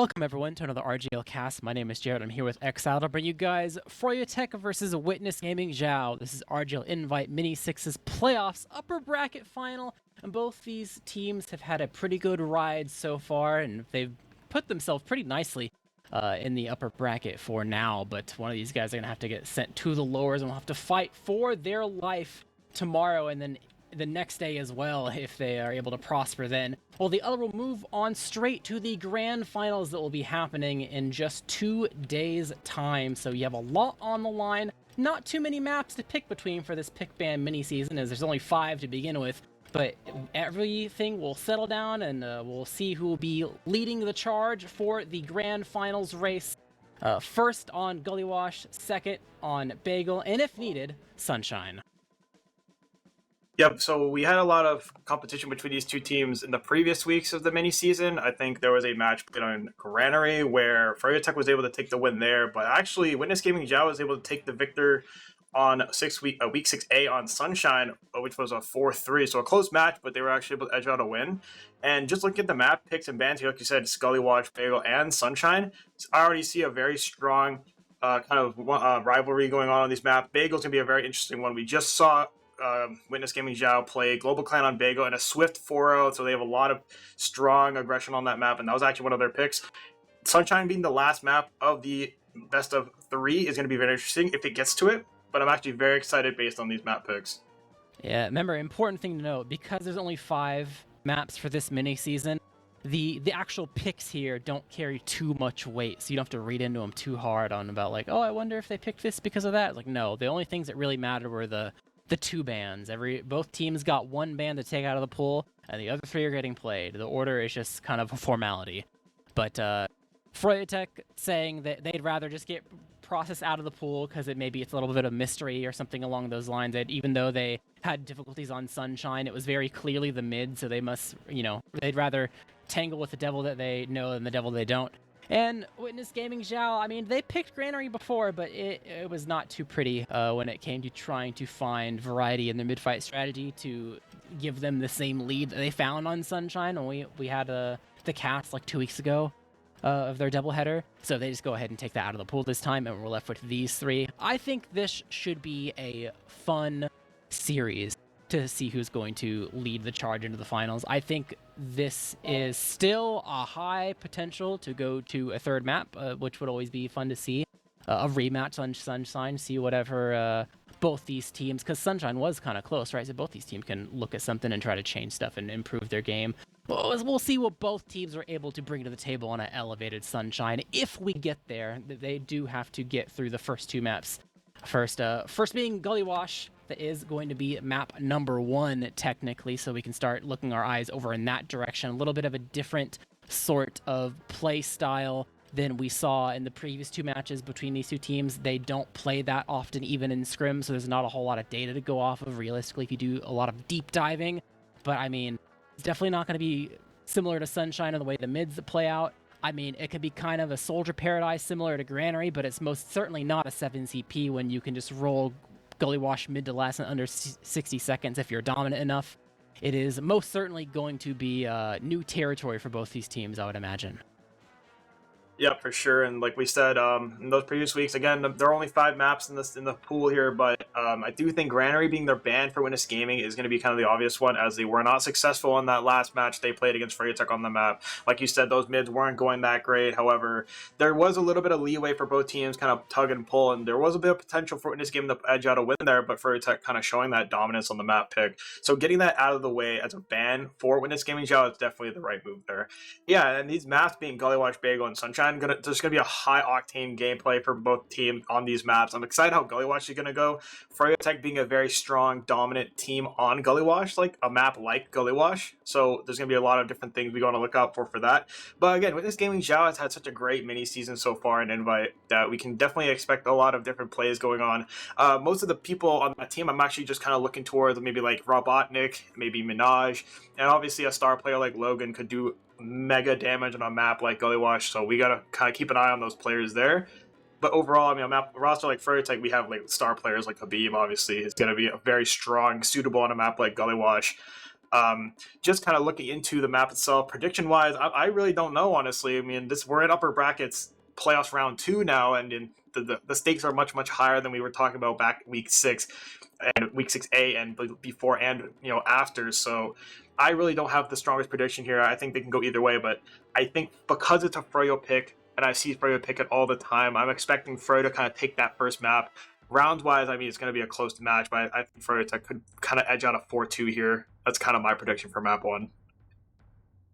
Welcome everyone to another RGL cast. My name is Jared. I'm here with Exile to bring you guys Froyotech versus Witness Gaming Xiao. This is RGL Invite Mini-6's playoffs upper bracket final, and both these teams have had a pretty good ride so far, and they've put themselves pretty nicely in the upper bracket for now. But one of these guys are gonna have to get sent to the lowers, and will have to fight for their life tomorrow, and then the next day as well, if they are able to prosper then. Well, the other will move on straight to the grand finals that will be happening in just 2 days' time. So you have a lot on the line. Not too many maps to pick between for this pick ban mini season, as there's only 5 to begin with. But everything will settle down, and we'll see who will be leading the charge for the grand finals race. First on Gullywash, second on Bagel, and if needed, Sunshine. Yep, so we had a lot of competition between these two teams in the previous weeks of the mini season. I think there was a match played on Granary where Froyotech was able to take the win there, but actually Witness Gaming Xiao was able to take the victor on week 6A on Sunshine, which was a 4-3. So a close match, but they were actually able to edge out a win. And just looking at the map picks and bans here, like you said, Scullywash, Bagel, and Sunshine, I already see a very strong rivalry going on this map. Bagel's going to be a very interesting one. We just saw Witness Gaming Xiao play Global Clan on Bagel and a swift 4-0, so they have a lot of strong aggression on that map, and that was actually one of their picks. Sunshine being the last map of the best of 3 is going to be very interesting if it gets to it, but I'm actually very excited based on these map picks. Yeah, remember, important thing to note, because there's only 5 maps for this mini season, the actual picks here don't carry too much weight, so you don't have to read into them too hard on about like, oh, I wonder if they picked this because of that. Like, no, the only things that really mattered were the 2 bans. Both teams got 1 ban to take out of the pool, and the other 3 are getting played. The order is just kind of a formality. But Froyotech saying that they'd rather just get process out of the pool because it's a little bit of mystery or something along those lines. That even though they had difficulties on Sunshine, it was very clearly the mid, so they must, they'd rather tangle with the devil that they know than the devil they don't. And Witness Gaming Xiao, I mean, they picked Granary before, but it was not too pretty when it came to trying to find variety in their mid-fight strategy to give them the same lead that they found on Sunshine. And we had the cast like 2 weeks ago of their doubleheader, so they just go ahead and take that out of the pool this time, and we're left with these 3. I think this should be a fun series to see who's going to lead the charge into the finals. I think this is still a high potential to go to a 3rd map, which would always be fun to see. A rematch on Sunshine, see whatever both these teams, because Sunshine was kind of close, right? So both these teams can look at something and try to change stuff and improve their game. We'll see what both teams are able to bring to the table on an elevated Sunshine. If we get there, they do have to get through the first 2 maps. First being Gullywash. That is going to be map number 1, technically, so we can start looking our eyes over in that direction. A little bit of a different sort of play style than we saw in the previous 2 matches between these 2 teams. They don't play that often, even in scrim, so there's not a whole lot of data to go off of, realistically, if you do a lot of deep diving. But, I mean, it's definitely not going to be similar to Sunshine in the way the mids play out. I mean, it could be kind of a Soldier Paradise similar to Granary, but it's most certainly not a 7 CP when you can just roll Gullywash mid to last in under 60 seconds if you're dominant enough. It is most certainly going to be new territory for both these teams, I would imagine. Yeah, for sure. And like we said, in those previous weeks, again, there are only 5 maps in the pool here, but I do think Granary being their ban for Witness Gaming is going to be kind of the obvious one, as they were not successful in that last match they played against Froyotech on the map. Like you said, those mids weren't going that great. However, there was a little bit of leeway for both teams, kind of tug and pull, and there was a bit of potential for Witness Gaming to edge out a win there, but Froyotech kind of showing that dominance on the map pick. So getting that out of the way as a ban for Witness Gaming Xiao is definitely the right move there. Yeah, and these maps being Gullywash, Bagel, and Sunshine, there's going to be a high octane gameplay for both teams on these maps. I'm excited how Gullywash is going to go. Froyotech being a very strong, dominant team on Gullywash, like a map like Gullywash. So there's going to be a lot of different things we want to look out for that. But again, Witness Gaming Xiao has had such a great mini season so far in Invite that we can definitely expect a lot of different plays going on. Most of the people on that team, I'm actually just kind of looking towards maybe like Robotnik, maybe Minaj, and obviously a star player like Logan could do mega damage on a map like Gullywash, so we gotta kind of keep an eye on those players there. But overall, I mean, a roster like Froyotech, we have like star players like Habib, obviously, is going to be a very strong, suitable on a map like Gullywash. Just kind of looking into the map itself, prediction-wise, I really don't know, honestly. I mean, we're in upper brackets playoffs round 2 now, and the stakes are much higher than we were talking about back week 6 and week 6A and before and after. So I really don't have the strongest prediction here. I think they can go either way, but I think because it's a Froyo pick and I see Froyo pick it all the time, I'm expecting Froyo to kind of take that first map. Round-wise, I mean, it's going to be a close match, but I think Froyotech could kind of edge out a 4-2 here. That's kind of my prediction for map 1.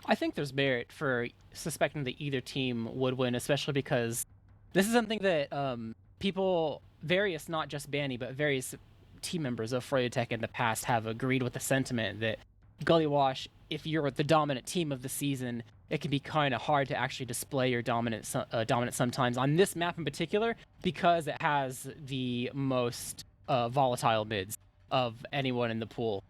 I think there's merit for suspecting that either team would win, especially because this is something that not just Banny, but various team members of Froyotech in the past have agreed with the sentiment that Gully Wash, if you're the dominant team of the season, it can be kind of hard to actually display your dominance sometimes on this map in particular, because it has the most volatile mids of anyone in the pool.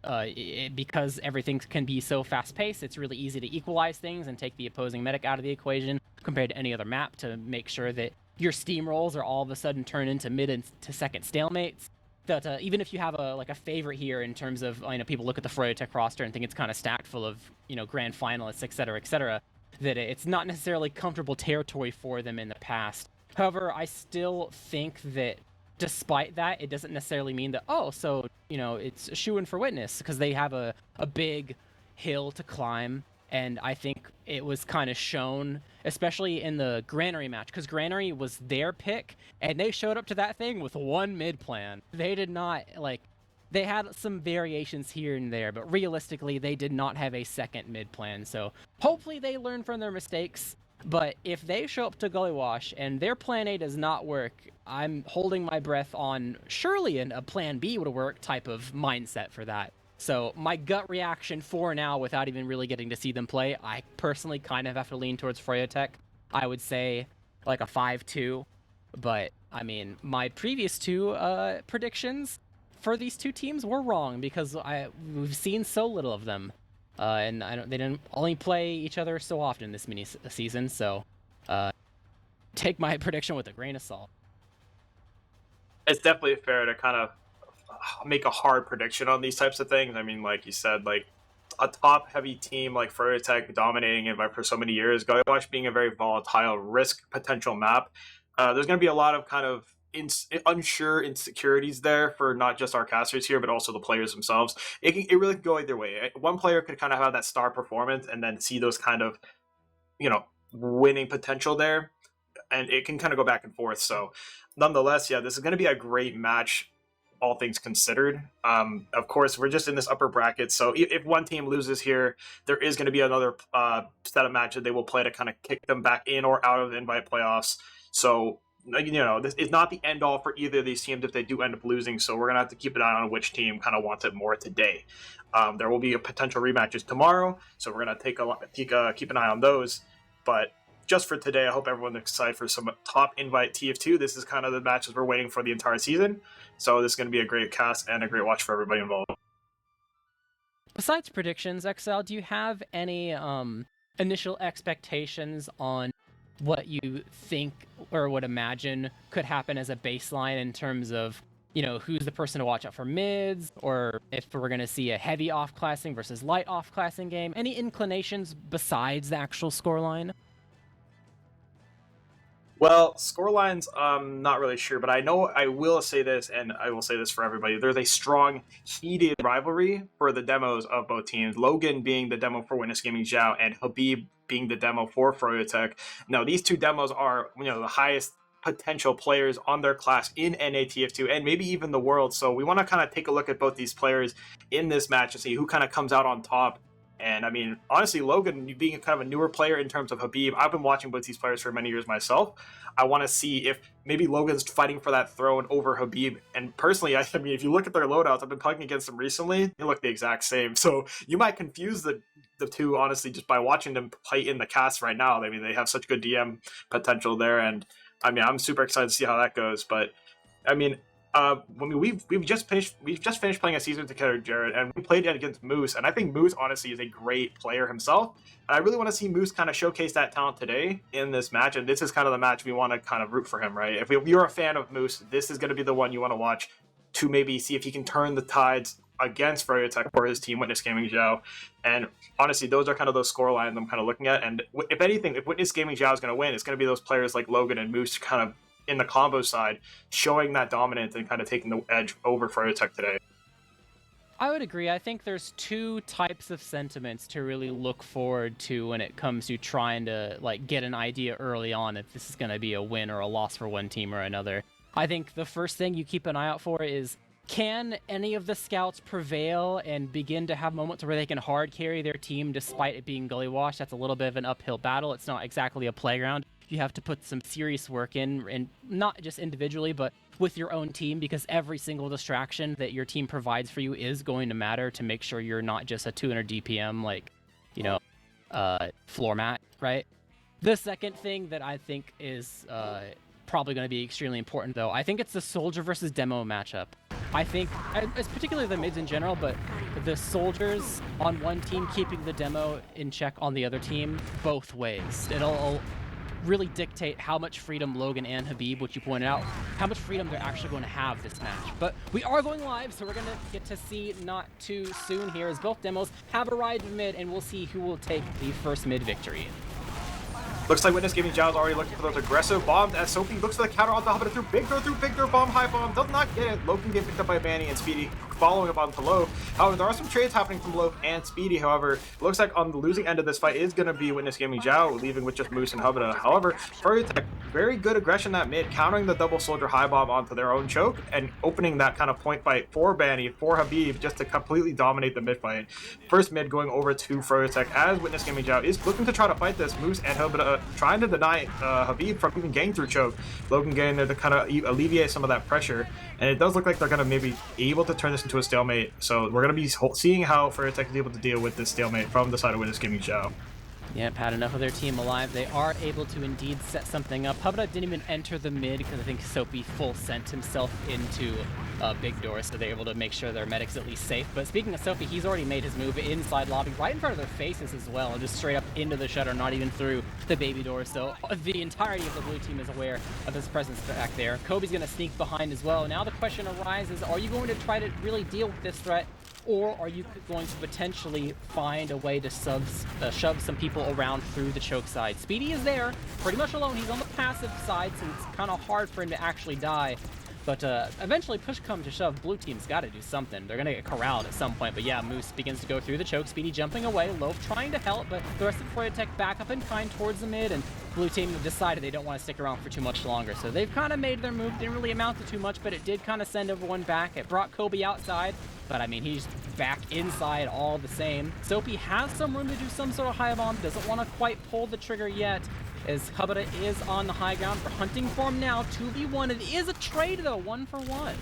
Because everything can be so fast-paced, it's really easy to equalize things and take the opposing medic out of the equation compared to any other map to make sure that your steamrolls are all of a sudden turned into mid and to second stalemates. That even if you have a favorite here in terms of people look at the Froyotech roster and think it's kind of stacked full of grand finalists, etc., that it's not necessarily comfortable territory for them in the past. However, I still think that despite that, it doesn't necessarily mean that it's a shoo-in for Witness, because they have a big hill to climb. And I think it was kind of shown, especially in the Granary match, because Granary was their pick, and they showed up to that thing with one mid plan. They did not, they had some variations here and there, but realistically, they did not have a second mid plan. So hopefully they learn from their mistakes. But if they show up to Gully Wash and their plan A does not work, I'm holding my breath on surely a plan B would work type of mindset for that. So my gut reaction for now, without even really getting to see them play, I personally kind of have to lean towards Froyotech. I would say like a 5-2. But, I mean, my previous two predictions for these two teams were wrong because we've seen so little of them. And they didn't only play each other so often this mini season, so take my prediction with a grain of salt. It's definitely fair to kind of make a hard prediction on these types of things. I mean, like you said, like a top-heavy team like Froyotech dominating it for so many years, Gully Wash being a very volatile risk potential map, there's going to be a lot of kind of unsure insecurities there for not just our casters here, but also the players themselves. It really could go either way. One player could kind of have that star performance and then see those kind of, winning potential there, and it can kind of go back and forth. So nonetheless, yeah, this is going to be a great match, all things considered. Of course, we're just in this upper bracket, so if one team loses here, there is going to be another set of matches they will play to kind of kick them back in or out of the invite playoffs. So this is not the end all for either of these teams if they do end up losing. So we're gonna have to keep an eye on which team kind of wants it more today. There will be a potential rematches tomorrow, so we're gonna keep an eye on those. But just for today, I hope everyone's excited for some top invite TF2. This is kind of the matches we're waiting for the entire season. So this is gonna be a great cast and a great watch for everybody involved. Besides predictions, XL, do you have any initial expectations on what you think or would imagine could happen as a baseline in terms of, who's the person to watch out for mids, or if we're going to see a heavy off-classing versus light off-classing game? Any inclinations besides the actual scoreline? Well, scorelines, not really sure, but I know I will say this, and I will say this for everybody. There's a strong, heated rivalry for the demos of both teams. Logan being the demo for Witness Gaming Xiao, and Habib being the demo for Froyotech. Now, these two demos are, the highest potential players on their class in NATF2 and maybe even the world. So we want to kind of take a look at both these players in this match and see who kind of comes out on top. And I mean, honestly, Logan being kind of a newer player in terms of Habib, I've been watching both these players for many years myself. I want to see if maybe Logan's fighting for that throne over Habib. And personally, I mean, if you look at their loadouts, I've been playing against them recently, they look the exact same. So you might confuse the two, honestly, just by watching them play in the cast right now. I mean, they have such good DM potential there. And I mean, I'm super excited to see how that goes. But I mean, we've just finished playing a season together, Jared, and we played it against Moose, and I think Moose honestly is a great player himself. And I really want to see Moose kind of showcase that talent today in this match, and this is kind of the match we want to kind of root for him, right? If you're a fan of Moose, this is going to be the one you want to watch to maybe see if he can turn the tides against Froyotech for his team, Witness Gaming Xiao. And honestly, those are kind of those score lines I'm kind of looking at. And if anything, if Witness Gaming Xiao is going to win, it's going to be those players like Logan and Moose kind of in the combo side, showing that dominance and kind of taking the edge over Froyotech today. I would agree. I think there's two types of sentiments to really look forward to when it comes to trying to like get an idea early on if this is going to be a win or a loss for one team or another. I think the first thing you keep an eye out for is, can any of the scouts prevail and begin to have moments where they can hard carry their team despite it being gully wash? That's a little bit of an uphill battle. It's not exactly a playground. You have to put some serious work in, and not just individually, but with your own team, because every single distraction that your team provides for you is going to matter to make sure you're not just a 200 DPM, like, you know, floor mat, right? The second thing that I think is probably going to be extremely important, though, I think it's the soldier versus demo matchup. I think, it's particularly the mids in general, but the soldiers on one team keeping the demo in check on the other team, both ways. It'll really dictate how much freedom Logan and Habib, which you pointed out, how much freedom they're actually going to have this match. But we are going live, so we're going to get to see not too soon here as both demos have arrived mid, and we'll see who will take the first mid victory. Looks like Witness Gaming Xiao is already looking for those aggressive bombs as Sophie looks for the counter onto Hobbit through big throw, bomb, high bomb, does not get it. Logan getting picked up by Banny and Speedy following up onto Loaf. However, there are some trades happening from Loaf and Speedy. However, it looks like on the losing end of this fight is going to be Witness Gaming Xiao, leaving with just Moose and Hubba. However, Froyotech, very good aggression that mid, countering the double soldier high bomb onto their own choke and opening that kind of point fight for Banny, for Habib, just to completely dominate the mid fight. First mid going over to Froyotech as Witness Gaming Xiao is looking to try to fight this. Moose and Hubba trying to deny Habib from even getting through choke. Logan getting there to kind of alleviate some of that pressure, and it does look like they're going to maybe able to turn this into a stalemate. So we're going to be seeing how Froyotech is able to deal with this stalemate from the side of Witness Gaming Xiao. Yep, had enough of their team alive. They are able to indeed set something up. Hubba didn't even enter the mid because I think Soapy full sent himself into big door, so they're able to make sure their medic's at least safe. But speaking of Soapy, he's already made his move inside lobby, right in front of their faces as well, and just straight up into the shutter, not even through the baby door. So the entirety of the blue team is aware of his presence back there. Kobe's going to sneak behind as well. Now the question arises, are you going to try to really deal with this threat? Or are you going to potentially find a way to shove some people around through the choke side? Speedy is there, pretty much alone. He's on the passive side, so it's kind of hard for him to actually die. But eventually, push comes to shove, blue team's got to do something. They're going to get corralled at some point. But yeah, Moose begins to go through the choke. Speedy jumping away. Loaf trying to help, but the rest of Froyotech back up and kind towards the mid. And blue team have decided they don't want to stick around for too much longer. So they've kind of made their move. Didn't really amount to too much, but it did kind of send everyone back. It brought Kobe outside. But I mean, he's back inside all the same. Soapy has some room to do some sort of high bomb. Doesn't want to quite pull the trigger yet, as Hubba is on the high ground for hunting for him now. 2v1. It is a trade, though. 1-for-1.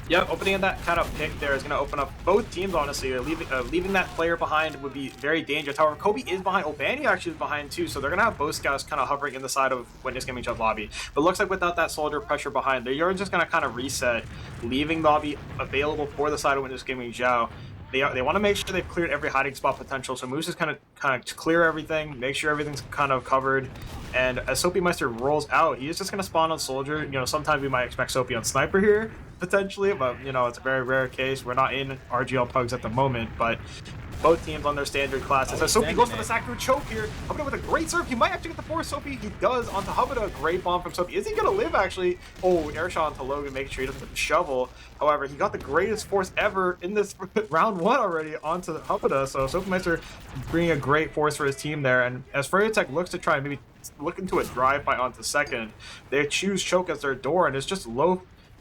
Yep, opening that kind of pick there is going to open up both teams, honestly. Leaving that player behind would be very dangerous. However, Kobe is behind. Banny actually is behind, too. So they're going to have both scouts kind of hovering in the side of Witness Gaming Xiao lobby. But it looks like without that soldier pressure behind, they're just going to kind of reset, leaving lobby available for the side of Witness Gaming Xiao. They want to make sure they've cleared every hiding spot potential. So Moose is kind of clear everything, make sure everything's kind of covered. And as Soapy Meister rolls out, he is just going to spawn on Soldier. You know, sometimes we might expect Soapy on Sniper here, potentially, but, you know, it's a very rare case. We're not in RGL Pugs at the moment, but both teams on their standard classes. As Soapy goes for the sack through choke here. Hubba with a great serve. He might actually get the force. Soapy, he does onto Hubba. Great bomb from Soapy. Is he going to live, actually? Oh, air shot onto Logan, making sure he doesn't get the shovel. However, he got the greatest force ever in this round one already onto Hubba. So Soapy Meister bringing a great force for his team there. And as Froyotech looks to try and maybe look into a drive-by onto second, they choose choke as their door, and it's just Loaf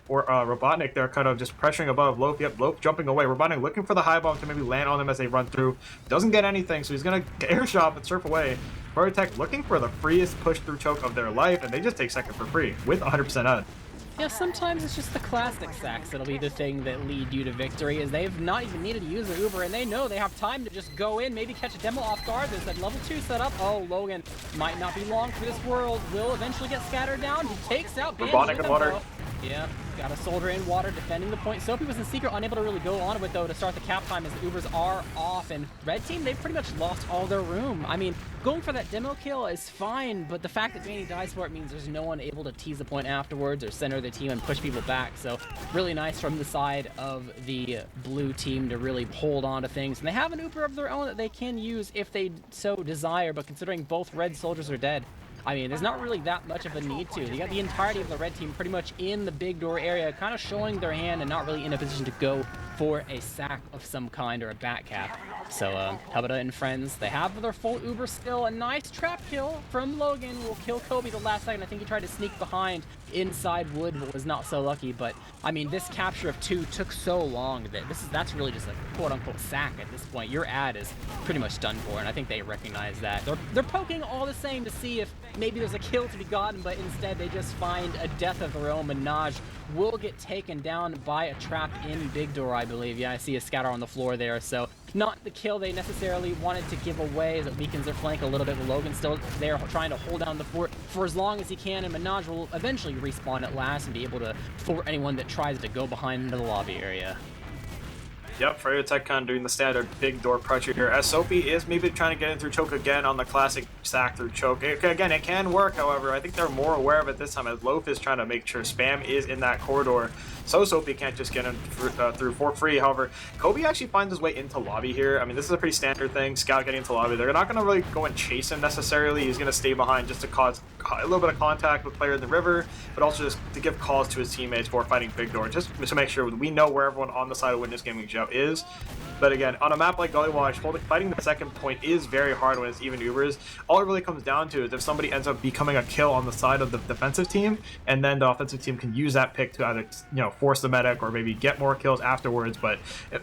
or Robotnik, they're kind of just pressuring above. Loaf, yep, Loaf jumping away. Robotnik looking for the high bomb to maybe land on him as they run through. Doesn't get anything, so he's going to air shot and surf away. Froyotech looking for the freest push through choke of their life, and they just take second for free with 100% edge. Yeah, sometimes it's just the classic sacks that'll be the thing that lead you to victory, is they've not even needed to use the Uber, and they know they have time to just go in, maybe catch a demo off guard. There's that level 2 setup. Oh, Logan might not be long for this world. Will eventually get scattered down. He takes out Banny with a bow. Yeah, Got a soldier in water defending the point. Soapy was in secret, unable to really go on with though to start the cap time as the Ubers are off. And red team, they've pretty much lost all their room. I mean, going for that demo kill is fine, but the fact that Danny dies for it means there's no one able to tease the point afterwards or center the team and push people back. So really nice from the side of the blue team to really hold on to things. And they have an Uber of their own that they can use if they so desire, but considering both red soldiers are dead, I mean, there's not really that much of a need to. You got the entirety of the red team pretty much in the big door area, kind of showing their hand and not really in a position to go for a sack of some kind or a back cap. So, Hubada and friends, they have their full Uber still. A nice trap kill from Logan will kill Kobe the last second. I think he tried to sneak behind inside wood, but was not so lucky. But, I mean, this capture of 2 took so long that that's really just a quote-unquote sack at this point. Your ad is pretty much done for, and I think they recognize that. They're poking all the same to see if maybe there's a kill to be gotten, but instead they just find a death of their own. Minaj will get taken down by a trap in big door, I believe. Yeah, I see a scatter on the floor there, so not the kill they necessarily wanted to give away, as it weakens their flank a little bit. Logan still there trying to hold down the fort for as long as he can, and Minaj will eventually respawn at last and be able to fort anyone that tries to go behind into the lobby area. Yep, Froyotech kind of doing the standard big door pressure here, as Soapy is maybe trying to get in through choke again on the classic sack through choke. Again, it can work, however, I think they're more aware of it this time, as Loaf is trying to make sure spam is in that corridor, so Soapy can't just get in through for free. However, Kobe actually finds his way into lobby here. I mean, this is a pretty standard thing, Scout getting into lobby. They're not going to really go and chase him necessarily. He's going to stay behind just to cause a little bit of contact with player in the river, but also just to give calls to his teammates for fighting big door, just to make sure we know where everyone on the side of Witness Gaming Xiao is. But again, on a map like Gullywash, fighting the second point is very hard when it's even Ubers. All it really comes down to is if somebody ends up becoming a kill on the side of the defensive team, and then the offensive team can use that pick to either, force the medic or maybe get more kills afterwards. But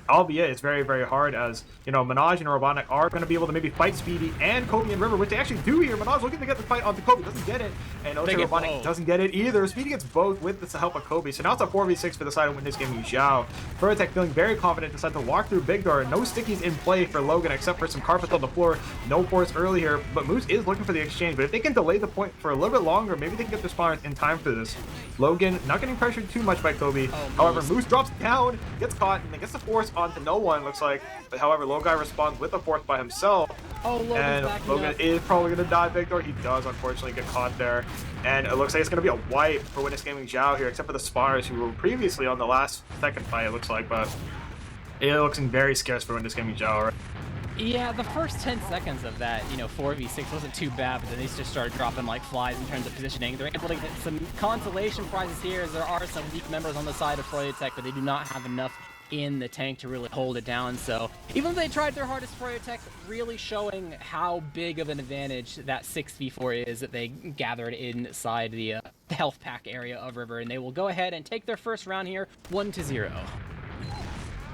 albeit it's very, very hard, as Minaj and Robotnik are going to be able to maybe fight Speedy and Kobe and River, which they actually do here. Minaj looking to get the fight onto Kobe, doesn't get it, and Robotnik doesn't get it either. Speedy gets both with the help of Kobe, so now it's a 4v6 for the side of Witness Gaming Xiao. Froyotech feeling very confident, decide to walk through big door. No stickies in play for Logan except for some carpets on the floor. No force early here, but Moose is looking for the exchange. But if they can delay the point for a little bit longer, maybe they can get their spawners in time for this. Logan not getting pressured too much by Kobe. However, Moose drops down, gets caught, and they gets the force onto no one, looks like. But however, Logai responds with a force by himself. And Logan is probably going to die big door. He does unfortunately get caught there. And it looks like it's going to be a wipe for Witness Gaming Xiao here, except for the spawners who were previously on the last second fight, it looks like. But it looks very scarce for Witness Gaming Xiao, right? Yeah, the first 10 seconds of that, 4v6 wasn't too bad, but then they just started dropping like flies in terms of positioning. They're able to get some consolation prizes here, as there are some weak members on the side of Froyotech, but they do not have enough in the tank to really hold it down. So even though they tried their hardest, Froyotech really showing how big of an advantage that 6v4 is that they gathered inside the health pack area of River, and they will go ahead and take their first round here 1-0.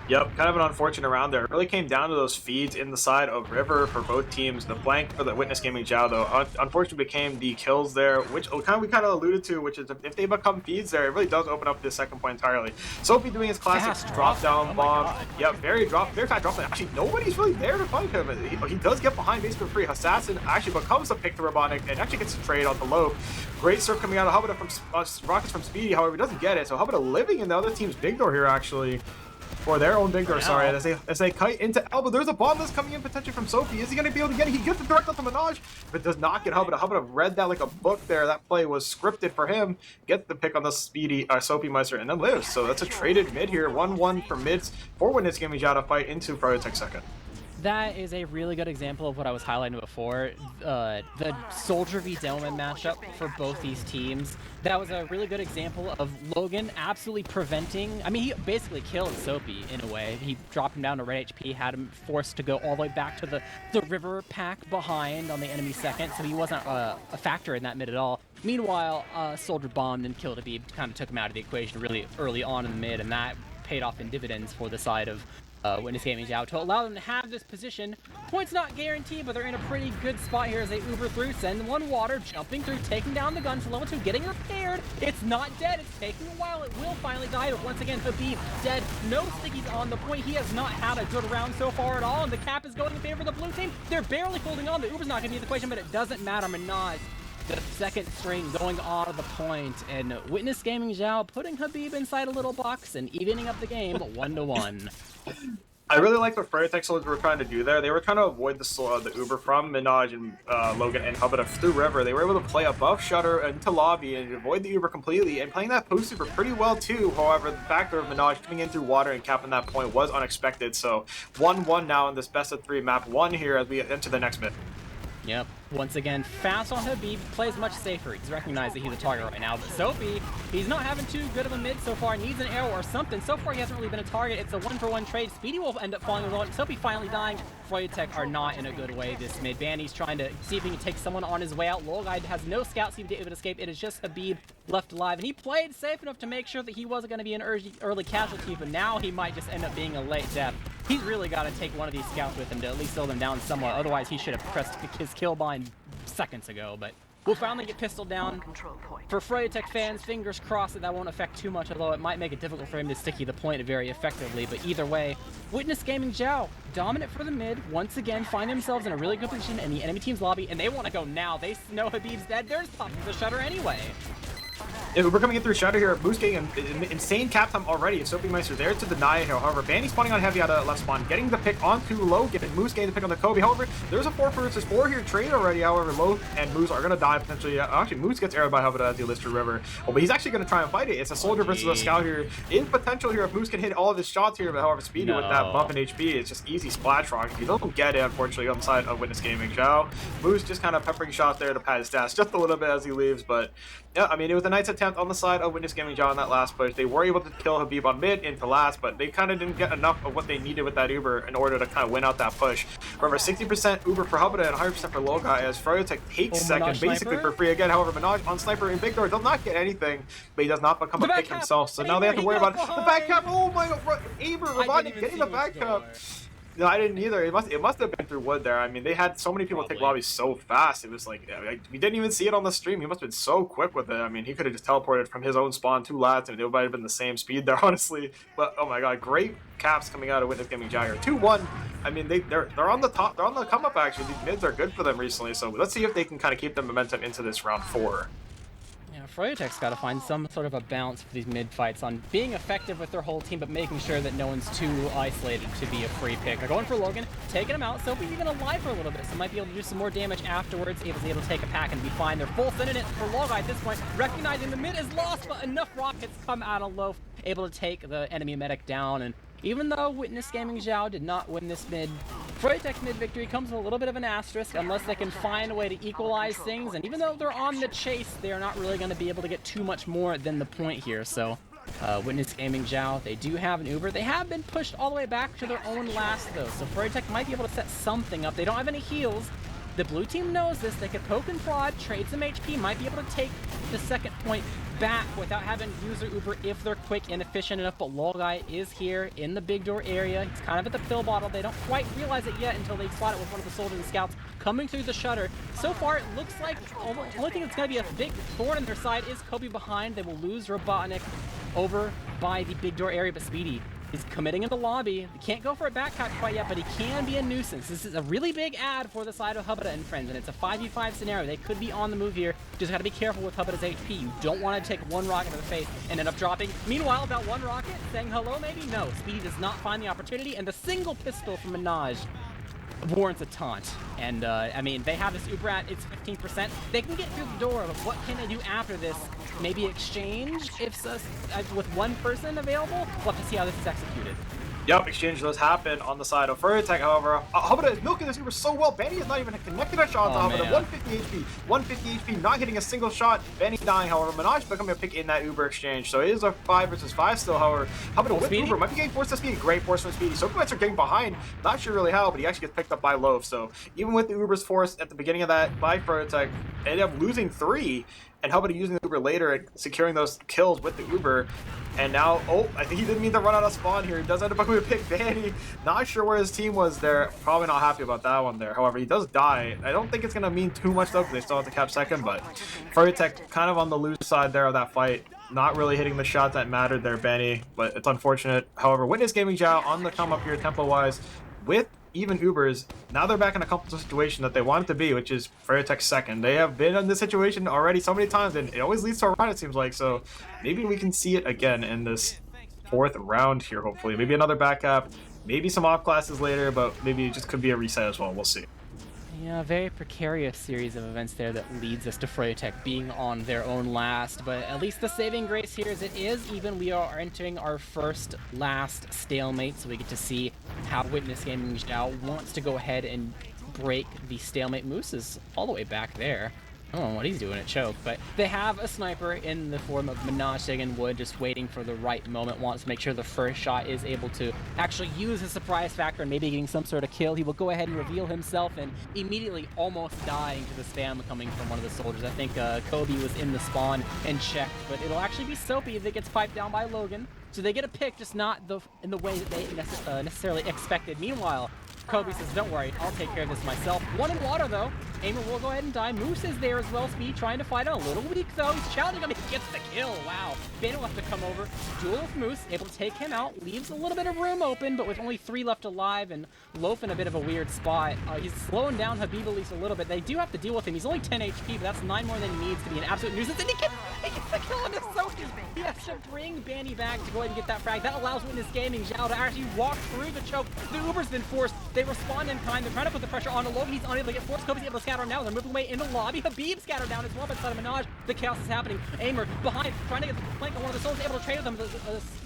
Yep, kind of an unfortunate round there. It really came down to those feeds in the side of River for both teams. The flank for the Witness Gaming Xiao, though, unfortunately became the kills there, which we kind of alluded to, which is if they become feeds there, it really does open up this second point entirely. Soapy doing his classic drop-down bomb. Yep, very fast drop. Actually, nobody's really there to fight him. He does get behind base for free. Assassin actually becomes a pick to Robotic and actually gets a trade on the low. Great surf coming out of Hubada from Rockets from Speedy, however, he doesn't get it. So Hubada living in the other team's big door here, actually. Or their own big door, sorry, as they kite into Elbow. There's a bomb that's coming in potentially from Sophie. Is he going to be able to get it? He gets the direct out to Minaj, but does not get Hubada. Hubada read that like a book there. That play was scripted for him. Get the pick on the Speedy Sophie Meister and then lives. So that's a traded mid here. 1-1 for mids for Witness Gaming Xiao to fight into Froyotech second. That is a really good example of what I was highlighting before, the Soldier v Delman matchup for both these teams. That was a really good example of Logan absolutely preventing, I mean, he basically killed Soapy in a way. He dropped him down to red HP, had him forced to go all the way back to the river pack behind on the enemy second, so he wasn't a factor in that mid at all. Meanwhile, Soldier bombed and killed Habib, kind of took him out of the equation really early on in the mid, and that paid off in dividends for the side of Witness Gaming Xiao to allow them to have this position. Points not guaranteed, but they're in a pretty good spot here as they Uber through, send one water, jumping through, taking down the gun for level 2, getting repaired. It's not dead, it's taking a while, it will finally die, but once again, Habib dead. No stickies on the point. He has not had a good round so far at all, and the cap is going in favor of the blue team. They're barely holding on. The Uber's not going to be the equation, but it doesn't matter. Minaj the second string going on the point, and Witness Gaming Xiao putting Habib inside a little box and evening up the game 1-1. I really like what Froyotech were trying to do there. They were trying to avoid the Uber from Minaj and Logan and Hubba through River. They were able to play above Shutter into lobby and avoid the Uber completely, and playing that post Uber pretty well too. However, the factor of Minaj coming in through water and capping that point was unexpected. So 1-1 now in this best of 3 map 1 here as we enter the next mid. Yep. Once again, fast on Habib, plays much safer. He's recognized that he's a target right now. But Sophie, he's not having too good of a mid so far. Needs an arrow or something. So far, he hasn't really been a target. It's a 1-for-1 trade. Speedy will end up falling alone. Sophie finally dying. Froyotech are not in a good way this mid. Banny's trying to see if he can take someone on his way out. Lolguide has no scouts to be able to escape. It is just Habib left alive. And he played safe enough to make sure that he wasn't going to be an early casualty, but now he might just end up being a late death. He's really got to take one of these scouts with him to at least slow them down somewhat. Otherwise, he should have pressed his kill bind seconds ago, but we'll finally get pistoled down. For Froyotech fans, fingers crossed that won't affect too much, although it might make it difficult for him to sticky the point very effectively. But either way, Witness Gaming Xiao, dominant for the mid, once again find themselves in a really good position in the enemy team's lobby, and they want to go now. They know Habib's dead. They're just popping the shutter anyway. Yeah, we're coming in through Shadow here. Moose getting an insane cap time already. Sophie Meister there to deny it. However, Banny spawning on Heavy out of left spawn, getting the pick onto Logan, and Moose getting the pick on the Kobe. However, there's a 4 versus 4 here trade already. However, Low and Moose are going to die potentially. Actually, Moose gets arrowed by Hubba as he lives through River. Oh, but he's actually going to try and fight it. It's a soldier versus a scout here. In potential here if Moose can hit all of his shots here, but however, Speedy with that bump in HP, it's just easy splash rock. You don't get it, unfortunately, on the side of Witness Gaming Xiao. Moose just kind of peppering shots there to pad his stats just a little bit as he leaves, but yeah, I mean, it was a nice attempt on the side of Witness Gaming Xiao on that last push. They were able to kill Habib on mid into last, but they kind of didn't get enough of what they needed with that Uber in order to kind of win out that push. Remember, 60% Uber for Hubba and 100% for Loga as Froyotech takes second basically for free again. However, Minaj on Sniper in Big Door does not get anything, but he does not become a pick himself, so now they have to worry about the back cap. Oh my god, Aber Ravani getting the back cap. No, I didn't either. It must have been through wood there. I mean, they had so many people take lobbies so fast. It was like, we didn't even see it on the stream. He must have been so quick with it. I mean, he could have just teleported from his own spawn to lads, and it might have been the same speed there, honestly. But oh my god, great caps coming out of Witness Gaming Xiao. 2-1. I mean, they're on the top. They're on the come up actually. These mids are good for them recently. So let's see if they can kind of keep the momentum into this round 4. Froyotech's got to find some sort of a balance for these mid fights on being effective with their whole team, but making sure that no one's too isolated to be a free pick. They're going for Logan, taking him out. Sophie's even alive for a little bit, so might be able to do some more damage afterwards. Able to take a pack and be fine. They're full sending it for Loga at this point, recognizing the mid is lost, but enough rockets come out of Loaf, able to take the enemy medic down. And even though Witness Gaming Xiao did not win this mid, Froyotech's mid victory comes with a little bit of an asterisk unless they can find a way to equalize things, and even though they're on the chase, they are not really going to be able to get too much more than the point here. So Witness Gaming Xiao, they do have an Uber. They have been pushed all the way back to their own last though, so Froyotech might be able to set something up. They don't have any heals. The blue team knows this. They could poke and prod, trade some HP, might be able to take the second point back without having to use their Uber if they're quick and efficient enough. But Lolguy is here in the big door area. He's kind of at the pill bottle. They don't quite realize it yet until they spot it with one of the soldiers and scouts coming through the shutter. So far, it looks like the only thing that's going to be a big thorn in their side is Kobe behind. They will lose Robotnik over by the big door area, but Speedy is committing in the lobby. He can't go for a backpack quite yet, but he can be a nuisance. This is a really big ad for the side of Hubba and friends, and it's a 5v5 scenario. They could be on the move here. Just got to be careful with Hubba's HP. You don't want to take one rocket to the face and end up dropping. Meanwhile, that one rocket saying hello, maybe? No. Speedy does not find the opportunity, and the single pistol from Minaj warrants a taunt. And I mean, they have this Uber at its 15%. They can get through the door, but what can they do after this? Maybe exchange if with one person available? We'll have to see how this is executed. Yep, exchange does happen on the side of Froyotech, however. Hubba is milking this Uber so well. Benny is not even connected a shot to Hubba. 150 HP, 150 HP, not hitting a single shot. Benny dying, however. Minaj becoming a pick in that Uber exchange. So it is a 5 versus 5 still, however. Hubba with Uber might be getting forced to Speedy. Great force from Speedy. So are getting behind. Not sure really how, but he actually gets picked up by Loaf. So even with the Uber's force at the beginning of that by Froyotech, they ended up losing 3. And Hubba using the Uber later and securing those kills with the Uber. And now, oh, I think he didn't mean to run out of spawn here. He does end up becoming a pick Vanny. Not sure where his team was there. Probably not happy about that one there. However, he does die. I don't think it's going to mean too much though, because they still have to cap second. But Froyotech kind of on the loose side there of that fight. Not really hitting the shot that mattered there, Benny. But it's unfortunate. However, Witness Gaming Xiao on the come up here tempo-wise with even Ubers, now they're back in a comfortable situation that they wanted to be, which is Froyotech second. They have been in this situation already so many times, and it always leads to a run, it seems like. So maybe we can see it again in this 4th round here, hopefully. Maybe another back up, maybe some off classes later, but maybe it just could be a reset as well. We'll see. Yeah, very precarious series of events there that leads us to Froyotech being on their own last, but at least the saving grace here is it is even. We are entering our first last stalemate, so we get to see how Witness Gaming Xiao wants to go ahead and break the stalemate. Moose is all the way back there. I don't know what he's doing at choke, but they have a sniper in the form of Menage and Wood just waiting for the right moment, wants to make sure the first shot is able to actually use his surprise factor and maybe getting some sort of kill. He will go ahead and reveal himself and immediately almost dying to the spam coming from one of the soldiers. I think Kobe was in the spawn and checked, but it'll actually be Soapy that gets piped down by Logan. So they get a pick, just not in the way that they necessarily expected. Meanwhile, Kobe says, don't worry, I'll take care of this myself. One in water, though. Aimer will go ahead and die. Moose is there as well. Speed trying to fight out. A little weak, though. He's challenging him. He gets the kill. Wow. Bagel will have to come over. Duel with Moose. Able to take him out. Leaves a little bit of room open, but with only 3 left alive and Loaf in a bit of a weird spot. He's slowing down Habib at least a little bit. They do have to deal with him. He's only 10 HP, but that's 9 more than he needs to be an absolute nuisance. And he gets the kill on the Soapy. He has to bring Banny back to go ahead and get that frag. That allows Witness Gaming Xiao to actually walk through the choke. The Uber's been forced. They respond in time. They're trying to put the pressure on Logan. He's unable to get forced. Kobe's able to scatter him now. They're moving away in the lobby. Habib scattered down as well by the side of Menage. The chaos is happening. Aimer behind, trying to get the flank on one of the soldiers, able to trade with them.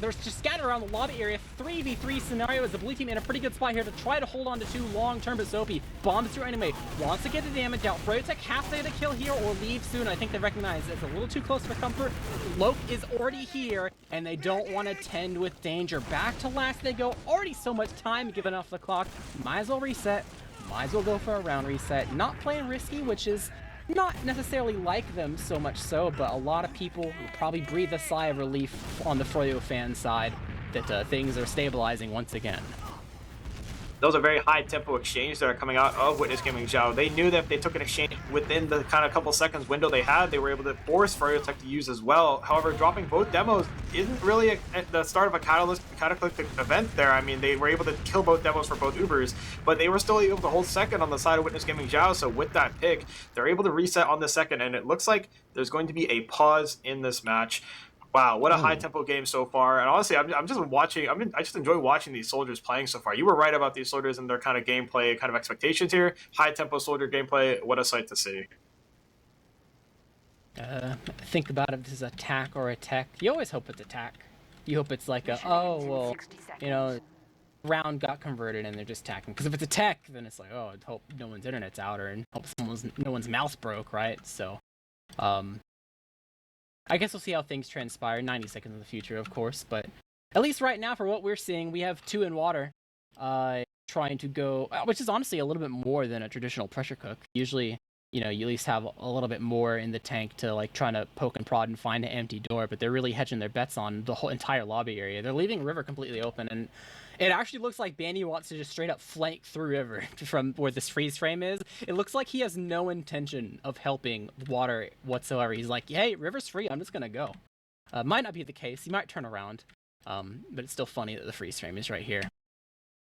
They're just scattered around the lobby area. 3v3 scenario is the blue team in a pretty good spot here to try to hold on to 2 long-term, but Soapy bombs through anyway. Wants to get the damage out. Froyotech has to get a kill here or leave soon. I think they recognize it's a little too close for comfort. Loaf is already here, and they don't want to tend with danger. Back to last they go. Already so much time given off the clock. Might as well reset. Might as well go for a round reset. Not playing risky, which is not necessarily like them so much so, but a lot of people will probably breathe a sigh of relief on the Froyo fan side that things are stabilizing once again. Those are very high tempo exchanges that are coming out of Witness Gaming Xiao. They knew that if they took an exchange within the kind of couple seconds window they had, they were able to force Froyotech to use as well. However, dropping both demos isn't really the start of a cataclysmic event there. I mean, they were able to kill both demos for both Ubers, but they were still able to hold second on the side of Witness Gaming Xiao. So with that pick, they're able to reset on the second, and it looks like there's going to be a pause in this match. Wow, what a high-tempo game so far. And honestly, I'm just watching. I just enjoy watching these soldiers playing so far. You were right about these soldiers and their kind of gameplay, kind of expectations here. High-tempo soldier gameplay, what a sight to see. Think about if this is attack or attack. You always hope it's attack. You hope it's like round got converted and they're just attacking. Because if it's attack, then it's like, oh, I hope no one's internet's out or hope no one's mouse broke, right? So, I guess we'll see how things transpire. 90 seconds in the future, of course, but at least right now, for what we're seeing, we have 2 in water, trying to go, which is honestly a little bit more than a traditional pressure cook. Usually, you at least have a little bit more in the tank to like trying to poke and prod and find an empty door, but they're really hedging their bets on the whole entire lobby area. They're leaving river completely open, and it actually looks like Banny wants to just straight up flank through river from where this freeze frame is. It looks like he has no intention of helping water whatsoever. He's like, hey, river's free, I'm just gonna go. Might not be the case. He might turn around, but it's still funny that the freeze frame is right here.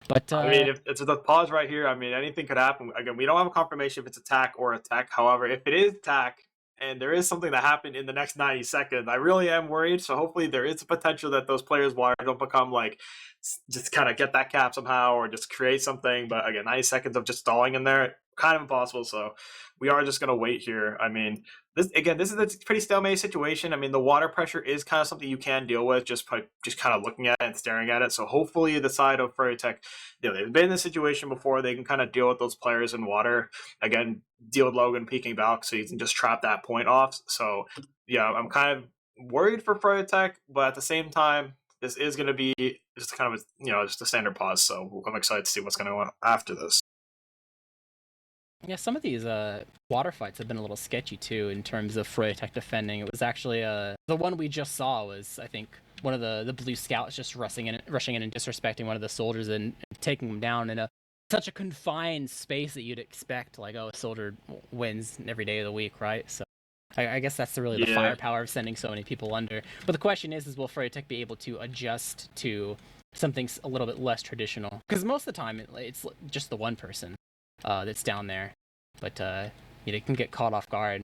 But I mean, if it's the pause right here, I mean, anything could happen. Again, we don't have a confirmation if it's attack or attack. However, if it is attack and there is something that happened in the next 90 seconds, I really am worried. So hopefully there is a potential that those players don't become like, just kind of get that cap somehow or just create something. But again, 90 seconds of just stalling in there, kind of impossible. So we are just going to wait here. I mean, this is a pretty stalemate situation. I mean, the water pressure is kind of something you can deal with just kind of looking at it and staring at it. So hopefully the side of Froyotech, they've been in this situation before. They can kind of deal with those players in water. Again, deal with Logan peeking back so you can just trap that point off. So yeah, I'm kind of worried for Froyotech, but at the same time, this is going to be just kind of just a standard pause. So I'm excited to see what's going to go on after this. Yeah, some of these water fights have been a little sketchy too in terms of Froyotech defending. It was actually the one we just saw was, I think, one of the blue scouts just rushing in and disrespecting one of the soldiers and taking him down in such a confined space that you'd expect, like, oh, a soldier wins every day of the week, right? So I guess that's the firepower of sending so many people under. But the question is will Froyotech be able to adjust to something a little bit less traditional. Because most of the time, it's just the one person that's down there. But, you can get caught off guard.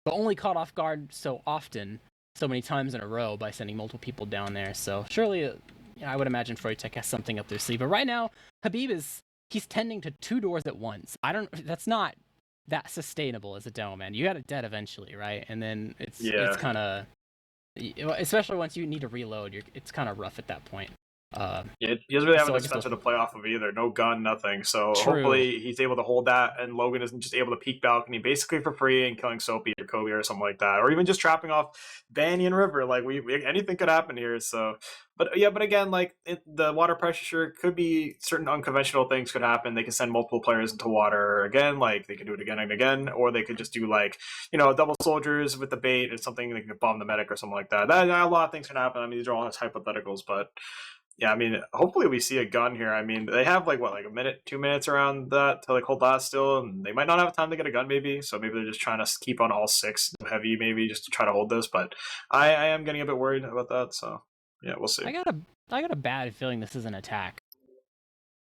But only caught off guard so often, so many times in a row by sending multiple people down there. So surely, I would imagine Froyotech has something up their sleeve. But right now, Habib he's tending to 2 doors at once. That's not that sustainable as a demo, man. You got it dead eventually, right? And then it's kind of, especially once you need to reload, it's kind of rough at that point. He doesn't really have an dispenser to play off of either. No gun, nothing. So hopefully he's able to hold that, and Logan isn't just able to peek balcony basically for free and killing Soapy or Kobe or something like that, or even just trapping off Banny and River. Like anything could happen here. So, but again, like the water pressure could be certain unconventional things could happen. They can send multiple players into water again. Like they could do it again and again, or they could just do like double soldiers with the bait or something. They could bomb the medic or something like that. A lot of things can happen. I mean, these are all just hypotheticals, but. Yeah, I mean, hopefully we see a gun here. I mean, they have like a minute, 2 minutes around that to like hold that still, and they might not have time to get a gun maybe. So maybe they're just trying to keep on all 6 heavy maybe just to try to hold this. But I am getting a bit worried about that. So yeah, we'll see. I got a bad feeling this is an attack.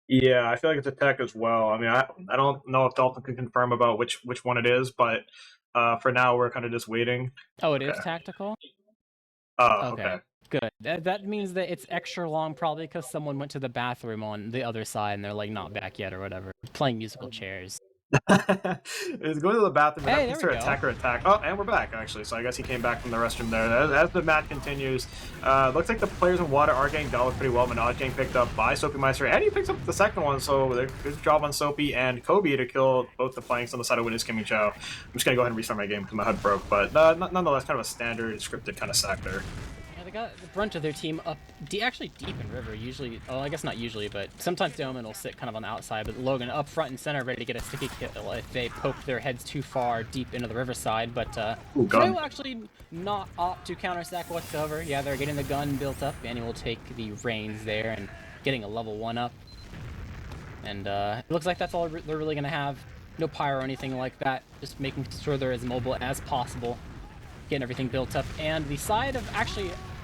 Yeah, I feel like it's a tech as well. I mean, I don't know if Dalton can confirm about which one it is, but for now we're kind of just waiting. Oh, it is tactical? Okay. Good. That means that it's extra long, probably because someone went to the bathroom on the other side and they're like not back yet or whatever, playing musical chairs. It's going to the bathroom. Hey, there we go. Attack. Oh, and we're back actually. So I guess he came back from the restroom there. As the match continues, looks like the players in water are getting dealt with pretty well. Minaj getting picked up by Soapy Meister, and he picks up the second one. So good job on Soapy and Kobe to kill both the flanks on the side of Witness Xiao. I'm just gonna go ahead and restart my game because my HUD broke, but nonetheless, kind of a standard scripted kind of sack there. They got the brunt of their team up, actually deep in river. Usually, I guess not usually, but sometimes Doman will sit kind of on the outside. But Logan up front and center, ready to get a sticky kill if they poke their heads too far deep into the riverside. But they will actually not opt to counter stack whatsoever. Yeah, they're getting the gun built up. Banny will take the reins there and getting a level 1 up. And it looks like that's all they're really gonna have. No pyro or anything like that. Just making sure they're as mobile as possible, getting everything built up. And the side of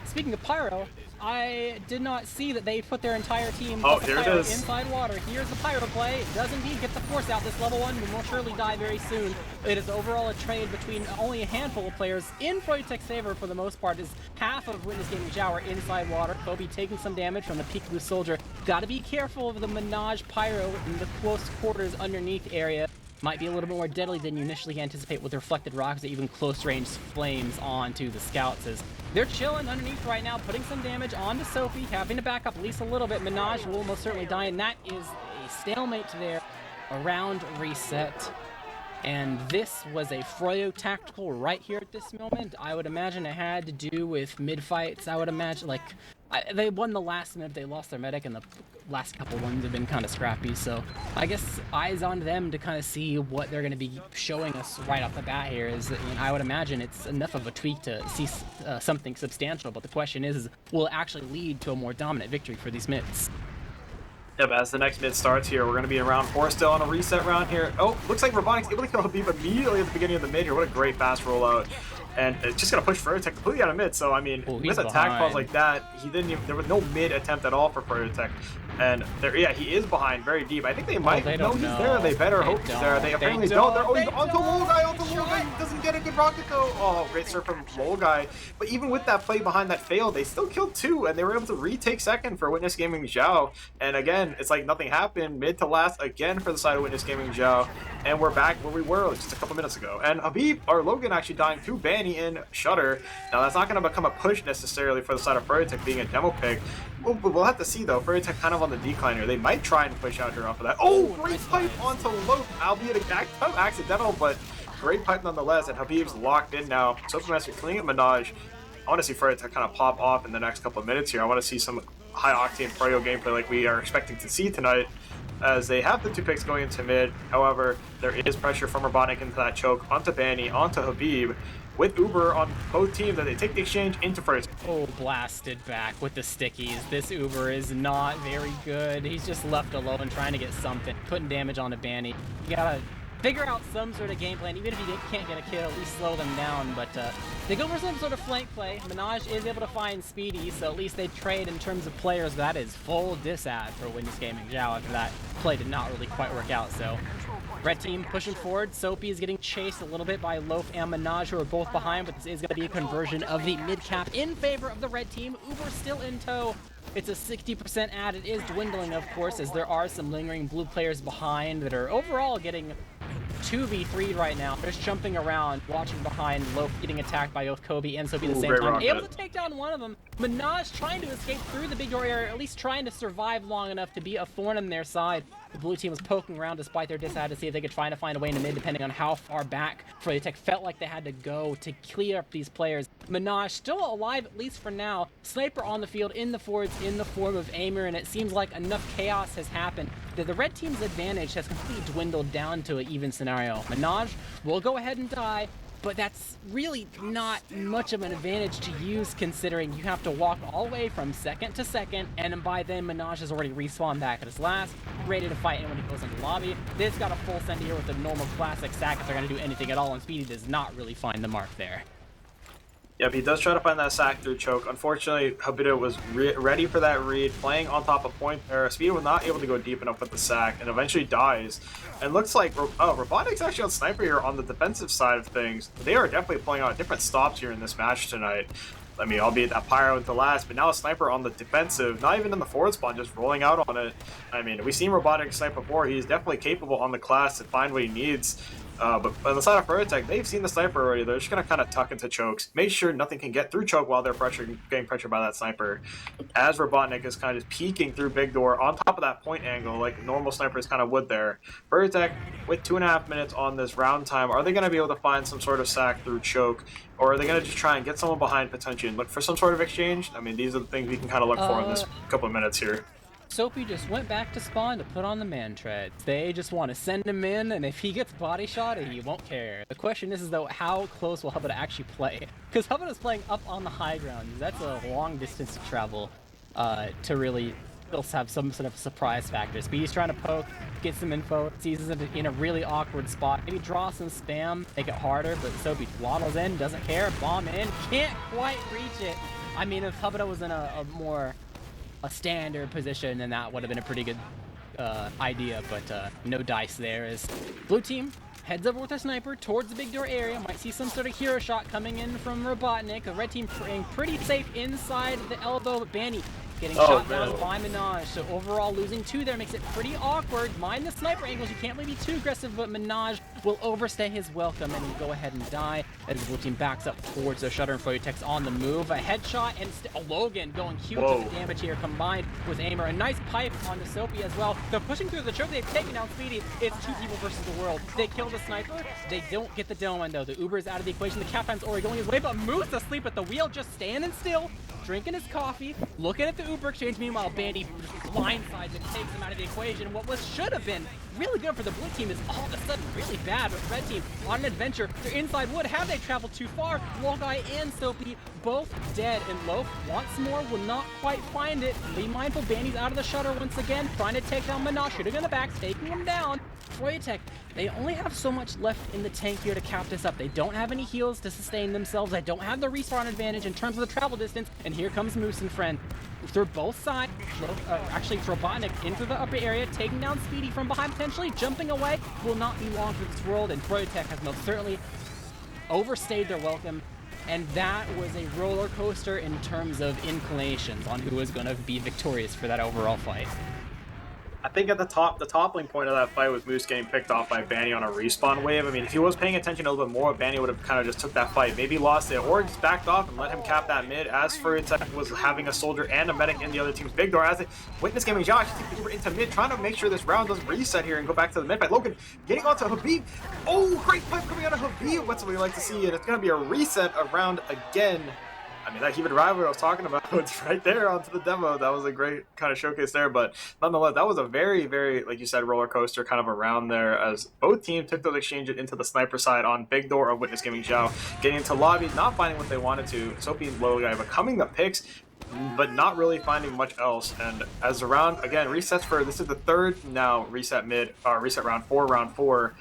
speaking of pyro, I did not see that they put their entire team here it is. inside water. Here's the pyro play. It does indeed get the force out. This level 1 will surely die very soon. It is overall a trade between only a handful of players in Froyotech's favor for the most part. Is half of Witness Gaming Xiao are inside water. Kobe taking some damage from the Peekaboo Soldier. Gotta be careful of the Minaj pyro in the close quarters underneath area. Might be a little bit more deadly than you initially anticipate with the reflected rocks or even close-range flames onto the scouts. As they're chilling underneath right now, putting some damage onto Soapy, having to back up at least a little bit. Minaj will most certainly die, and that is a stalemate there around reset. And this was a Froyo tactical right here at this moment. I would imagine it had to do with mid-fights. I would imagine, they won the last minute, they lost their medic, and the last couple ones have been kind of scrappy. So I guess eyes on them to kind of see what they're going to be showing us right off the bat here. I would imagine it's enough of a tweak to see something substantial. But the question is, will it actually lead to a more dominant victory for these mids? Yep, as the next mid starts here, we're going to be in round 4 still on a reset round here. Oh, looks like Robotics able to kill Habib immediately at the beginning of the mid here. What a great fast rollout. And it's just going to push Froyotech completely out of mid. So, I mean, with attack pause like that, there was no mid attempt at all for Froyotech. And he is behind very deep. I think they might know he's there. They better hope he's there. They apparently don't. Oh, he's onto Lol Guy. Doesn't get a good rocket though. Oh, great serve from Lol Guy. But even with that play behind that fail, they still killed 2, and they were able to retake second for Witness Gaming Xiao. And again, it's like nothing happened. Mid to last again for the side of Witness Gaming Xiao. And we're back where we were just a couple minutes ago. And Habib, or Logan, actually dying to Banny in Shutter. Now that's not going to become a push necessarily for the side of Froyotech being a demo pick. We'll have to see though. Froyotech kind of on the decline here. They might try and push out here off of that. Oh, great pipe onto Lope, albeit accidental, but great pipe nonetheless. And Habib's locked in now. Soapmaster cleaning up Minaj. I want to see Froyotech kind of pop off in the next couple of minutes here. I want to see some high octane Froyo gameplay like we are expecting to see tonight, as they have the 2 picks going into mid. However, there is pressure from Robotic into that choke onto Banny, onto Habib. With Uber on both teams, and they take the exchange into first. Oh, blasted back with the stickies. This Uber is not very good. He's just left alone trying to get something. Putting damage onto Banny. You gotta figure out some sort of game plan. Even if you can't get a kill, at least slow them down. But they go for some sort of flank play. Minaj is able to find Speedy, so at least they trade in terms of players. That is full disad for Witness Gaming Xiao after that play did not really quite work out. So red team pushing forward. Soapy is getting chased a little bit by Loaf and Minaj, who are both behind, but this is going to be a conversion of the mid cap in favor of the red team. Uber still in tow. It's a 60% ad. It is dwindling, of course, as there are some lingering blue players behind that are overall getting 2v3 right now. They're just jumping around, watching behind. Loaf getting attacked by both Kobe and Soapy at the same time. Able to take down one of them. Minaj trying to escape through the big door area, or at least trying to survive long enough to be a thorn in their side. The blue team was poking around despite their disad to see if they could try to find a way into mid, depending on how far back Froyotech felt like they had to go to clear up these players. Minaj still alive, at least for now. Sniper on the field in the forwards in the form of Aimer, and it seems like enough chaos has happened that the red team's advantage has completely dwindled down to an even scenario. Minaj will go ahead and die, but that's really not much of an advantage to use, considering you have to walk all the way from second to second, and by then Minaj has already respawned back at his last, ready to fight anyone who goes into the lobby. They've got a full send here with a normal classic sack if they're going to do anything at all, and Speedy does not really find the mark there. Yep, he does try to find that sack through choke. Unfortunately, Habita was ready for that read, playing on top of point there. Speed was not able to go deep enough with the sack, and eventually dies. And looks like Robotics actually on Sniper here on the defensive side of things. They are definitely playing on different stops here in this match tonight. I mean, albeit that Pyro into last, but now a Sniper on the defensive, not even in the forward spawn, just rolling out on it. I mean, we've seen Robotics snipe before. He's definitely capable on the class to find what he needs. But on the side of Froyotech, they've seen the Sniper already. They're just going to kind of tuck into chokes. Make sure nothing can get through choke while they're getting pressured by that Sniper. As Robotnik is kind of just peeking through big door on top of that point angle, like normal snipers kind of would there. Froyotech, with 2.5 minutes on this round time, are they going to be able to find some sort of sack through choke? Or are they going to just try and get someone behind potentially and look for some sort of exchange? I mean, these are the things we can kind of look for in this couple of minutes here. Soapy just went back to spawn to put on the man treads. They just want to send him in, and if he gets body shot, he won't care. The question is though, how close will Hubba actually play? Because Hubba is playing up on the high ground. That's a long distance to travel to really still have some sort of surprise factor. Speedy's trying to poke, get some info, sees him in a really awkward spot. Maybe draw some spam, make it harder, but Soapy waddles in, doesn't care, bomb in, can't quite reach it. I mean, if Hubba was in a standard position, and that would have been a pretty good idea, but no dice there as blue team heads over with a sniper towards the big door area. Might see some sort of hero shot coming in from Robotnik. The red team playing pretty safe inside the elbow, but Banny getting shot down by Minaj. So overall losing 2 there makes it pretty awkward. Mind the sniper angles, you can't really be too aggressive, but Minaj will overstay his welcome and will go ahead and die as the blue team backs up towards the Shutter, and Froyotech's on the move. A headshot and Logan going huge with the damage here combined with Aimer. A nice pipe onto Soapy as well. They're pushing through the choke. They've taken down Speedy. It's 2 people versus the world. They kill the sniper. They don't get the dome window. The Uber is out of the equation. The cap time's already going his way, but Moose asleep at the wheel, just standing still, drinking his coffee, looking at the Uber exchange. Meanwhile, Bandy blindsides and takes him out of the equation. What should have been really good for the blue team is all of a sudden really bad with red team on an adventure. They're inside wood. Have they traveled too far? Wolguy and Soapy both dead, and Loaf once more will not quite find it. Be mindful, Bandy's out of the Shutter once again, trying to take down Minaj, shooting in the back, taking him down. Froyotech, they only have so much left in the tank here to cap this up. They don't have any heals to sustain themselves. They don't have the respawn advantage in terms of the travel distance. And here comes Moose and friend. Through both sides, actually Robotnik into the upper area, taking down Speedy from behind, potentially jumping away. Will not be long for this world, and Froyotech has most certainly overstayed their welcome. And that was a roller coaster in terms of inclinations on who was going to be victorious for that overall fight. I think at the toppling point of that fight was Moose getting picked off by Banny on a respawn wave. I mean, if he was paying attention a little bit more, Banny would have kind of just took that fight, maybe lost it, or just backed off and let him cap that mid, as Froyotech was having a soldier and a medic in the other team's big door. As they Witness Gaming Xiao actually into mid, trying to make sure this round doesn't reset here and go back to the mid fight. Logan getting onto Habib. Oh, great pipe coming out of Habib. That's what we like to see, and it's going to be a reset around again. I mean, that human rivalry I was talking about, it's right there onto the demo. That was a great kind of showcase there, but nonetheless, that was a very, very, like you said, roller coaster kind of around there, as both teams took those exchanges into the sniper side on big door of Witness Gaming Xiao, getting into lobby, not finding what they wanted to. Soapy and Wolguy becoming the picks, but not really finding much else. And as the round, again, resets for, this is the third now reset round 4,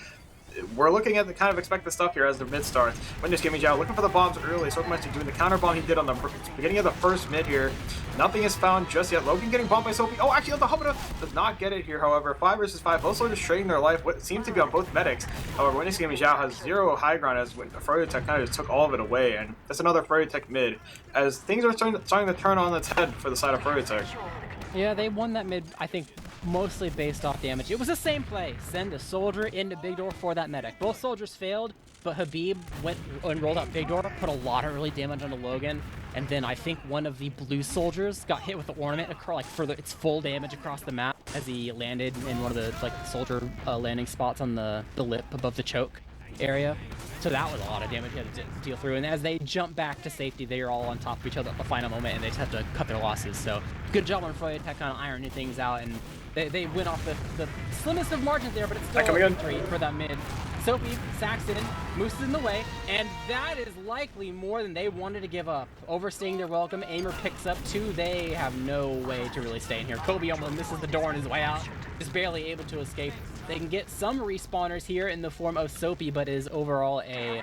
we're looking at the kind of expected stuff here as the mid starts. Witness Gaming Xiao looking for the bombs early. So much doing the counter bomb he did on the beginning of the first mid here. Nothing is found just yet. Logan getting bombed by Sophie. Oh, actually, the Hubba does not get it here, however. 5 versus 5. Both soldiers trading their life. What seems to be on both medics. However, Witness Gaming Xiao has 0 high ground as Froyotech kind of just took all of it away. And that's another Froyotech mid. As things are starting to turn on its head for the side of Froyotech. Yeah, they won that mid, I think, mostly based off damage. It was the same play. Send a soldier into big door for that medic. Both soldiers failed, but Habib went and rolled out big door, put a lot of early damage onto Logan, and then I think one of the blue soldiers got hit with the ornament across, like further its full damage across the map as he landed in one of the soldier landing spots on the lip above the choke area. So that was a lot of damage he had to deal through. And as they jump back to safety, they are all on top of each other at the final moment, and they just have to cut their losses. So good job on Froyotech on ironing things out, and they went off the slimmest of margins there, but it's still a victory for that mid. Sophie, Saxon, Moose is in the way, and that is likely more than they wanted to give up. Overstaying their welcome, Aimer picks up 2. They have no way to really stay in here. Kobe almost misses the door on his way out, just barely able to escape. They can get some respawners here in the form of Soapy, but is overall a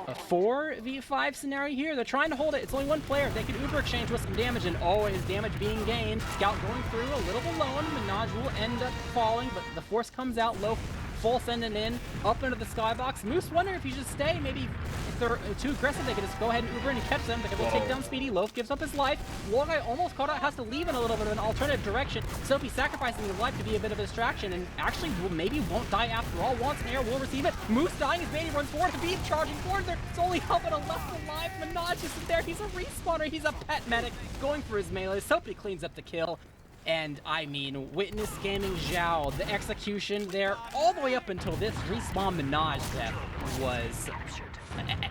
4v5 scenario here. They're trying to hold it. It's only one player. They can Uber exchange with some damage, and oh, his damage being gained. Scout going through a little alone. Minaj will end up falling, but the force comes out low. Full sending in, up into the skybox. Moose wondering if he should stay. Maybe if they're too aggressive, they can just go ahead and Uber and catch them. They will take down Speedy. Loaf gives up his life. Logai almost caught out, has to leave in a little bit of an alternative direction. Sophie sacrificing his life to be a bit of a distraction, and actually maybe won't die after all. Wants an air, will receive it. Moose dying as Baby runs forward. The beat charging forward. They're solely helping a left alive. Minaj isn't there. He's a respawner. He's a pet medic going for his melee. Sophie cleans up the kill. And I mean, Witness Gaming Xiao, the execution there, all the way up until this respawn Minaj death was,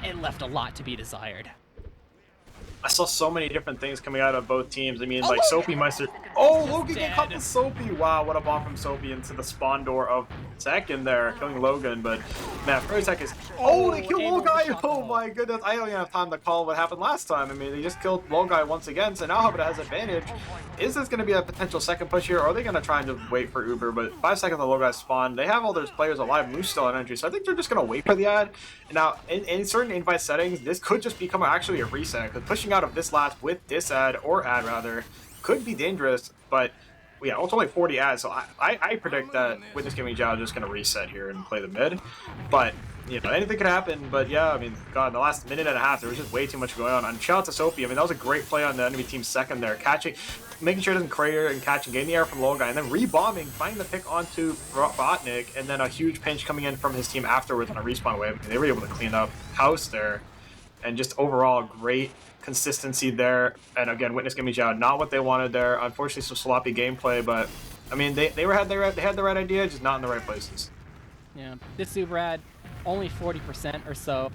it left a lot to be desired. I saw so many different things coming out of both teams. I mean, like Soapy Meister. Oh, Logan get caught with Soapy. Wow, what a bomb from Soapy into the spawn door of second there, killing Logan. But man, Froyotech is. Oh, they killed Logai. Oh my goodness, I don't even have time to call what happened last time. I mean, they just killed Logai once again, so now Hubba has advantage. Is this going to be a potential second push here, or are they going to try and just wait for Uber? But 5 seconds the Logai spawn. They have all those players alive. Moose still on entry, so I think they're just going to wait for the ad. And now, in certain invite settings, this could just become actually a reset, because pushing out of this last with this ad, or ad rather, could be dangerous. But yeah, it's only 40 ads, so I predict that Witness Gaming Xiao is just going to reset here and play the mid. But you know, anything could happen. But yeah, I mean, God, in the last minute and a half, there was just way too much going on. And shout out to Sophie. I mean, that was a great play on the enemy team's second there, catching, making sure it doesn't crater and catching, getting the air from Logai, and then rebombing, finding the pick onto Botnik, and then a huge pinch coming in from his team afterwards on a respawn wave. I mean, they were able to clean up house there, and just overall great consistency there. And again, Witness Gaming Xiao, not what they wanted there. Unfortunately, some sloppy gameplay, but I mean, they had the right idea, just not in the right places. Yeah, this super ad, only 40% or so.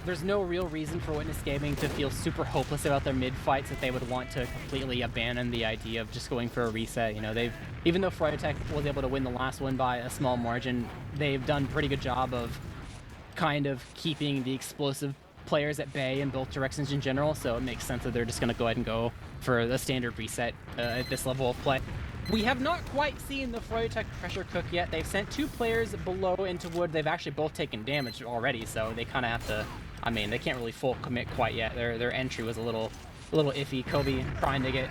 There's no real reason for Witness Gaming to feel super hopeless about their mid fights that they would want to completely abandon the idea of just going for a reset. You know, even though Froyotech was able to win the last one by a small margin, they've done a pretty good job of kind of keeping the explosive players at bay in both directions in general, so it makes sense that they're just going to go ahead and go for the standard reset at this level of play. We have not quite seen the Froyotech pressure cook yet. They've sent 2 players below into wood. They've actually both taken damage already, so they kind of have to, I mean, they can't really full commit quite yet. Their entry was a little iffy. Kobe trying to get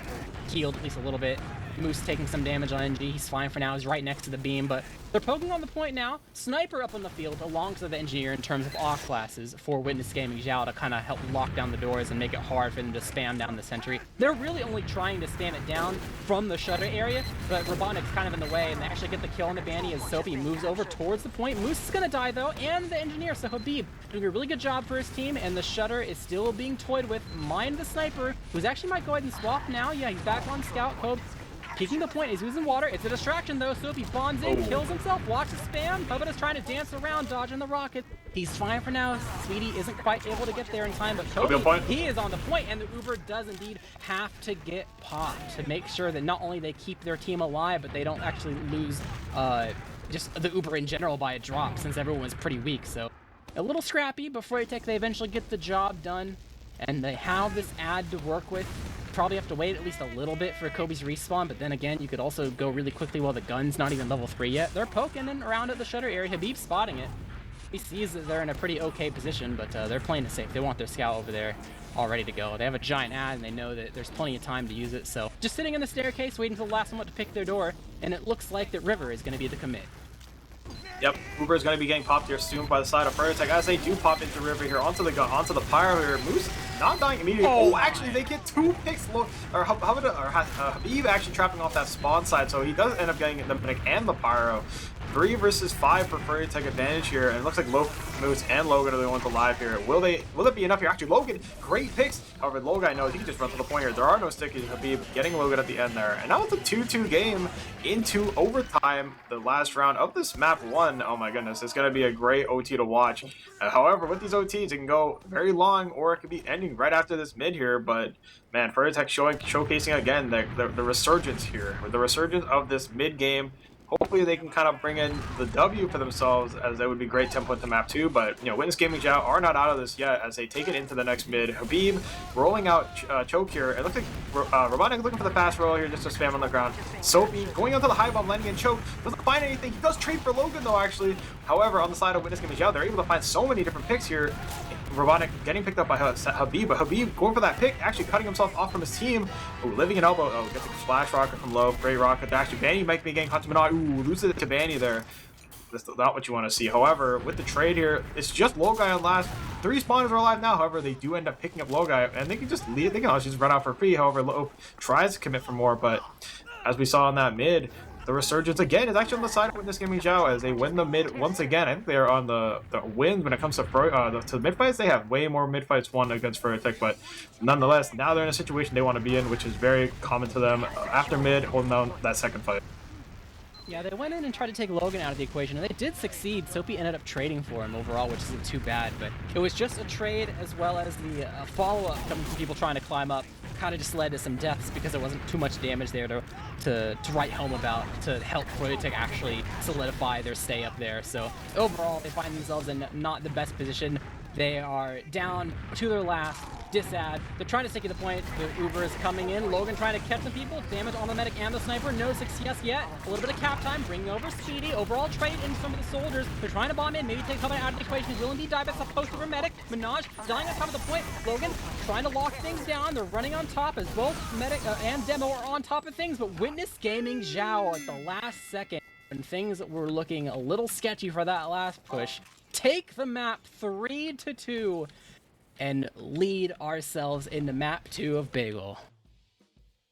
healed at least a little bit. Moose taking some damage on NG. He's fine for now. He's right next to the beam, but they're poking on the point now. Sniper up on the field alongside the engineer in terms of off classes for Witness Gaming Xiao to kind of help lock down the doors and make it hard for them to spam down the sentry. They're really only trying to spam it down from the shutter area, but Robonic's kind of in the way, and they actually get the kill on the Banny as Sophie moves over towards the point. Moose is going to die, though, and the engineer, so Habib, doing a really good job for his team, and the shutter is still being toyed with. Mind the sniper, who's actually might go ahead and swap now. Yeah, he's back on scout. Kobe peeking the point, he's using water. It's a distraction though, so if he bonds in, kills himself, watches spam. Bubba is trying to dance around, dodging the rocket. He's fine for now. Sweetie isn't quite able to get there in time, but Kobe, he is on the point, and the Uber does indeed have to get popped to make sure that not only they keep their team alive, but they don't actually lose just the Uber in general by a drop, since everyone was pretty weak. So a little scrappy, but Froyotech, they eventually get the job done. and they have this ad to work with. Probably have to wait at least a little bit for Kobe's respawn, but then again, you could also go really quickly while the gun's not even level 3 yet. They're poking in around at the shutter area. Habib's spotting it. He sees that they're in a pretty okay position, but they're playing it safe. They want their scout over there all ready to go. They have a giant ad, and they know that there's plenty of time to use it, so just sitting in the staircase, waiting for the last one to pick their door, and it looks like that River is going to be the commit. Yep, Uber is going to be getting popped here soon by the side of Froyotech as they do pop into River here onto the pyro here. Moose not dying immediately. Oh, actually, they get 2 picks. Habib actually trapping off that spawn side, so he does end up getting the medic and the pyro. 3 versus 5 for Froyotech advantage here, and it looks like Moose and Logan are the ones alive here. Will it be enough here? Actually, Logan, great picks. However, Logan knows he can just run to the point here. There are no stickies. Habib getting Logan at the end there. And now it's a 2-2 game into overtime, the last round of this map 1. Oh my goodness, it's going to be a great OT to watch. However, with these OTs, it can go very long, or it could be ending right after this mid here. But man, Froyotech showcasing again the resurgence here, the resurgence of this mid game. Hopefully they can kind of bring in the W for themselves, as that would be great template to map 2. But, you know, Witness Gaming Xiao are not out of this yet as they take it into the next mid. Habib rolling out choke here. It looks like Robotic looking for the fast roll here just to spam on the ground. Soapy going onto the high bomb, landing and choke. Doesn't find anything. He does trade for Logan though, actually. However, on the side of Witness Gaming Xiao, they're able to find so many different picks here. Robotic getting picked up by Habib, but Habib going for that pick, actually cutting himself off from his team. Ooh, living an elbow. Oh, gets a splash rocket from low. Great rocket. Actually, Banny might be getting caught to Minaj. Ooh, loses it to Banny there. That's not what you want to see. However, with the trade here, it's just Logai on last. 3 spawners are alive now. However, they do end up picking up Logai, and they can just leave. They can also just run out for free. However, Low tries to commit for more, but as we saw in that mid, the resurgence again is actually on the side of Witness Gaming Xiao as they win the mid once again. I think they are on the win when it comes to the mid fights. They have way more mid fights won against Froyotech, but nonetheless, now they're in a situation they want to be in, which is very common to them after mid holding down that second fight. Yeah, they went in and tried to take Logan out of the equation, and they did succeed. Soapy ended up trading for him overall, which isn't too bad, but it was just a trade as well as the follow-up coming from people trying to climb up. Kind of just led to some deaths because there wasn't too much damage there to write home about to help Froyotech actually solidify their stay up there. So overall, they find themselves in not the best position. They are down to their last disad. They're trying to stick to the point. The Uber is coming in. Logan trying to catch some people. Damage on the medic and the sniper. No success yet. A little bit of cap time. Bringing over Speedy. Overall trade in some of the soldiers. They're trying to bomb in. Maybe take somebody out of the equation. Will indeed die, but it's a post over medic. Minaj dying on top of the point. Logan trying to lock things down. They're running on top as both medic and demo are on top of things, but Witness Gaming Xiao at the last second, and things were looking a little sketchy for that last push, take the map 3-2 and lead ourselves into map 2 of Bagel.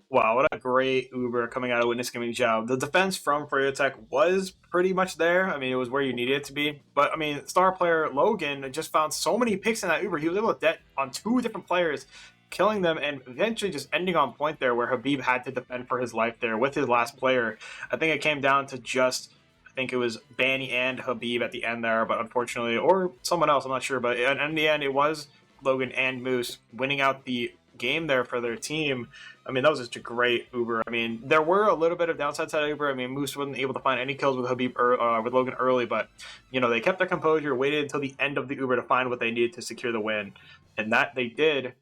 Wow, what a great Uber coming out of Witness Gaming Xiao. The defense from Froyotech was pretty much there. I mean, it was where you needed it to be. But, I mean, star player Logan just found so many picks in that Uber. He was able to debt on 2 different players, killing them and eventually just ending on point there where Habib had to defend for his life there with his last player. I think it came down to just, I think it was Banny and Habib at the end there, but unfortunately, or someone else, I'm not sure. But in the end, it was Logan and Moose winning out the game there for their team. I mean, that was just a great Uber. I mean, there were a little bit of downsides to that Uber. I mean, Moose wasn't able to find any kills with Habib with Logan early, but you know, they kept their composure, waited until the end of the Uber to find what they needed to secure the win, and that they did.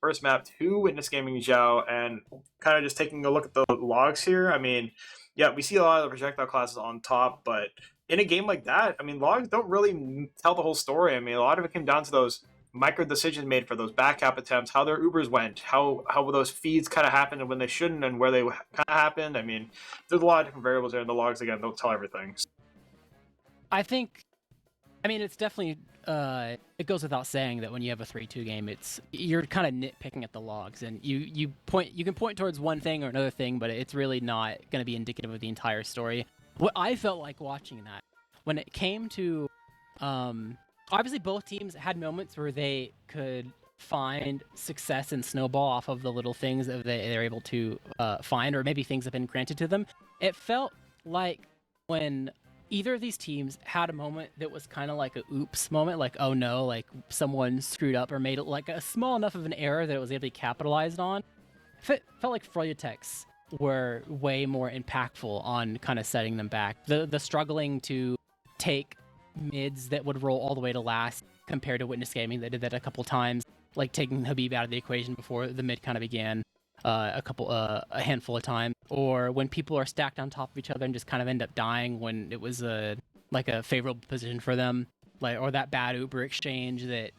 First map to Witness Gaming Xiao, and kind of just taking a look at the logs here. I mean, yeah, we see a lot of the projectile classes on top, but in a game like that, I mean, logs don't really tell the whole story. I mean, a lot of it came down to those micro decisions made for those back cap attempts, how their Ubers went, how those feeds kind of happened and when they shouldn't, and where they kind of happened. I mean, there's a lot of different variables there, and the logs, again, don't tell everything. I mean, it's definitely, it goes without saying that when you have a 3-2 game, you're kind of nitpicking at the logs, and you can point towards one thing or another thing, but it's really not going to be indicative of the entire story. What I felt like watching that, when it came to, obviously both teams had moments where they could find success and snowball off of the little things that they're able to find, or maybe things have been granted to them. It felt like when either of these teams had a moment that was kind of like a oops moment, like, oh no, like someone screwed up or made it like a small enough of an error that it was able to be capitalized on. Felt like Froyotech's were way more impactful on kind of setting them back. The struggling to take mids that would roll all the way to last compared to Witness Gaming that did that a couple times. like taking Habib out of the equation before the mid kind of began a handful of times, or when people are stacked on top of each other and just kind of end up dying when it was a favorable position for them, like, or that bad Uber exchange that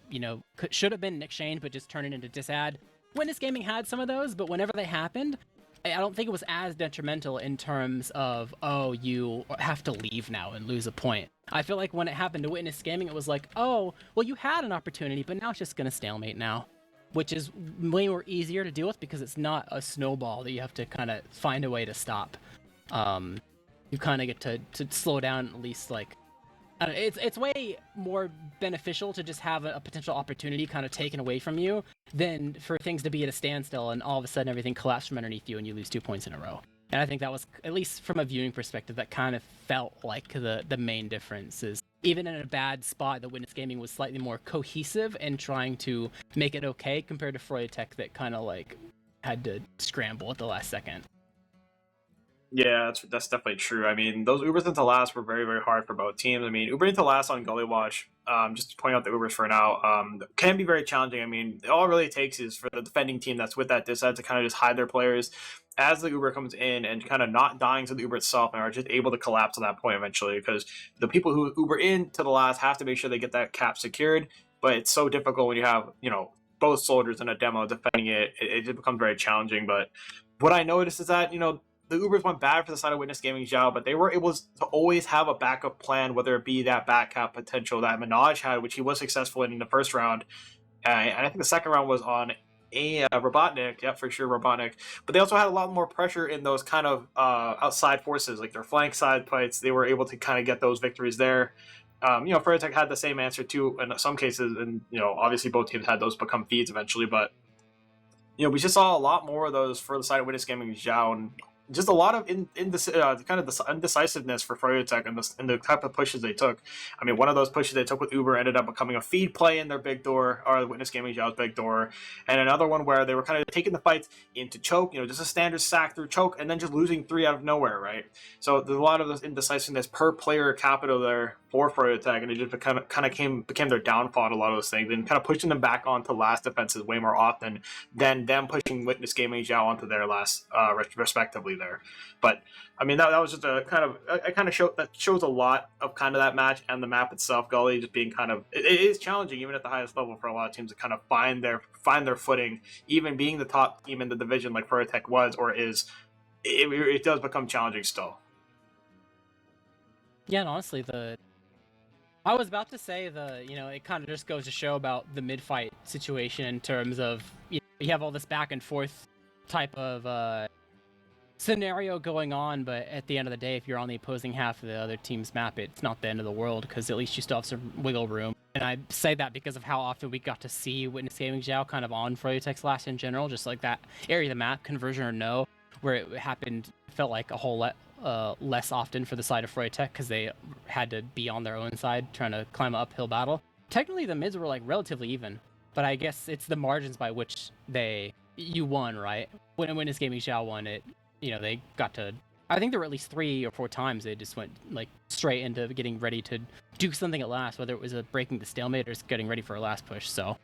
should have been an exchange but just turned it into disad. Witness Gaming had some of those, but whenever they happened, I don't think it was as detrimental in terms of, oh, you have to leave now and lose a point. I feel like when it happened to Witness Gaming, it was like, oh, well, you had an opportunity, but now it's just going to stalemate now, which is way more easier to deal with because it's not a snowball that you have to kind of find a way to stop. You kind of get to slow down at least, like, it's way more beneficial to just have a potential opportunity kind of taken away from you than for things to be at a standstill and all of a sudden everything collapses from underneath you and you lose 2 points in a row. And I think that was, at least from a viewing perspective, that kind of felt like the main difference is even in a bad spot, the Witness Gaming was slightly more cohesive and trying to make it okay compared to Froyotech that kind of like had to scramble at the last second. Yeah, that's definitely true. I mean, those Ubers into last were very, very hard for both teams. I mean, Uber into last on Gully Watch, just to point out the Ubers for now, can be very challenging. I mean, all it really takes is for the defending team that's with that disad to kind of just hide their players as the Uber comes in and kind of not dying to the Uber itself and are just able to collapse at that point eventually, because the people who Uber into the last have to make sure they get that cap secured, but it's so difficult when you have, both soldiers in a demo defending it. It just becomes very challenging. But what I noticed is that, the Ubers went bad for the side of Witness Gaming Xiao, but they were able to always have a backup plan, whether it be that back cap potential that Minaj had, which he was successful in the first round. And I think the second round was on a Robotnik, yeah, for sure, Robotnik. But they also had a lot more pressure in those kind of outside forces, like their flank side fights. They were able to kind of get those victories there. Froyotech had the same answer too in some cases, and obviously both teams had those become feeds eventually. But we just saw a lot more of those for the side of Witness Gaming Xiao, and just a lot of indecisiveness for Froyotech and the type of pushes they took. I mean, one of those pushes they took with Uber ended up becoming a feed play in their big door, or the Witness Gaming Xiao's big door, and another one where they were kind of taking the fights into choke, just a standard sack through choke, and then just losing 3 out of nowhere, right? So there's a lot of this indecisiveness per player capital there for Froyotech, and it just became their downfall in a lot of those things, and kind of pushing them back onto last defenses way more often than them pushing Witness Gaming Xiao onto their last, respectively there. But I mean, that was just that shows a lot of kind of that match and the map itself. Gully just being it is challenging even at the highest level for a lot of teams to kind of find their footing, even being the top team in the division like Froyotech was or is. It does become challenging still. Yeah, and honestly, I was about to say it kind of just goes to show about the mid-fight situation in terms of you have all this back and forth type of scenario going on, but at the end of the day, if you're on the opposing half of the other team's map, it's not the end of the world because at least you still have some wiggle room. And I say that because of how often we got to see Witness Gaming Xiao kind of on Froyotech's last in general, just like that area of the map, conversion or no, where it happened, felt like a whole lot less often for the side of Froyotech because they had to be on their own side trying to climb an uphill battle. Technically, the mids were like relatively even, but I guess it's the margins by which you won, right? When Witness Gaming Xiao won it, they got to, I think there were at least 3 or 4 times they just went like straight into getting ready to do something at last, whether it was breaking the stalemate or just getting ready for a last push. So,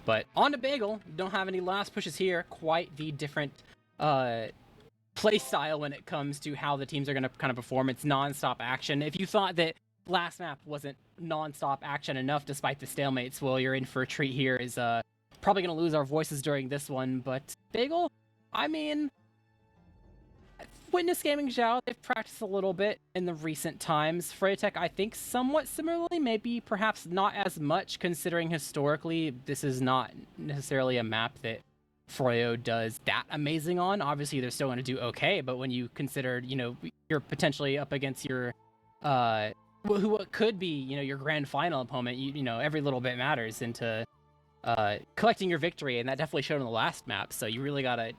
but on to Bagel. Don't have any last pushes here. Quite the different play style when it comes to how the teams are going to kind of perform. It's non-stop action. If you thought that last map wasn't non-stop action enough despite the stalemates, well, you're in for a treat here. Is probably going to lose our voices during this one, but Bagel, I mean, Witness Gaming Xiao, they've practiced a little bit in the recent times. Froyotech, I think, somewhat similarly, maybe perhaps not as much, considering historically this is not necessarily a map that Froyo does that amazing on. Obviously, they're still going to do okay, but when you consider, you're potentially up against your, who could be, your grand final opponent, every little bit matters into collecting your victory, and that definitely showed in the last map. So you really gotta,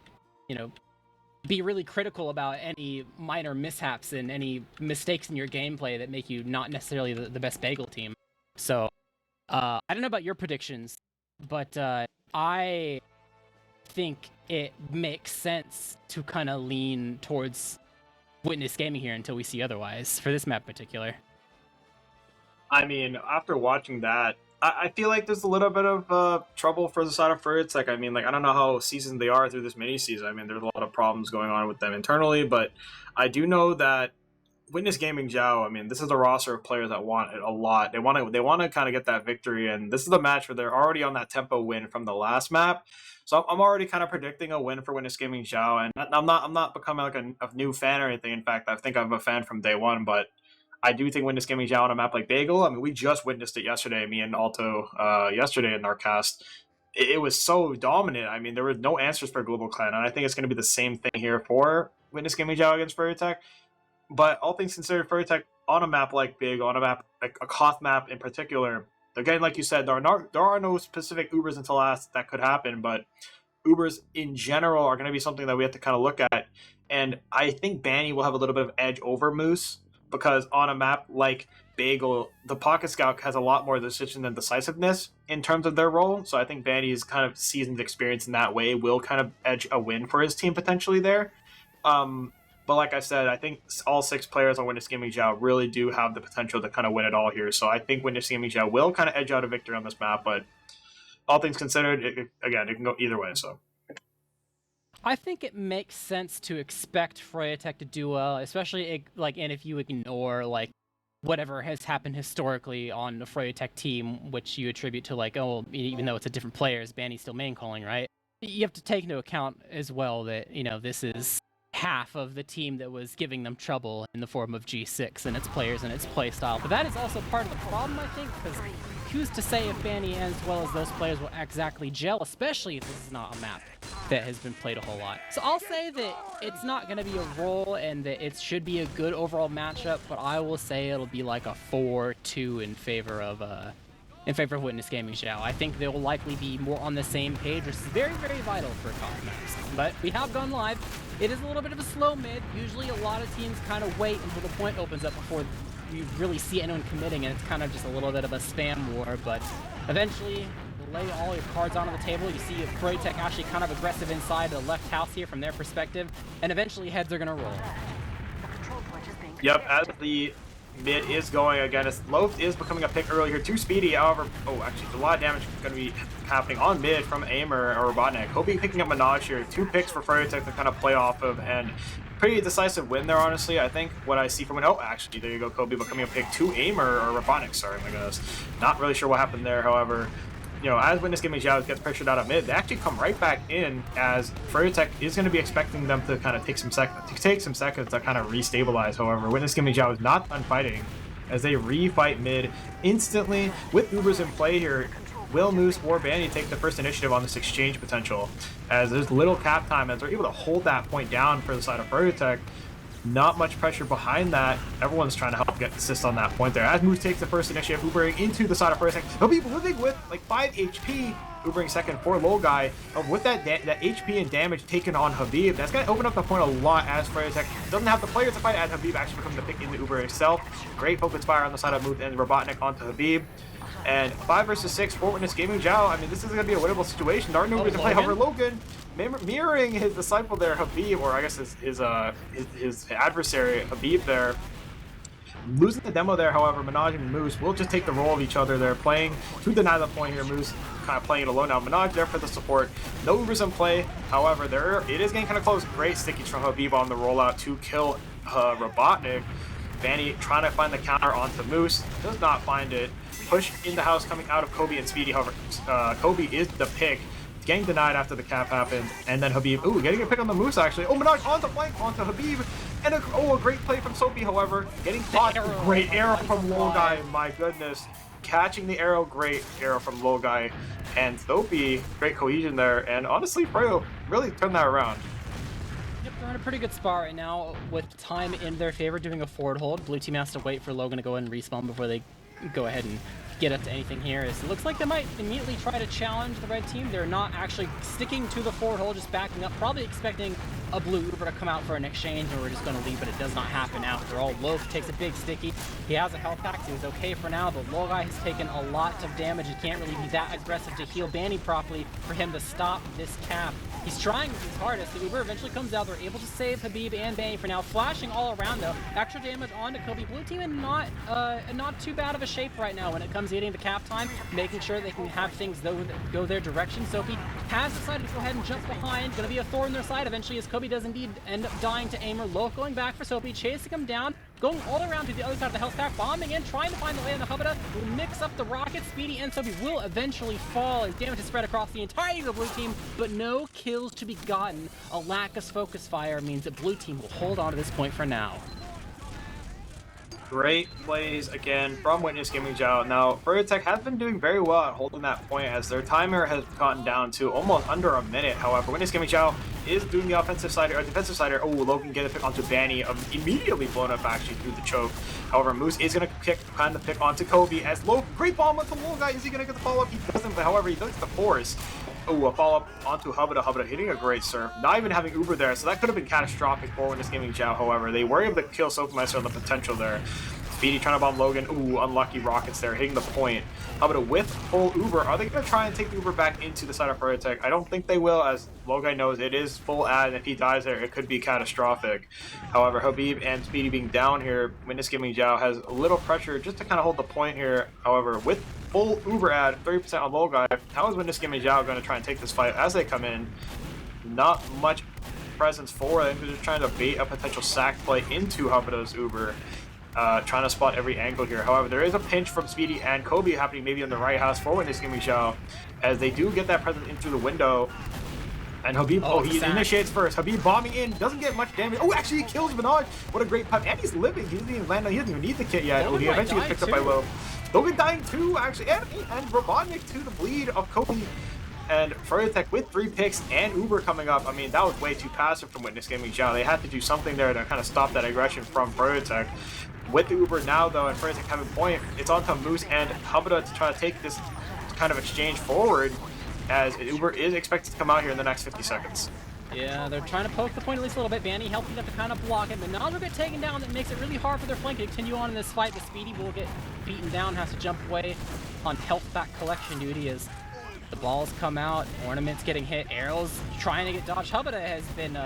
be really critical about any minor mishaps and any mistakes in your gameplay that make you not necessarily the best Bagel team. So, I don't know about your predictions, but I think it makes sense to kind of lean towards Witness Gaming here until we see otherwise, for this map in particular. I mean, after watching that, I feel like there's a little bit of trouble for the side of Froyotech. I mean, like, I don't know how seasoned they are through this mini season. I mean, there's a lot of problems going on with them internally, but I do know that Witness Gaming Xiao, I mean, this is a roster of players that want it a lot. They want to kind of get that victory, and this is the match where they're already on that tempo win from the last map. So I'm already kind of predicting a win for Witness Gaming Xiao, and I'm not becoming like a new fan or anything. In fact, I think I'm a fan from day one, but I do think Witness Gaming Xiao on a map like Bagel. I mean, we just witnessed it yesterday, me and Alto, yesterday in our cast. It was so dominant. I mean, there were no answers for Global Clan, and I think it's going to be the same thing here for Witness Gaming Xiao against Froyotech. But all things considered, Froyotech on a map like Big, on a map like a Koth map in particular, again, like you said, there are no specific Ubers until last that could happen, but Ubers in general are going to be something that we have to kind of look at. And I think Banny will have a little bit of edge over Moose because on a map like Bagel, the Pocket Scout has a lot more decision than decisiveness in terms of their role. So I think Banny's kind of seasoned experience in that way will kind of edge a win for his team potentially there. But like I said, I think all 6 players on Witness Gaming Xiao really do have the potential to kind of win it all here. So I think Witness Gaming Xiao will kind of edge out a victory on this map, but all things considered, it can go either way. So I think it makes sense to expect Froyotech to do well, especially and if you ignore like whatever has happened historically on the Froyotech team, which you attribute to like, oh, even though it's a different players, Banny's still main calling, right? You have to take into account as well that this is half of the team that was giving them trouble in the form of G6 and its players and its playstyle. But that is also part of the problem, I think, because who's to say if Banny as well as those players will exactly gel, especially if this is not a map that has been played a whole lot. So I'll say that it's not going to be a roll and that it should be a good overall matchup, but I will say it'll be like a 4-2 in favor of Witness Gaming Xiao. I think they will likely be more on the same page, which is very, very vital for Koth maps. But we have gone live. It is a little bit of a slow mid. Usually a lot of teams kind of wait until the point opens up before you really see anyone committing, and it's kind of just a little bit of a spam war. But eventually, lay all your cards onto the table. You see Froyotech actually kind of aggressive inside the left house here from their perspective, and eventually heads are going to roll. yep, as the mid is going again, as Loaf is becoming a pick early here, too speedy, however, actually a lot of damage going to be happening on mid from Aimer or Robotnik. Kobe picking up Minaj here, 2 picks for Froyotech to kind of play off of, and pretty decisive win there, honestly. I think what I see from actually, there you go, Kobe becoming a pick to Aimer or Robotnik, sorry, my goodness. Not really sure what happened there, however. As Witness Gaming Xiao gets pressured out of mid, they actually come right back in as Froyotech is going to be expecting them to kind of take some seconds to kind of restabilize. However, Witness Gaming Xiao is not done fighting as they refight mid instantly with Ubers in play here. Will Moose or Banny take the first initiative on this exchange potential? As there's little cap time, as they're able to hold that point down for the side of Froyotech. Not much pressure behind that. Everyone's trying to help get assist on that point there. As Moose takes the first initiative, Ubering into the side of Froyotech. He'll be living with like 5 HP. Ubering second for low guy. With that HP and damage taken on Habib, that's going to open up the point a lot as Froyotech doesn't have the players to fight, as Habib actually becomes the pick in the Uber itself. Great focus fire on the side of Moose and Robotnik onto Habib. And 5 versus 6 for Witness Gaming Xiao. I mean, this is going to be a winnable situation. There are no Ubers to play. However, Logan mirroring his disciple there, Habib, or I guess his adversary, Habib there. Losing the demo there, however, Minaj and Moose will just take the role of each other. They're playing to deny the point here. Moose kind of playing it alone now. Minaj there for the support. No Ubers in play. However, it is getting kind of close. Great stickies from Habib on the rollout to kill Robotnik. Banny trying to find the counter onto Moose. Does not find it. Push in the house coming out of Kobe and Speedy. However, Kobe is the pick. Getting denied after the cap happened. And then Habib, getting a pick on the Moose actually. Minaj on the flank onto Habib. And a great play from Soapy, however. Getting caught. Great arrow from Low Guy. My goodness. Catching the arrow. Great arrow from Low Guy. And Soapy, great cohesion there. And honestly, Froyo really turned that around. Yep, they're in a pretty good spot right now with time in their favor, doing a forward hold. Blue team has to wait for Logan to go and respawn before they go ahead and get up to anything here. It looks like they might immediately try to challenge the red team. They're not actually sticking to the forward hold, just backing up, probably expecting a blue Uber to come out for an exchange, and we're just going to leave, but it does not happen after all. Loaf takes a big sticky. He has a health pack, so he's okay for now, but Low Guy has taken a lot of damage. He can't really be that aggressive to heal Banny properly for him to stop this cap. He's trying his hardest. The Uber eventually comes out. They're able to save Habib and Banny for now. Flashing all around, though. Extra damage onto Kobe. Blue team in not too bad of a shape right now when it comes comes hitting the cap time, making sure they can have things go their direction. Soapy has decided to go ahead and jump behind. Gonna be a thorn in their side eventually, as Kobe does indeed end up dying to Aimer. Loaf going back for Soapy, chasing him down, going all around to the other side of the health pack, bombing in, trying to find the way on the Hubada. Will mix up the rockets. Speedy and Soapy will eventually fall as damage is spread across the entirety of the blue team, but no kills to be gotten. A lack of focus fire means that blue team will hold on to this point for now. Great plays again from Witness Gaming Xiao. Now, Froyotech has been doing very well at holding that point as their timer has gotten down to almost under a minute. However, Witness Gaming Xiao is doing the offensive side or defensive side. Oh, Logan get a pick onto Banny, immediately blown up actually through the choke. However, Moose is going to kind of pick onto Kobe as great bomb onto Low Guy. Is he going to get the follow-up? He doesn't, but however, he does the force. Oh, a follow-up onto Hubada. Hubada hitting a great surf. Not even having Uber there, so that could have been catastrophic for Witness Gaming Xiao. However, they were able to kill Soapmeister on the potential there. Speedy trying to bomb Logan. Ooh, unlucky rockets there, hitting the point. Hubada with full Uber. Are they going to try and take the Uber back into the side of Froyotech? I don't think they will, as Logan knows it is full ad, and if he dies there, it could be catastrophic. However, Habib and Speedy being down here, Witness Gaming Xiao has a little pressure just to kind of hold the point here. However, with full Uber ad, 30% on Low Guy, how is Witness Gaming Xiao going to try and take this fight as they come in? Not much presence for them. They're just trying to bait a potential sack play into Hubada's Uber. Trying to spot every angle here. However, there is a pinch from Speedy and Kobe happening maybe on the right house for Witness Gaming Xiao, as they do get that presence in through the window. And Habib, he initiates first. Habib bombing in, doesn't get much damage. Oh, actually he kills Minaj. What a great putt. And he's living. He doesn't even land on, he doesn't even need the kit yet. Oh, he eventually gets picked up by Low. Logan dying too, actually. And Robotnik to the bleed of Kobe. And Froyotech with 3 picks and Uber coming up. I mean, that was way too passive from Witness Gaming Xiao. They had to do something there to kind of stop that aggression from Froyotech. With the Uber now, though, and Froyotech having point, it's on to Moose and Hubada to try to take this kind of exchange forward, as Uber is expected to come out here in the next 50 seconds. Yeah, they're trying to poke the point at least a little bit. Banny helping them to kind of block it. Minaj will get taken down. That makes it really hard for their flank to continue on in this fight. The Speedy will get beaten down, has to jump away on health back collection duty as the balls come out, ornaments getting hit, arrows trying to get dodged. Hubada has been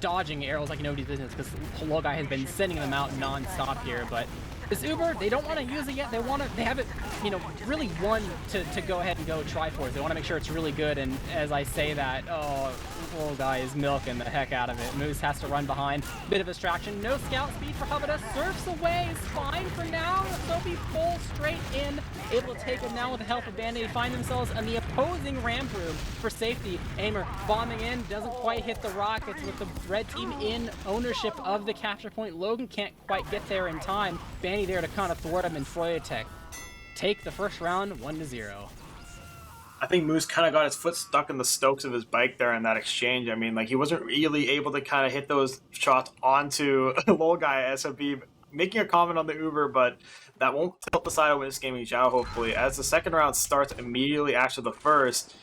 dodging arrows like nobody's business because Low Guy has been sending them out non-stop here, but this Uber, they don't want to use it yet. They have it, you know, really won to go ahead and go try for it. They want to make sure it's really good, and as I say that, oh, Low Guy is milking the heck out of it. Moose has to run behind, bit of distraction. No scout speed for Hubada, surfs away, is fine for now. Soapy full straight in, able to take him now with the help of Band-Aid. They find themselves in the opposing ramp room for safety. Aimer bombing in, doesn't quite hit the rockets with the red team in ownership of the capture point. Logan can't quite get there in time. Banny there to kind of thwart him, and Froyotech take the first round 1-0. I think Moose kind of got his foot stuck in the spokes of his bike there in that exchange. I mean, like, he wasn't really able to kind of hit those shots onto Low Guy as Habib making a comment on the Uber, but that won't tilt the side of Witness Gaming Xiao, hopefully. As the second round starts immediately after the first,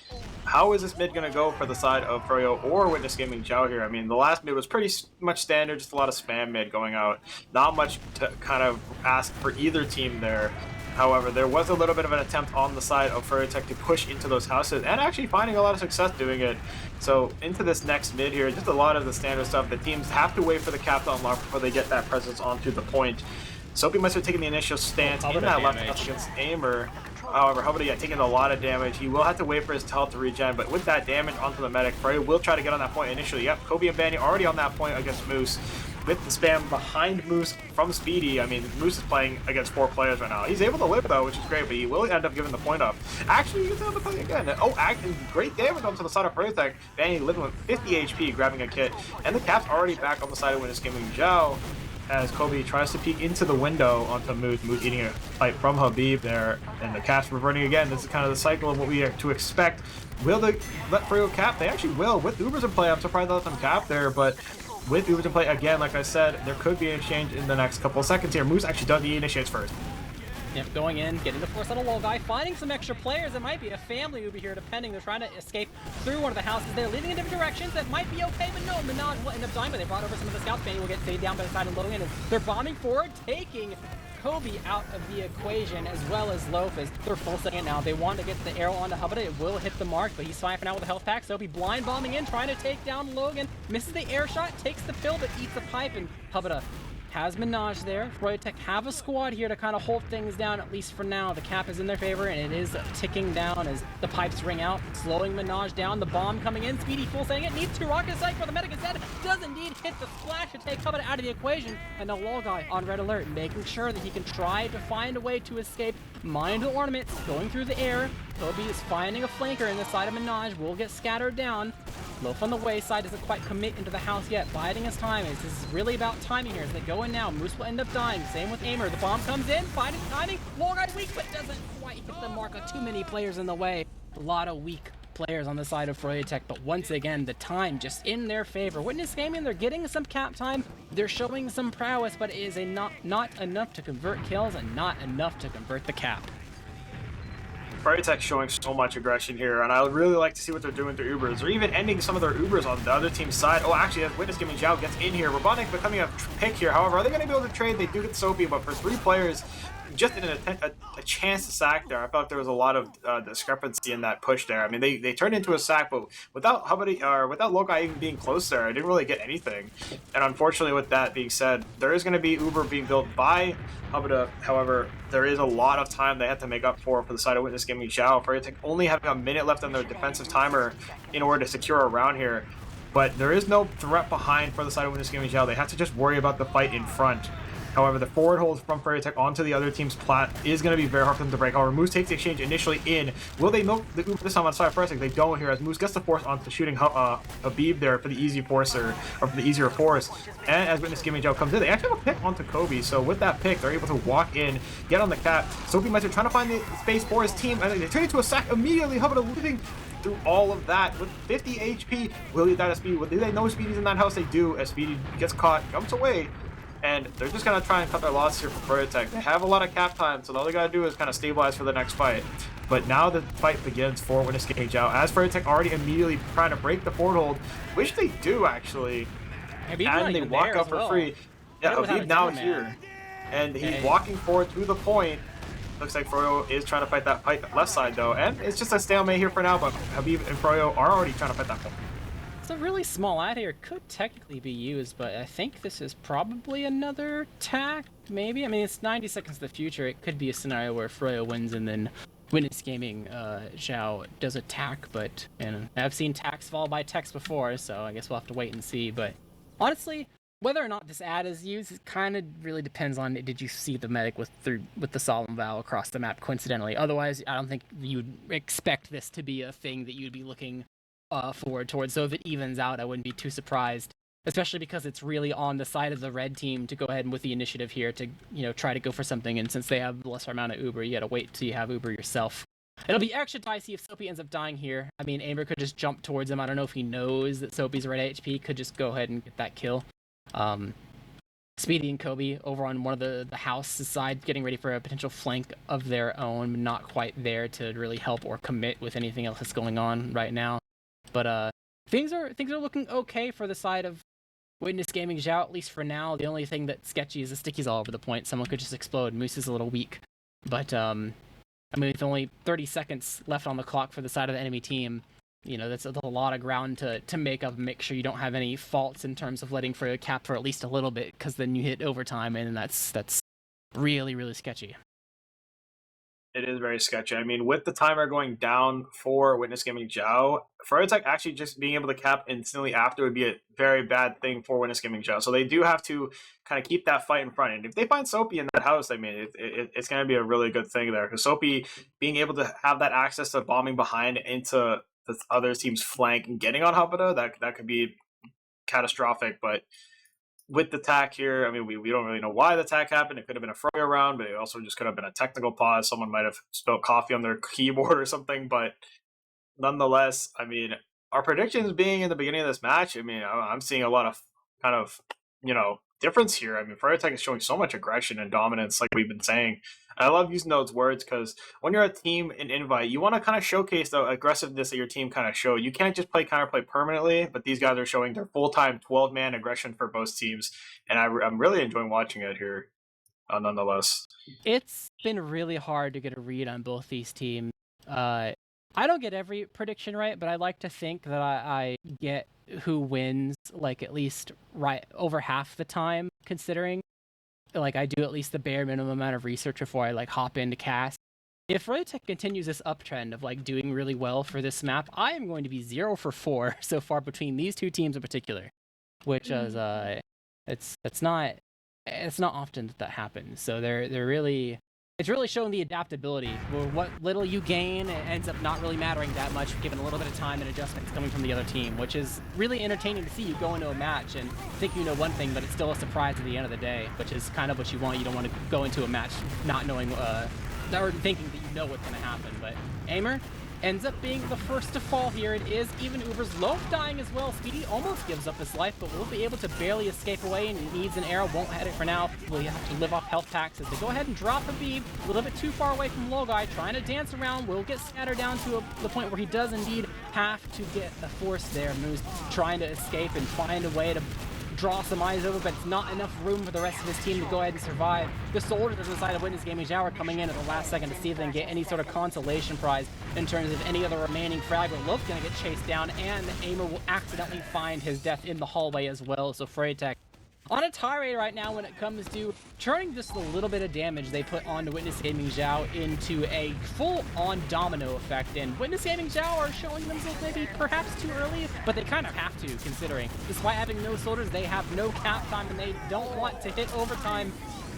how is this mid going to go for the side of Froyo or Witness Gaming Xiao here? I mean, the last mid was pretty much standard, just a lot of spam mid going out. Not much to kind of ask for either team there. However, there was a little bit of an attempt on the side of Froyotech to push into those houses and actually finding a lot of success doing it. So into this next mid here, just a lot of the standard stuff. The teams have to wait for the cap to unlock before they get that presence onto the point. Soapy must have taken the initial stance in that left up against Aimer. However, Hubada taking a lot of damage. He will have to wait for his health to regen, but with that damage onto the medic, Froyo will try to get on that point initially. Yep, Kobe and Banny already on that point against Moose. With the spam behind Moose from Speedy, I mean, Moose is playing against 4 players right now. He's able to live, though, which is great, but he will end up giving the point up. Actually, he gets on the play again. Oh, acting great damage onto the side of Froyotech. Banny living with 50 HP, grabbing a kit. And the cap's already back on the side of Witness Gaming Xiao, as Kobe tries to peek into the window onto Moose. Moose eating a fight from Habib there, and the cap's reverting again. This is kind of the cycle of what we are to expect. Will they let Froyo cap? They actually will. With Ubers in play, I'm surprised they let them cap there, but with Ubers in play, again, like I said, there could be an exchange in the next couple of seconds here. Moose actually does the initiates first. Yep, going in, getting the force on a Low Guy, finding some extra players. It might be a family Uber here, depending. They're trying to escape through one of the houses. They're leading in different directions. That might be okay, but no, Minaj will end up dying, but they brought over some of the scouts. Banny will get stayed down by the side of Logan, and they're bombing forward, taking Kobe out of the equation, as well as Loaf, as they're full setting it now. They want to get the arrow onto Hubada. It will hit the mark, but he's fine for now with the health pack. So he'll be blind bombing in, trying to take down Logan. Misses the air shot, takes the pill, but eats the pipe, and Hubada has Minaj there. Froyotech have a squad here to kind of hold things down, at least for now. The cap is in their favor, and it is ticking down as the pipes ring out, slowing Minaj down. The bomb coming in. Speedy full saying it needs to rocket strike for the medic instead. Does indeed hit the splash to take Covenant out of the equation. And now Wall Guy on red alert, making sure that he can try to find a way to escape. Mind the ornaments going through the air. Kobe is finding a flanker in the side of Minaj. Will get scattered down. Loaf on the wayside doesn't quite commit into the house yet, biding his time. This is really about timing here as they go in now. Moose will end up dying. Same with Aimer. The bomb comes in, finding timing. Wall Guy weak, but doesn't quite hit the mark of too many players in the way. A lot of weak players on the side of Froyotech, but once again, the time just in their favor. Witness Gaming, they're getting some cap time. They're showing some prowess, but it is not enough to convert kills and not enough to convert the cap. Froyotech showing so much aggression here, and I would really like to see what they're doing with their Ubers. They're even ending some of their Ubers on the other team's side. Oh, actually, as Witness Gaming Xiao gets in here, Robotnik becoming a pick here. However, are they going to be able to trade? They do get Soapy, but for 3 players, just in a chance to sack there. I felt there was a lot of discrepancy in that push there. I mean, they turned into a sack, but without without Lokai even being close there, I didn't really get anything. And unfortunately, with that being said, there is going to be Uber being built by Hubada. However, there is a lot of time they have to make up for the side of Witness Gaming Xiao. Froyotech only having a minute left on their defensive timer in order to secure a round here. But there is no threat behind for the side of Witness Gaming Xiao. They have to just worry about the fight in front. However, the forward hold from Froyotech onto the other team's plat is going to be very hard for them to break. However, Moose takes the exchange initially in. Will they milk the Uber this time on side of Froyotech? They don't here, as Moose gets the force onto shooting Habib there for the easy forcer, or for the easier force. And as Witness Gaming Xiao comes in, they actually have a pick onto Kobe. So with that pick, they're able to walk in, get on the cap. Soapy Meister trying to find the space for his team, and they turn into a sack immediately. Hubada living through all of that with 50 HP. Will he die to Speedy? Do they know Speedy's in that house? They do, as Speedy gets caught, jumps away. And they're just going to try and cut their loss here for Froyotech. They have a lot of cap time, so all they got to do is kind of stabilize for the next fight. But now the fight begins for Witness Gaming Xiao, as Froyotech already immediately trying to break the forward hold, which they do actually. And they walk up for free. Yeah, Habib now is here. And he's walking forward to the point. Looks like Froyo is trying to fight that left side though. And it's just a stalemate here for now, but Habib and Froyo are already trying to fight that point. It's a really small ad here. It could technically be used, but I think this is probably another tack, maybe? I mean, it's 90 seconds to the future. It could be a scenario where Froyo wins and then Witness Gaming Xiao does a tack, but and I've seen tacks fall by text before, so I guess we'll have to wait and see. But honestly, whether or not this ad is used, it kind of really depends on did you see the medic with the Solemn Vow across the map coincidentally. Otherwise, I don't think you'd expect this to be a thing that you'd be looking forward towards. So if it evens out, I wouldn't be too surprised, especially because it's really on the side of the red team to go ahead and with the initiative here to try to go for something. And since they have the lesser amount of Uber, you gotta wait till you have Uber yourself. It'll be extra dicey if Soapy ends up dying here. I mean, Aimer could just jump towards him. I don't know if he knows that Soapy's red HP, could just go ahead and get that kill. Speedy and Kobe over on one of the house side, getting ready for a potential flank of their own, but not quite there to really help or commit with anything else that's going on right now. But things are looking okay for the side of Witness Gaming Xiao, at least for now. The only thing that's sketchy is the stickies all over the point. Someone could just explode. Moose is a little weak. But, I mean, with only 30 seconds left on the clock for the side of the enemy team, that's a lot of ground to make up and make sure you don't have any faults in terms of letting Froyo cap for at least a little bit, because then you hit overtime, and that's really, really sketchy. It is very sketchy. I mean, with the timer going down for Witness Gaming Xiao, Froyotech actually just being able to cap instantly after would be a very bad thing for Witness Gaming Xiao. So they do have to kind of keep that fight in front. And if they find Soapy in that house, I mean, it's going to be a really good thing there. Because Soapy being able to have that access to bombing behind into the other team's flank and getting on Hubada, that could be catastrophic. But with the tack here, I mean, we don't really know why the tack happened. It could have been a Froyo round, but it also just could have been a technical pause. Someone might have spilled coffee on their keyboard or something. But nonetheless, I mean, our predictions being in the beginning of this match, I mean, I'm seeing a lot of kind of, difference here. I mean, Froyotech is showing so much aggression and dominance, like we've been saying. And I love using those words because when you're a team in Invite, you want to kind of showcase the aggressiveness that your team kind of showed. You can't just play counterplay permanently, but these guys are showing their full-time 12-man aggression for both teams. And I'm really enjoying watching it here, nonetheless. It's been really hard to get a read on both these teams. I don't get every prediction right, but I like to think that I get who wins, like at least right over half the time, considering like I do at least the bare minimum amount of research before I like hop into cast. If Froyotech continues this uptrend of like doing really well for this map, I am going to be 0 for 4 so far between these two teams in particular, which is it's not often that happens. So they're really, it's really showing the adaptability. What little you gain, it ends up not really mattering that much, given a little bit of time and adjustments coming from the other team, which is really entertaining to see. You go into a match and think you know one thing, but it's still a surprise at the end of the day, which is kind of what you want. You don't want to go into a match not knowing, or thinking that you know what's going to happen. But Aimer ends up being the first to fall here. It is even Uber's Loaf dying as well. Speedy almost gives up his life, but will be able to barely escape away, and he needs an arrow. Won't head it for now. Will have to live off health packs as they go ahead and drop a beam a little bit too far away from Logai, trying to dance around. Will get scattered down to the point where he does indeed have to get a force there. Moose trying to escape and find a way to draw some eyes over, but it's not enough room for the rest of his team to go ahead and survive. The soldiers on the side of Witness Gaming Xiao are coming in at the last second to see if they can get any sort of consolation prize in terms of any other remaining frag. But Loaf's gonna get chased down, and Aimer will accidentally find his death in the hallway as well. So Froyotech on a tirade right now when it comes to turning just a little bit of damage they put onto Witness Gaming Xiao into a full-on domino effect. And Witness Gaming Xiao are showing themselves maybe perhaps too early, but they kind of have to, considering despite having no soldiers, they have no cap time, and they don't want to hit overtime,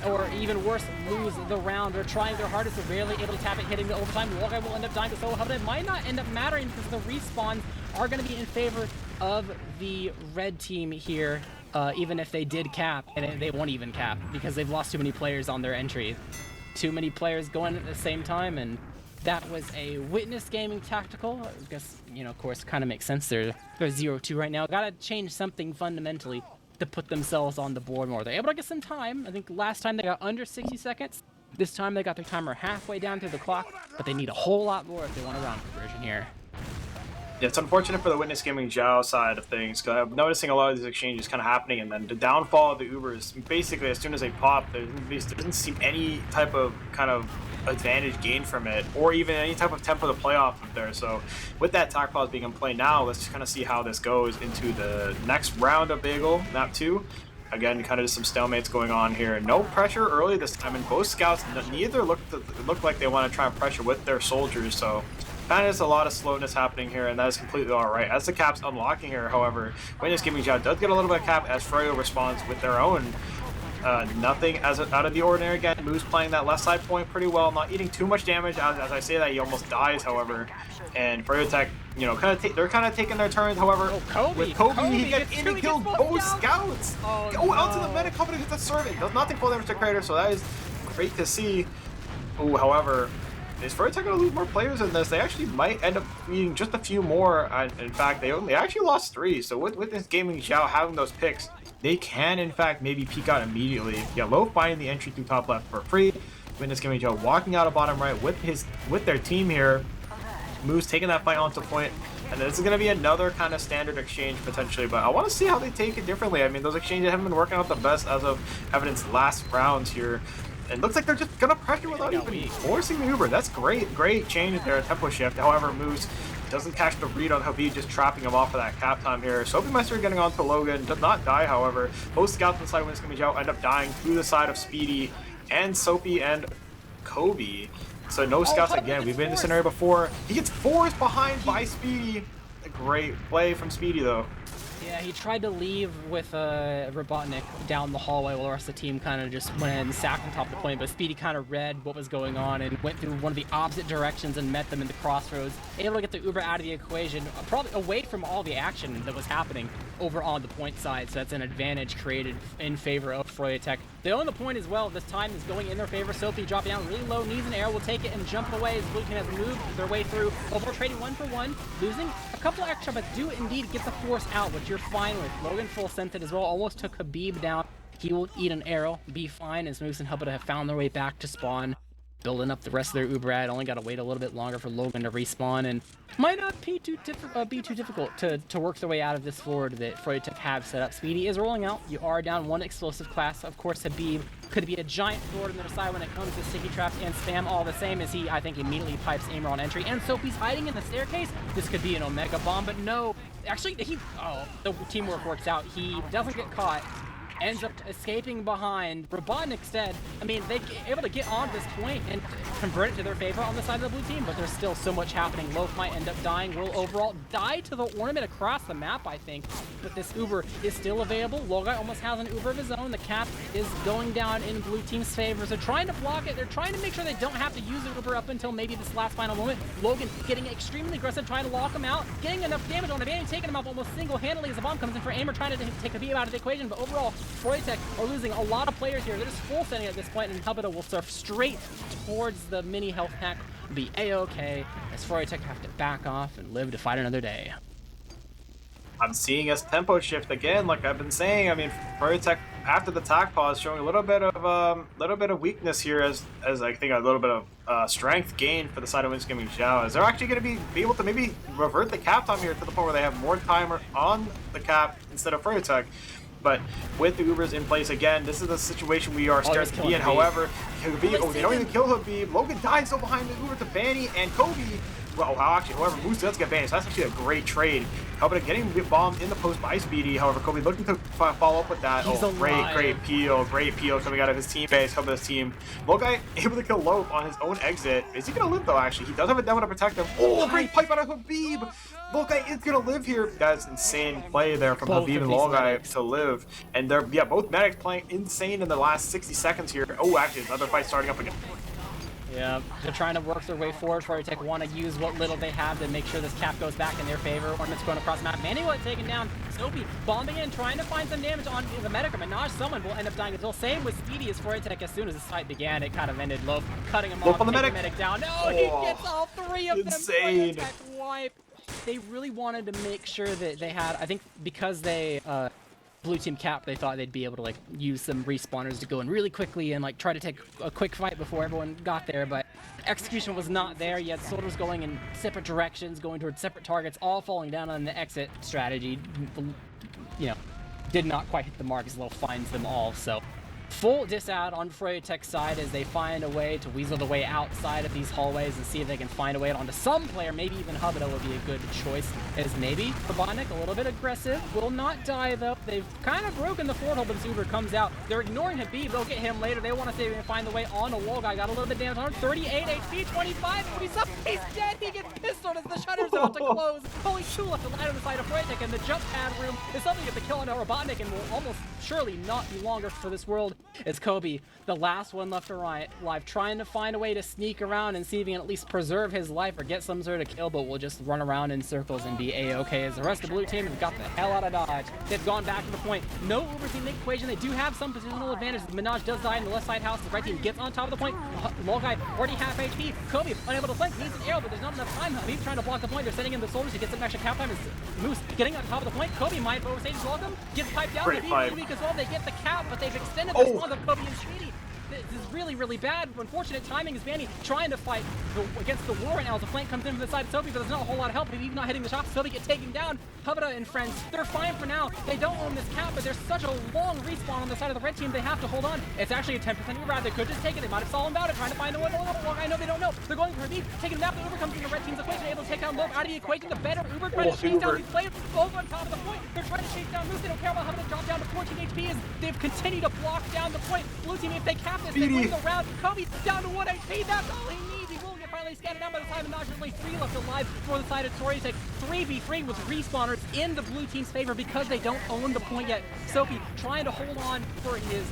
or even worse, lose the round. They're trying their hardest, they're barely able to tap it, hitting the overtime. Logai will end up dying to solo, but it might not end up mattering because the respawns are going to be in favor of the red team here. Even if they did cap, and they won't even cap because they've lost too many players on their entry. Too many players going at the same time, and that was a Witness Gaming tactical. I guess, you know, of course, kind of makes sense. They're 0-2 right now. Gotta change something fundamentally to put themselves on the board more. They're able to get some time. I think last time they got under 60 seconds. This time they got their timer halfway down through the clock, but they need a whole lot more if they want a round conversion here. Yeah, it's unfortunate for the Witness Gaming Xiao side of things, because I'm noticing a lot of these exchanges kind of happening, and then the downfall of the Ubers, basically as soon as they pop, there doesn't seem any type of kind of advantage gained from it, or even any type of tempo to play off of there. So with that attack pause being in play now, let's just kind of see how this goes into the next round of Bagel, map 2. Again, kind of just some stalemates going on here. No pressure early this time, and both scouts, neither look like they want to try and pressure with their soldiers, so kind of is a lot of slowness happening here, and that is completely alright. As the cap's unlocking here, however, Witness Gaming Xiao does get a little bit of cap as Froyo responds with their own. Nothing out of the ordinary again. Moose playing that left side point pretty well, not eating too much damage. As I say that, he almost dies, however. And Froyotech, you know, they're kind of taking their turns. However, with Kobe, he gets in and kills both scouts. Go out to the medic company with the servant. Does nothing full damage to Crater, so that is great to see. Ooh, however, is Froyotech going to lose more players in this? They actually might end up needing just a few more. In fact, they actually lost 3. So with this Gaming Xiao having those picks, they can, in fact, maybe peek out immediately. Yeah, Low finding the entry through top left for free. Witness Gaming Xiao walking out of bottom right with their team here. Moose taking that fight onto point. And this is going to be another kind of standard exchange potentially, but I want to see how they take it differently. I mean, those exchanges haven't been working out the best as of evidence last rounds here. It looks like they're just going to pressure without even forcing the Uber. That's great change there, tempo shift. However, Moose doesn't catch the read on Habib, just trapping him off of that cap time here. Soapy Meister getting onto Logan, does not die, however. Both scouts inside Witness Gaming Xiao end up dying through the side of Speedy and Soapy and Kobe. So no scouts again. We've been in this scenario before. He gets forced behind by Speedy. A great play from Speedy though. Yeah, he tried to leave with Robotnik down the hallway while the rest of the team kind of just went and sacked on top of the point, but Speedy kind of read what was going on and went through one of the opposite directions and met them in the crossroads, able to get the Uber out of the equation, probably away from all the action that was happening over on the point side, so that's an advantage created in favor of Froyotech. They own the point as well. This time is going in their favor. Sophie dropping down really low, needs an arrow, will take it and jump away as Blue Team has moved their way through. Overall trading 1 for 1, losing a couple extra, but do indeed get the force out, which you're fine with. Logan full scented as well, almost took Habib down. He will eat an arrow, be fine, as Moose and Hubba have found their way back to spawn, building up the rest of their Uberad. Only got to wait a little bit longer for Logan to respawn, and might not be too difficult to work their way out of this forward that Froyotech have set up. Speedy is rolling out. You are down 1 explosive class. Of course, Habib could be a giant forward on their side when it comes to sticky traps and spam, all the same as he, I think, immediately pipes Aimer on entry. And Sophie's hiding in the staircase. This could be an Omega bomb, but no. Actually, the teamwork works out. He doesn't get caught. ends up escaping behind. Robotnik instead, I mean, they able to get on this point and convert it to their favor on the side of the blue team, but there's still so much happening. Loaf might end up dying, will overall die to the ornament across the map, I think, but this Uber is still available. Logai almost has an Uber of his own. The cap is going down in blue team's favor. They're trying to block it. They're trying to make sure they don't have to use the Uber up until maybe this last final moment. Logan getting extremely aggressive, trying to lock him out, getting enough damage on Vanny, taking him out almost single-handedly as the bomb comes in for Aimer, trying to take a beat out of the equation, but overall, Froyotech are losing a lot of players here. They're just full setting at this point, and Hubito will surf straight towards the mini health pack. Be A-okay, as Froyotech have to back off and live to fight another day. I'm seeing us tempo shift again, like I've been saying. I mean, Froyotech after the attack pause showing a little bit of weakness here, as I think a little bit of strength gain for the side of Win's Gaming Xiao. Is they're actually going to be able to maybe revert the cap time here to the point where they have more timer on the cap instead of Froyotech. But with the Ubers in place again, this is the situation we are starting to be in. However, Habib, they don't even kill Habib. Logan dies so behind the Uber to Vanny and Kobe. Well, actually, however, Moose does get banned, so that's actually a great trade. Hubito getting bombed in the post by Speedy. However, Kobe looking to follow up with that. Great peel coming out of his team base, Hubito's team. Logai able to kill Lope on his own exit. Is he gonna live though? Actually, he does have a demo to protect him. Oh, great pipe out of Habib. Logai is gonna live here. That's insane play there from Habib and Logai to live. And they're both medics playing insane in the last 60 seconds here. Oh, actually, another fight starting up again. Yeah, they're trying to work their way forward. Froyotech want to use what little they have to make sure this cap goes back in their favor. Ornament's going across the map. Manny will taken down. Soapy bombing in, trying to find some damage on the medic. Or Minaj, someone will end up dying as well. Same with Speedy as Froyotech. As soon as the fight began, it kind of ended. Loaf cutting him off, on the medic down. No, he gets all three of them. Insane. Froyotech wipe. They really wanted to make sure that they had, I think because they blue team cap, they thought they'd be able to like use some respawners to go in really quickly and like try to take a quick fight before everyone got there, but execution was not there yet. Soldiers going in separate directions, going towards separate targets, all falling down on the exit strategy. You know, did not quite hit the mark as Lil finds them all. So full disad on Froyotech's side as they find a way to weasel the way outside of these hallways and see if they can find a way onto some player. Maybe even Hubito would be a good choice, as maybe Robotnik, a little bit aggressive, will not die though. They've kind of broken the fort hole, but Uber comes out. They're ignoring Habib. They'll get him later. They want to see if they can find the way on the wall guy. Got a little bit damage on him. 38 HP, 25. He's up. He's dead. He gets pistoled as the shutter's about to close. Only two left to line on the side of Froyotech, and the jump pad room is something to get the kill on Robotnik and will almost surely not be longer for this world. It's Kobe, the last one left alive, trying to find a way to sneak around and see if he can at least preserve his life or get some sort of kill, but will just run around in circles and be A-okay as the rest of the blue team have got the hell out of dodge. They've gone back to the point. No Uber team make equation. They do have some positional advantage. Minaj does die in the left side house. The right team gets on top of the point. Logai already half HP. Kobe unable to flank. Needs an arrow, but there's not enough time. He's trying to block the point. They're sending in the soldiers to get some extra cap time. Moose getting on top of the point. Kobe might overstage welcome. Gets piped down. They're being weak as well. They get the cap, but they've extended the spawn of Kobe and Speedy. This is really, really bad. Unfortunate timing is Vanny trying to fight against the war right now as the flank comes in from the side of Sophie, but there's not a whole lot of help. Even not hitting the shots, Sophie get taken down. Hubito and friends, they're fine for now. They don't own this cap, but there's such a long respawn on the side of the red team, they have to hold on. It's actually a 10% rebound. They could just take it. They might have solemned out it, trying to find a way. I know they don't know. They're going for a beat, taking them out. The Uber comes from the red team's equation, able to take down Lope out of the equation. The better Uber trying to chase down these players. Both on top of the point. They're trying to chase down Moose. They don't care about Hubito. Drop down to 14 HP as they've continued to block down the point. Blue team, if they cap this, they win the round. Kobe's down to 1 HP. That's all he needs. He will get finally scattered down by the time of Naj. Only 3 left alive for the side of Froyotech. 3v3 with respawners in the blue team's favor because they don't own the point yet. Sophie trying to hold on for his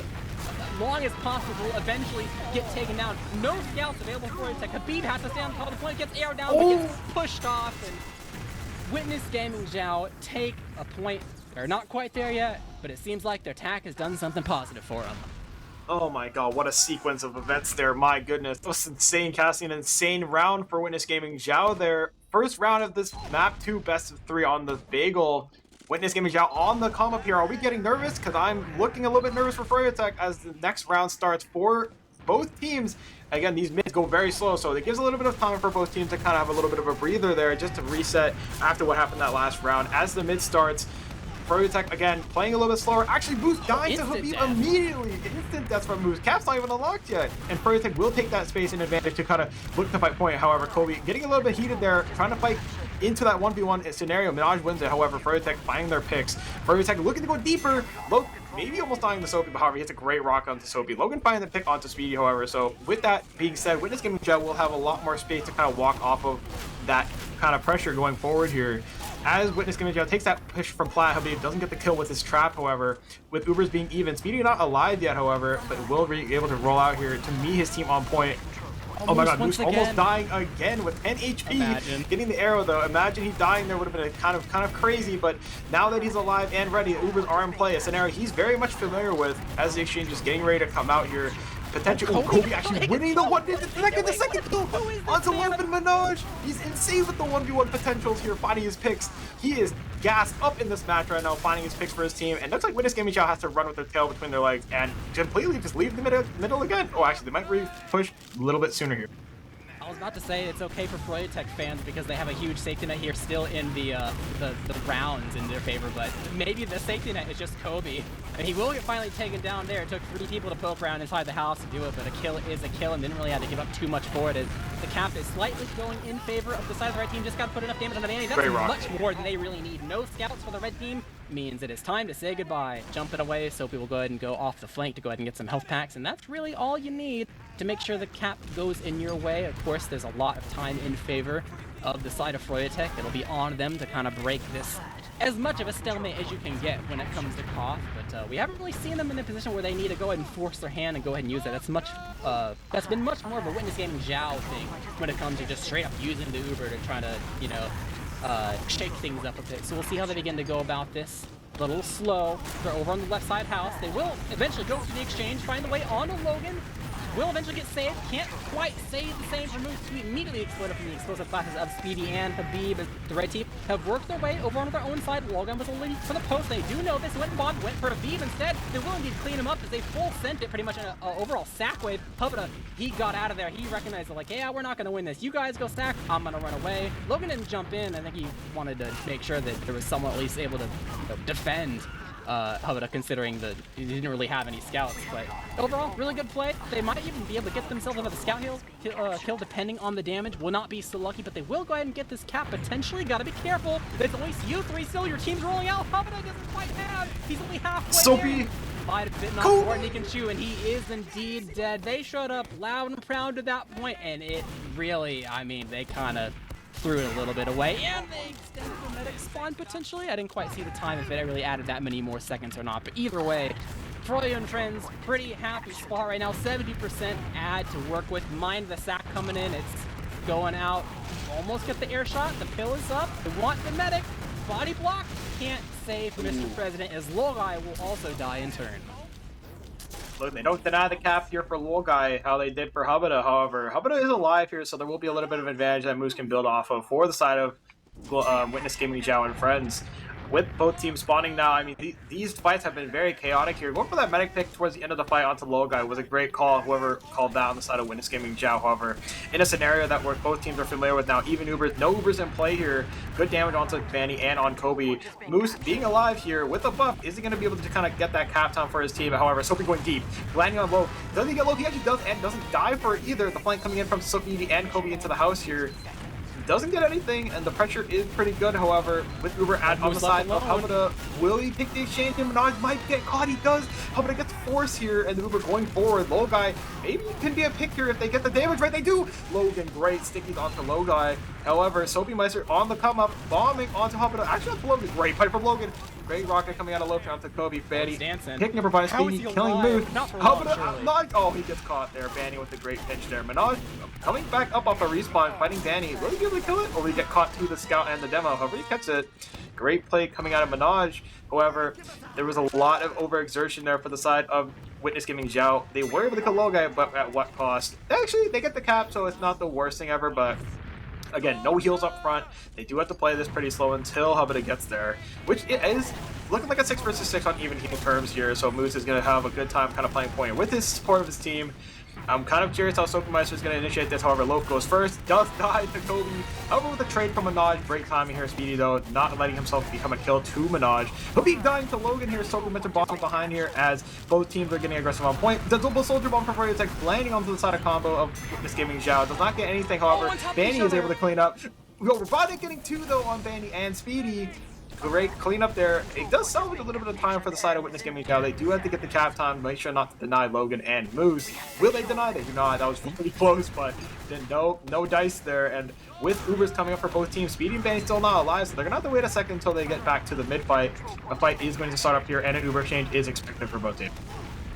long as possible, eventually get taken down. No scouts available for Froyotech. Habib has to stay on top of the point, gets aired down, but gets pushed off. And Witness Gaming Xiao take a point. They're not quite there yet, but it seems like their attack has done something positive for them. Oh my god, what a sequence of events there, my goodness. That was insane casting, an insane round for Witness Gaming Xiao. Their first round of this map 2 best of 3 on the Bagel. Witness Gaming Xiao on the come up here. Are we getting nervous? Because I'm looking a little bit nervous for Froyotech as the next round starts for both teams. Again, these mids go very slow, so it gives a little bit of time for both teams to kind of have a little bit of a breather there just to reset after what happened that last round. As the mid starts, Froyotech, again, playing a little bit slower. Actually, Moose dying to Habib immediately. Instant death from Moose. Cap's not even unlocked yet. And Froyotech will take that space in advantage to kind of look to fight point. However, Kobe getting a little bit heated there, trying to fight into that 1v1 scenario. Minaj wins it, however, Froyotech finding their picks. Froyotech looking to go deeper. Maybe almost dying to Soapy, but however, he hits a great rock onto Soapy. Logan finding the pick onto Speedy, however, so with that being said, Witness Gaming Xiao will have a lot more space to kind of walk off of that kind of pressure going forward here. As Witness Gaming Xiao takes that push from Plat, Habib doesn't get the kill with his trap, however, with Ubers being even. Speedy not alive yet, however, but will be able to roll out here to meet his team on point. Oh my god, Moose almost dying again with 10 HP. Imagine. Getting the arrow though. Imagine he dying there would have been kind of crazy, but now that he's alive and ready, the Ubers are in play. A scenario he's very much familiar with as the exchange is getting ready to come out here. Potential Kobe actually winning the second kill onto Lurpin Minaj. He's insane with the 1v1 potentials here, finding his picks. He is gassed up in this match right now, finding his picks for his team, and looks like Witness Gaming Xiao has to run with their tail between their legs and completely just leave the middle again. Oh, actually, they might push a little bit sooner here. I was about to say it's okay for Froyotech fans because they have a huge safety net here still in the rounds in their favor, but maybe the safety net is just Kobe. And he will get finally taken down there. It took 3 people to poke around inside the house to do it, but a kill is a kill and didn't really have to give up too much for it. As the cap is slightly going in favor of the side of the red team. Just got to put enough damage on the Danny. That's much more than they really need. No scouts for the red team means it is time to say goodbye. Jump it away, so people go ahead and go off the flank to go ahead and get some health packs, and that's really all you need to make sure the cap goes in your way. Of course, there's a lot of time in favor of the side of Froyotech. It'll be on them to kind of break this as much of a stalemate as you can get when it comes to Koth, but we haven't really seen them in a position where they need to go ahead and force their hand and go ahead and use it. That's been much more of a Witness Gaming Xiao thing when it comes to just straight up using the Uber to try to, you know, shake things up a bit. So we'll see how they begin to go about this. A little slow. They're over on the left side house. They will eventually go for the exchange, find the way onto Logan. Will eventually get saved. Can't quite save the same for Moose, who immediately exploded from the explosive classes of Speedy and Habib. As the red team have worked their way over onto their own side. Logan was a lead for the post. They do know this. Went for Habib instead. They will indeed clean him up as they full sent it pretty much in an overall sack wave. Hubba, he got out of there. He recognized it like, yeah, we're not going to win this. You guys go sack. I'm going to run away. Logan didn't jump in. I think he wanted to make sure that there was someone at least able to defend Hubba, considering that he didn't really have any scouts, but overall, really good play. They might even be able to get themselves another scout kill depending on the damage. Will not be so lucky, but they will go ahead and get this cap potentially. Gotta be careful. There's at least you 3 still. Your team's rolling out. Hubba doesn't quite have. He's only halfway there. Might have bitten off more than he can chew, and he is indeed dead. They showed up loud and proud to that point, and it really, I mean, they kind of threw it a little bit away, and they extended the medic spawn potentially. I didn't quite see the time if it really added that many more seconds or not, but either way, Froyo and Friends, pretty happy spot right now. 70% add to work with. Mind the sack coming in. It's going out. Almost get the air shot. The pill is up. They want the medic. Body block. Can't save Mr. President, as Logai will also die in turn. Look, they don't deny the cap here for Logai, how they did for Hubba. However, Hubba is alive here, so there will be a little bit of advantage that Moose can build off of for the side of Witness Gaming Xiao and Friends. With both teams spawning now, I mean, these fights have been very chaotic here. Going for that medic pick towards the end of the fight onto Logai was a great call, whoever called that on the side of Witness Gaming Xiao. However, in a scenario that where both teams are familiar with now, even Ubers, no Ubers in play here. Good damage onto Fanny and on Kobe. Moose being alive here with a buff, is he going to be able to kind of get that cap time for his team? However, Sophie going deep, landing on low. Doesn't he get low? He actually does, and doesn't die for it either. The flank coming in from Sophie and Kobe into the house here. Doesn't get anything, and the pressure is pretty good. However, with Uber on the side of Hubba, will he take the exchange? And Minaj might get caught. He does. Hubba gets forced here, and the Uber going forward. Logai maybe can be a pick here if they get the damage right. They do. Logan, great stickies onto Logai. However, Soapy Meister on the come up, bombing onto Hubba. Actually, that's Logan. Great fight from Logan. Great rocket coming out of low turn onto Kobe. Fanny picking up her by Speedy, killing Moose. Hubba, oh, he gets caught there. Fanny with the great pinch there. Minaj coming back up off a respawn, fighting Danny. Will he be able to kill it, or will he get caught to the scout and the demo? However, he gets it. Great play coming out of Minaj. However, there was a lot of overexertion there for the side of Witness Gaming Xiao. They were able to kill Logai, but at what cost? Actually, they get the cap, so it's not the worst thing ever, but again, no heals up front. They do have to play this pretty slow until Hubba gets there, which it is looking like a 6 versus 6 on even heal terms here, so Moose is going to have a good time kind of playing point with his support of his team. I'm kind of curious how Soapy Meister is going to initiate this. However, Loaf goes first, does die to Kobe. However, with a trade from Minaj, great timing here. Speedy, though, not letting himself become a kill to Minaj. He'll be dying to Logan here. Soapy Meister bombing behind here as both teams are getting aggressive on point. The double soldier bomb from Froyotech landing onto the side of combo of Witness Gaming Xiao. Does not get anything, however. Fanny is able to clean up. Robotic getting 2 though on Bandy and Speedy. Great cleanup there. It does salvage a little bit of time for the side of Witness Gaming Xiao. They do have to get the cap time, make sure not to deny Logan and Moose. Will they deny? They do not. That was really close, but then no dice there. And with Ubers coming up for both teams, Speedy and Bandy still not alive, so they're gonna have to wait a second until they get back to the mid fight. A fight is going to start up here, and an Uber exchange is expected for both teams.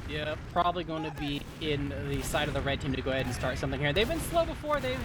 Yeah, probably going to be in the side of the red team to go ahead and start something here. They've been slow before. They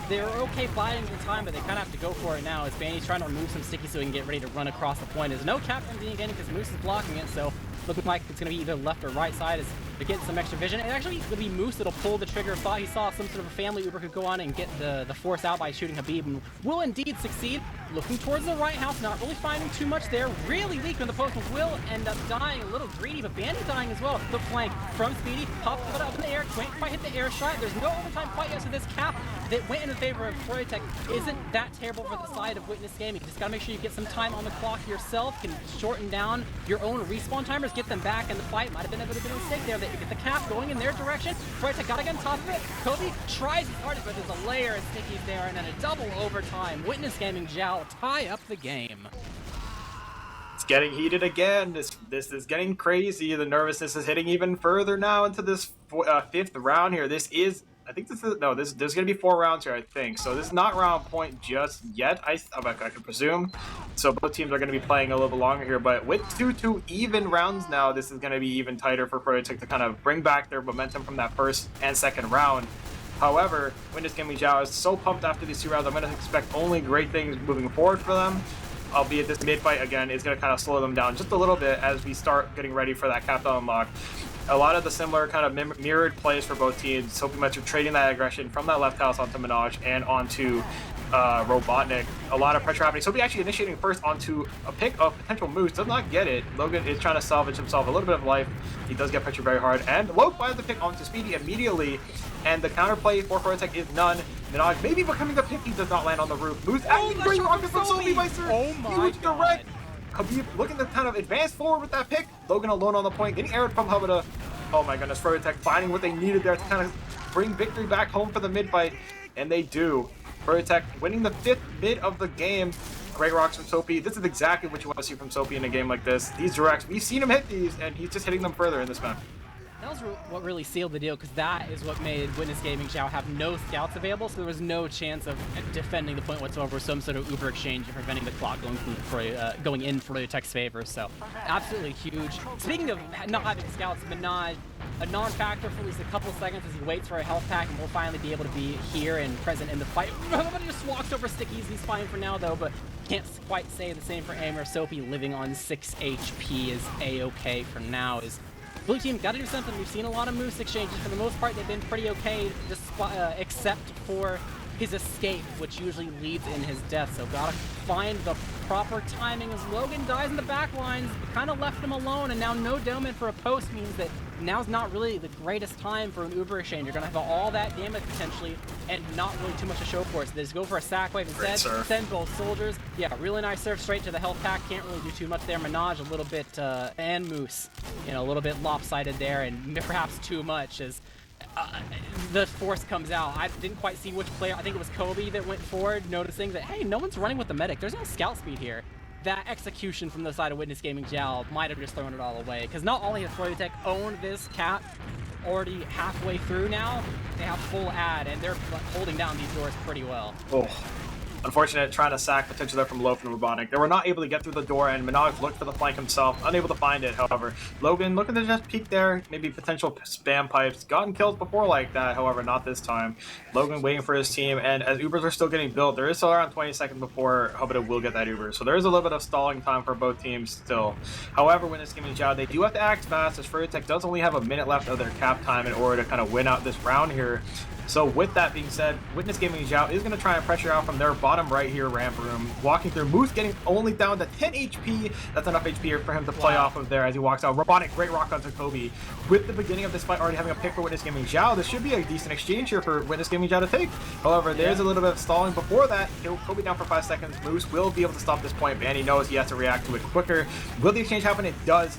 were okay biding the time, but they kind of have to go for it now. As Bandy's trying to remove some sticky so he can get ready to run across the point. There's no cap from again because Moose is blocking it, so looking like it's going to be either left or right side as they're getting some extra vision. And actually, it'll be Moose that'll pull the trigger. Thought he saw some sort of a family Uber could go on and get the force out by shooting Habib, and will indeed succeed. Looking towards the right house, not really finding too much there. Really weak on the post, will end up dying. A little greedy, but Bandy dying as well. The flank from Speedy, popped it up in the air, can't quite hit the air shot. There's no overtime fight yet, so this cap that went in the favor of Froyotech isn't that terrible for the side of Witness Gaming. You just gotta make sure you get some time on the clock yourself, can shorten down your own respawn timers, get them back in the fight. Might have been a bit of a mistake there. They get the cap going in their direction. Froyotech gotta get on top of it. Kobe tries his hardest, but there's a layer of stickies there, and then a double overtime. Witness Gaming Xiao tie up the game. It's getting heated again. This is getting crazy. The nervousness is hitting even further now into this 5th round here. This is, I think this is, no, there's going to be 4 rounds here, I think. So this is not round point just yet, I could presume. So both teams are going to be playing a little bit longer here. But with 2 even rounds now, this is going to be even tighter for Froyotech to kind of bring back their momentum from that first and second round. However, Witness Gaming Xiao is so pumped after these 2 rounds. I'm going to expect only great things moving forward for them. Albeit this mid-fight, again, is going to kind of slow them down just a little bit as we start getting ready for that cap to unlock. A lot of the similar kind of mirrored plays for both teams. Soapy Metro trading that aggression from that left house onto Minaj and onto Robotnik. A lot of pressure happening. Soapy actually initiating first onto a pick of potential Moose. Does not get it. Logan is trying to salvage himself a little bit of life. He does get pressure very hard. And Low fires the pick onto Speedy immediately. And the counterplay for Froyotech is none. Minaj maybe becoming the pick. He does not land on the roof. Moose actually great rocket from Soapy Meister. Oh my god. Habib looking to kind of advance forward with that pick. Logan alone on the point, getting aired from Hubada. Oh my goodness, Froyotech finding what they needed there to kind of bring victory back home for the mid-fight. And they do. Froyotech winning the 5th mid of the game. Great rocks from Soapy. This is exactly what you want to see from Soapy in a game like this. These directs, we've seen him hit these, and he's just hitting them further in this map. That was what really sealed the deal, because that is what made Witness Gaming Xiao have no scouts available, so there was no chance of defending the point whatsoever, some sort of Uber exchange and preventing the clock going in Froyotech's favor. So absolutely huge. Speaking of not having scouts, Minaj, a non-factor for at least a couple seconds as he waits for a health pack, and we'll finally be able to be here and present in the fight. Everybody just walks over stickies. He's fine for now though, but can't quite say the same for Amer. Soapy living on 6 HP is a-okay for now. Is blue team got to do something. We've seen a lot of Moose exchanges. For the most part, they've been pretty okay, except for his escape, which usually leads in his death. So gotta find the proper timing as Logan dies in the back lines. Kind of left him alone, and now no Doman for a post means that now's not really the greatest time for an Uber exchange. You're gonna have all that damage potentially and not really too much to show for it. So they just go for a sack wave instead, send both soldiers. Yeah, really nice surf straight to the health pack. Can't really do too much there. Minaj a little bit, and Moose, you know, a little bit lopsided there, and perhaps too much as the force comes out. I didn't quite see which player. I think it was Kobe that went forward, noticing that, hey, no one's running with the medic. There's no scout speed here. That execution from the side of Witness Gaming Xiao might have just thrown it all away, because not only has Froyotech owned this cap already halfway through now, they have full ad, and they're holding down these doors pretty well. Oh. Unfortunate, trying to sack potential there from Low from Robotic. They were not able to get through the door, and Minaj looked for the flank himself, unable to find it, however. Logan looking to just peek there, maybe potential spam pipes. Gotten kills before like that, however, not this time. Logan waiting for his team, and as Ubers are still getting built, there is still around 20 seconds before Hubada will get that Uber. So there is a little bit of stalling time for both teams still. However, when it's Gaming Xiao, they do have to act fast, as Froyotech does only have a minute left of their cap time in order to kind of win out this round here. So with that being said, Witness Gaming Xiao is going to try and pressure out from their bottom right here ramp room. Walking through, Moose getting only down to 10 HP. That's enough HP for him to play off of there as he walks out. Robotic, great rock onto Kobe. With the beginning of this fight already having a pick for Witness Gaming Xiao, this should be a decent exchange here for Witness Gaming Xiao to take. However, there's a little bit of stalling before that. Kill Kobe down for 5 seconds. Moose will be able to stop this point, and he knows he has to react to it quicker. Will the exchange happen? It does.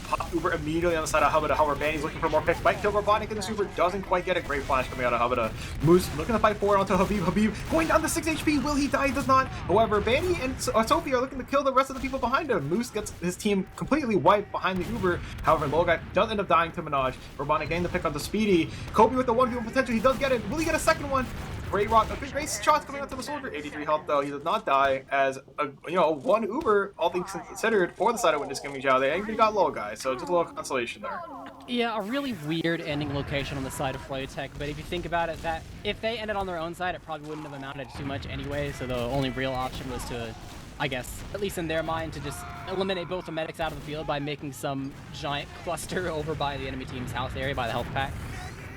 pop Uber immediately on the side of Hubba. However, Banny's looking for more picks. Might kill Robotnik, and the Super doesn't quite get a great flash coming out of Hubba. Moose looking to fight forward onto Habib. Habib going down to 6 HP. Will he die? He does not. However, Banny and Sophie are looking to kill the rest of the people behind him. Moose gets his team completely wiped behind the Uber. However, Logai does end up dying to Minaj. Robotnik getting the pick onto Speedy. Kobe with the 1v1 potential. He does get it. Will he get a second one? Great rock, great shots coming out to the soldier. 83 health though. He does not die as one Uber, all things considered, for the side of Witness Gaming Xiao. They even got low guys, so just a little consolation there. Yeah, a really weird ending location on the side of Froyotech, but if you think about it, that if they ended on their own side, it probably wouldn't have amounted to too much anyway, so the only real option was to, I guess, at least in their mind, to just eliminate both the medics out of the field by making some giant cluster over by the enemy team's house area by the health pack.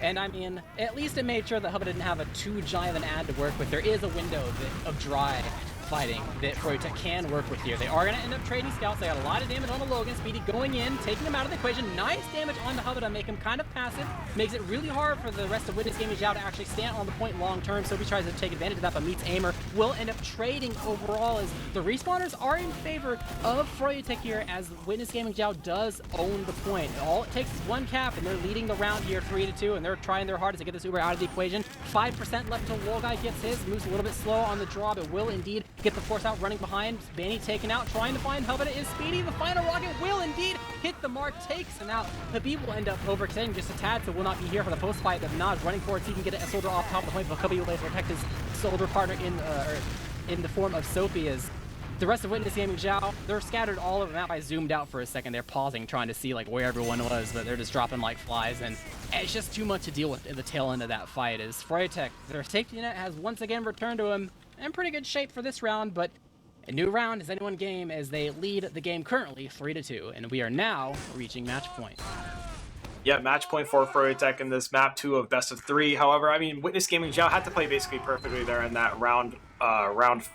And I mean, at least it made sure that Hubba didn't have a too giant of an ad to work with. There is a window of dry fighting that Froyotech can work with here. They are going to end up trading scouts. They got a lot of damage on the Logan. Speedy going in, taking him out of the equation. Nice damage on the Hubba to make him kind of passive. Makes it really hard for the rest of Witness Gaming Xiao to actually stand on the point long term. So he tries to take advantage of that, but meets Aimer. Will end up trading overall as the respawners are in favor of Froyotech here, as Witness Gaming Xiao does own the point. All it takes is one cap, and they're leading the round here 3-2, and they're trying their hardest to get this Uber out of the equation. 5% left until Wolguy gets his. Moves a little bit slow on the draw, but will indeed get the force out running behind. Banny taken out, trying to find Hubba is Speedy. The final rocket will indeed hit the mark, takes him out. Habib will end up overextending just a tad, so will not be here for the post fight. But Minaj running forward so he can get a soldier off top of the point, but Habib will protect his soldier partner in the form of Sophie. As the rest of Witness Gaming Xiao, they're scattered all over the map. I zoomed out for a second. They're pausing, trying to see like where everyone was, but they're just dropping like flies, and it's just too much to deal with in the tail end of that fight. As Froyotech, their safety net has once again returned to him in pretty good shape for this round, but a new round is anyone game as they lead the game currently 3-2, and we are now reaching match point. Yeah, match point for Froyotech in this map 2 of best of 3. However, I mean, Witness Gaming Xiao had to play basically perfectly there in that round 5,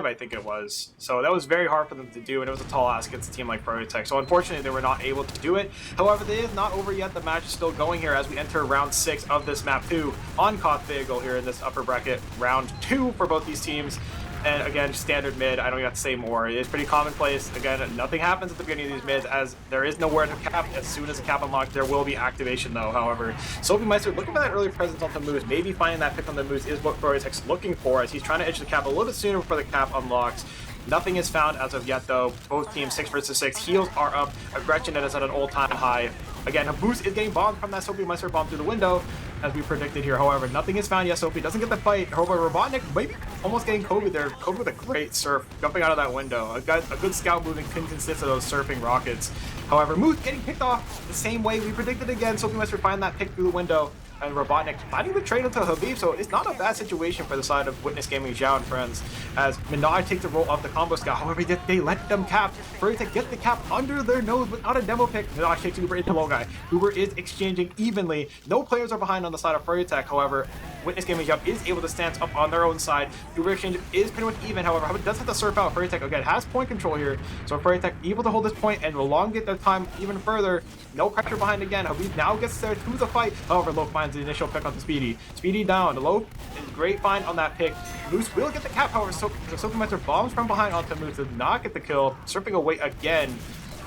I think it was. So that was very hard for them to do, and it was a tall ask against a team like Froyotech. So unfortunately, they were not able to do it. However, it is not over yet. The match is still going here as we enter round 6 of this map 2 on COD Bagel here in this upper bracket. Round 2 for both these teams. And again, standard mid, I don't even have to say more. It's pretty commonplace. Again, nothing happens at the beginning of these mids as there is nowhere to cap. As soon as a cap unlocks, there will be activation though. However, Sophie Meister looking for that early presence on the Moose. Maybe finding that pick on the Moose is what Froyotech's looking for, as he's trying to edge the cap a little bit sooner before the cap unlocks. Nothing is found as of yet though. Both teams 6 versus 6. Heals are up. Aggression is at an all-time high. Again, a boost is getting bombed from that Sophie Meister bomb through the window, as we predicted here. However, nothing is found yet. Sophie doesn't get the fight. However, Robotnik maybe almost getting Kobe there. Kobe with a great surf, jumping out of that window. A good scout moving couldn't consist of those surfing rockets. However, Moose getting picked off the same way we predicted again. Sophie Meister find that pick through the window, and Robotnik finding the trade into Habib, so it's not a bad situation for the side of Witness Gaming Xiao and friends, as Minaj takes the role of the combo scout. However, they let them cap. Froyotech get the cap under their nose without a demo pick. Minaj takes Uber into low guy. Uber is exchanging evenly. No players are behind on the side of Froyotech. However, Witness Gaming Xiao is able to stand up on their own side. Uber exchange is pretty much even. However, Habib does have to surf out. Froyotech again has point control here, so Froyotech able to hold this point and elongate their time even further. No pressure behind again. Habib now gets there to the fight. However, Low finds the initial pick on the Speedy. Speedy down. The Low is great find on that pick. Moose will get the cap. However, Sophie Meister bombs from behind onto Moose, does not get the kill. Surfing away again.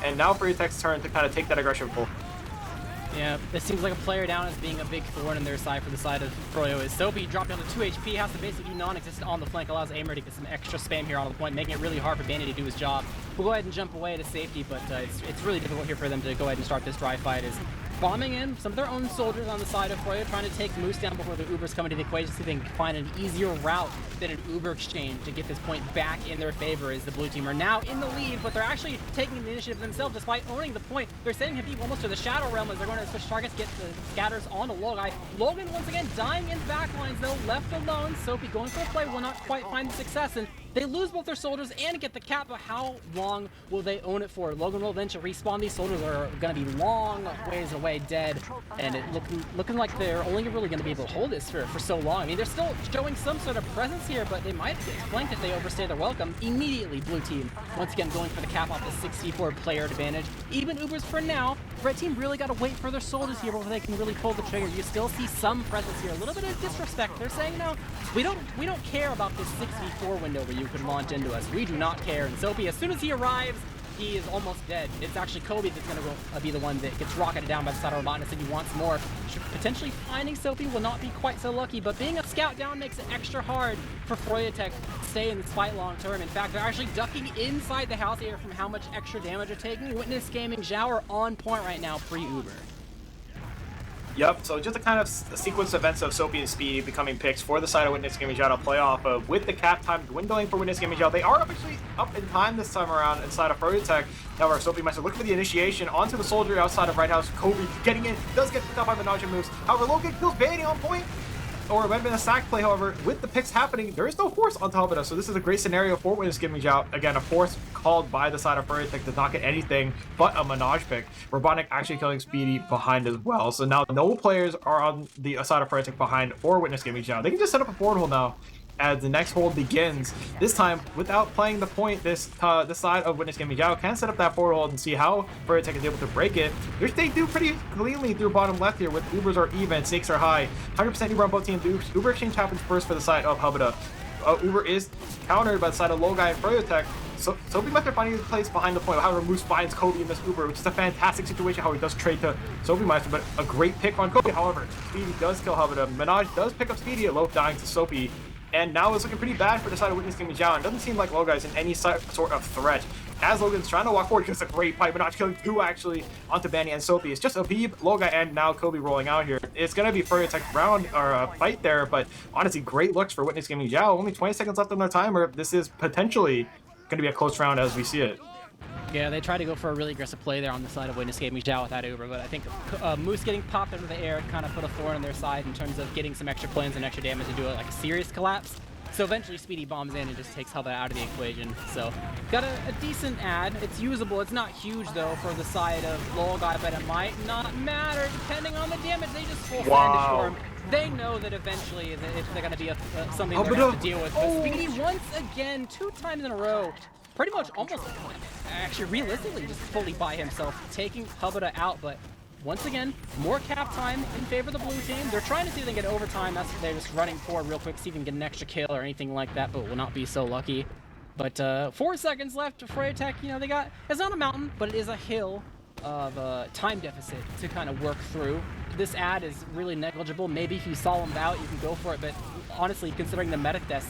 And now Froyotech's turn to kind of take that aggression full. Yeah, this seems like a player down as being a big thorn in their side for the side of Froyo. As Sophie dropped down to 2 HP, has to basically do non-existent on the flank, allows Aimer to get some extra spam here on the point, making it really hard for Bandy to do his job. We'll go ahead and jump away to safety, but it's really difficult here for them to go ahead and start this dry fight. Is bombing in some of their own soldiers on the side of Froyo, trying to take Moose down before the Ubers come into the equation, so they can find an easier route than an Uber exchange to get this point back in their favor, as the blue team are now in the lead, but they're actually taking the initiative themselves despite owning the point. They're sending Habib almost to the Shadow Realm as they're going to switch targets, get the scatters onto Logai. Logan once again dying in backlines though, left alone. Sophie going for a play will not quite find the success, and they lose both their soldiers and get the cap, but how long will they own it for? Logan will eventually respawn. These soldiers are going to be long ways away dead, and it looking like they're only really going to be able to hold this for so long. I mean, they're still showing some sort of presence here, but they might get flanked if they overstay their welcome. Immediately, blue team, once again, going for the cap off the 64 player advantage. Even Ubers for now. Red team really got to wait for their soldiers here before they can really pull the trigger. You still see some presence here. A little bit of disrespect. They're saying, no, we don't care about this 6v4 window where you could launch into us. We do not care. And Sophie, as soon as he arrives, he is almost dead. It's actually Kobe that's going to be the one that gets rocketed down by the side of Robotinus, and he wants more. Potentially finding Soapy will not be quite so lucky, but being a scout down makes it extra hard for Froyotech to stay in this fight long term. In fact, they're actually ducking inside the house here from how much extra damage they're taking. Witness Gaming Xiao are on point right now, pre-Uber. Yep, so just a kind of sequence of events of Soapy and Speedy becoming picks for the side of Witness Gaming Xiao to play off of. With the cap time dwindling for Witness Gaming Xiao, they are actually up in time this time around inside of Froyotech. However, Soapy Meister looking for the initiation onto the soldier outside of Right House. Kobe getting in, does get picked up by Menage and moves. However, Logan kills Vanny on point. Or it might have been a sack play, however, with the picks happening, there is no force on top of us, so this is a great scenario for Witness Gaming Xiao. Again, a force called by the side of Froyotech to not get anything but a Menage pick. Robotnik actually killing Speedy behind as well, so now no players are on the side of Froyotech behind or Witness Gaming Xiao. They can just set up a forward hold now as the next hold begins. This time, without playing the point, this side of Witness Gaming Xiao can set up that forward hold and see how Froyotech is able to break it, which they do pretty cleanly through bottom left here with Ubers are even, stakes are high. 100% Uber on both teams. Uber exchange happens first for the side of Hubada. Uber is countered by the side of Logai and Froyotech. So Soapy Meister finding his place behind the point. However, Moose finds Kobe in this Uber, which is a fantastic situation how he does trade to Soapy Meister, but a great pick on Kobe. However, Speedy does kill Hubada. Menage does pick up Speedy at low, dying to Soapy. And now it's looking pretty bad for the side of Witness Gaming Xiao. It doesn't seem like Logai's in any sort of threat. As Logan's trying to walk forward, it's a great fight. Menage killing two actually onto Banny and Soapy. It's just Abib, Logai, and now Kobe rolling out here. It's going to be Froyotech round or fight there, but honestly, great looks for Witness Gaming Xiao. Only 20 seconds left on their timer. This is potentially going to be a close round as we see it. Yeah, they tried to go for a really aggressive play there on the side of Witness Gaming Xiao with that Uber, but I think Moose getting popped into the air kind of put a thorn in their side in terms of getting some extra planes and extra damage to do it like a serious collapse. So eventually Speedy bombs in and just takes Hubba out of the equation. So got a decent ad. It's usable. It's not huge though for the side of Logai, but it might not matter depending on the damage. They just full sandwich for him. They know that eventually it's going to be something they're going to have to deal with. But Speedy once again, 2 times in a row, pretty much almost actually realistically just fully by himself, taking Hubba out, but once again, more cap time in favor of the blue team. They're trying to see if they can get overtime. That's they're just running forward real quick, see if they can get an extra kill or anything like that, but will not be so lucky. But 4 seconds left to Froyotech. You know, they got, it's not a mountain, but it is a hill of time deficit to kind of work through. This ad is really negligible. Maybe if you solemned out, you can go for it, but honestly, considering the medic deaths,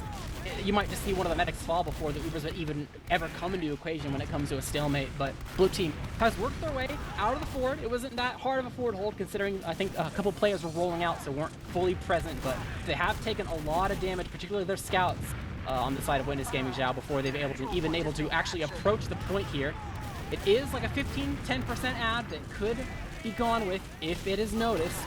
you might just see one of the medics fall before the Ubers would even ever come into equation when it comes to a stalemate. But blue team has worked their way out of the forward. It wasn't that hard of a forward hold considering I think a couple players were rolling out, so weren't fully present, but they have taken a lot of damage, particularly their scouts on the side of Witness Gaming Xiao before they've been able to actually approach the point here. It is like a 15-10% ad that could be gone with if it is noticed.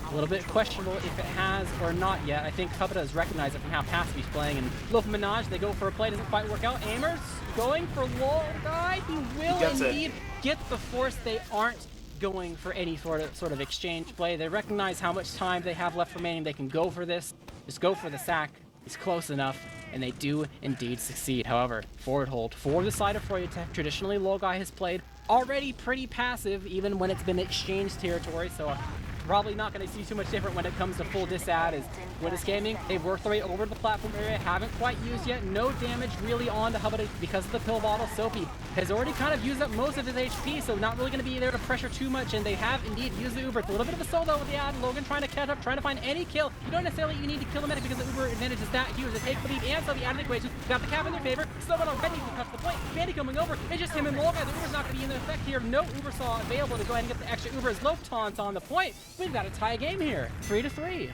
A little bit questionable if it has or not yet. I think Hubba has recognized it from how passive he's playing. And Loaf Menage, they go for a play, doesn't quite work out. Aimers going for Logai. He will indeed get the force. They aren't going for any sort of exchange play. They recognize how much time they have left remaining. They can go for this. Just go for the sack. It's close enough, and they do indeed succeed. However, forward hold for the side of Froyotech. Traditionally, Logai has played already pretty passive, even when it's been exchanged territory, so probably not going to see too much different when it comes to full disad. Is Witness Gaming, they've worked their way over to the platform area, haven't quite used yet. No damage really on to Hubba because of the pill bottle. Soapy has already kind of used up most of his HP, so not really going to be there to pressure too much, and they have indeed used the Uber. It's a little bit of a solo with the ad. Logan trying to catch up, trying to find any kill. You don't necessarily even need to kill the medic because the Uber advantage is that huge. They take the lead and Soapy out of the equation. Got the cap in their favor. Someone already can touch the point. Mandy coming over. It's just him and Logan. The Uber's not going to be in effect here. No Uber saw available to go ahead and get the extra Uber as Loftaunt's on the point. We've got a tie game here, 3-3.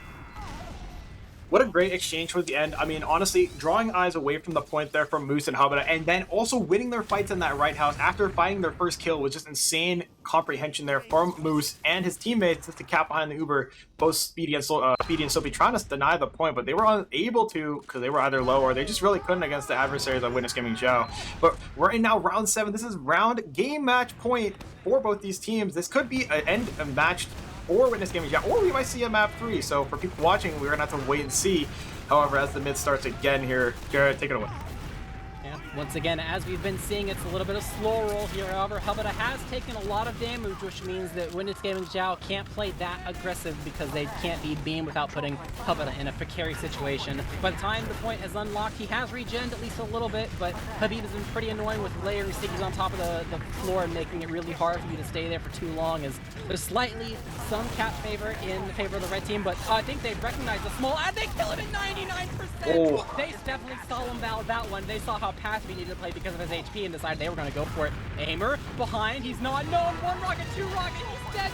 What a great exchange towards the end. I mean, honestly, drawing eyes away from the point there from Moose and Hubba, and then also winning their fights in that right house after finding their first kill was just insane comprehension there from Moose and his teammates to cap behind the Uber. Both Speedy and Soapy trying to deny the point, but they were unable to because they were either low or they just really couldn't against the adversaries of Witness Gaming Xiao. But we're in now round 7. This is round game match point for both these teams. This could be an end of match or Witness Gaming Xiao, or we might see a map 3. So for people watching, we're gonna have to wait and see. However, as the mid starts again here, Jared, take it away. Yeah, Once again, as we've been seeing, it's a little bit of slow roll here. However, Hubada has taken a lot of damage, which means that Miniseason Xiao can't play that aggressive because they can't be beam without putting Hubada in a precarious situation. By the time the point is unlocked, he has regened at least a little bit, but Habib has been pretty annoying with layering stickies on top of the floor and making it really hard for you to stay there for too long, as there's slightly some cap favor in favor of the red team, but I think they've recognized the small, and they kill him at 99%! Oh. They definitely saw him out that one. They saw how passive he needed to play because of his HP and decided they were going to go for it. Aimer behind, he's not, no, 1 rocket, 2 rocket, he's dead,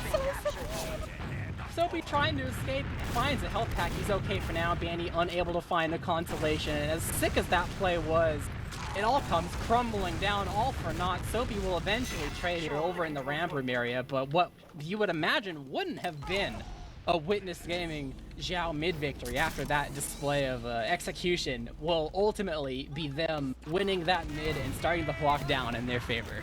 Soapy trying to escape, finds a health pack, he's okay for now. Banny unable to find a consolation, and as sick as that play was, it all comes crumbling down, all for naught. Soapy will eventually trade here over in the ramp room area, but what you would imagine wouldn't have been a Witness Gaming Xiao mid-victory after that display of execution will ultimately be them winning that mid and starting the block down in their favor.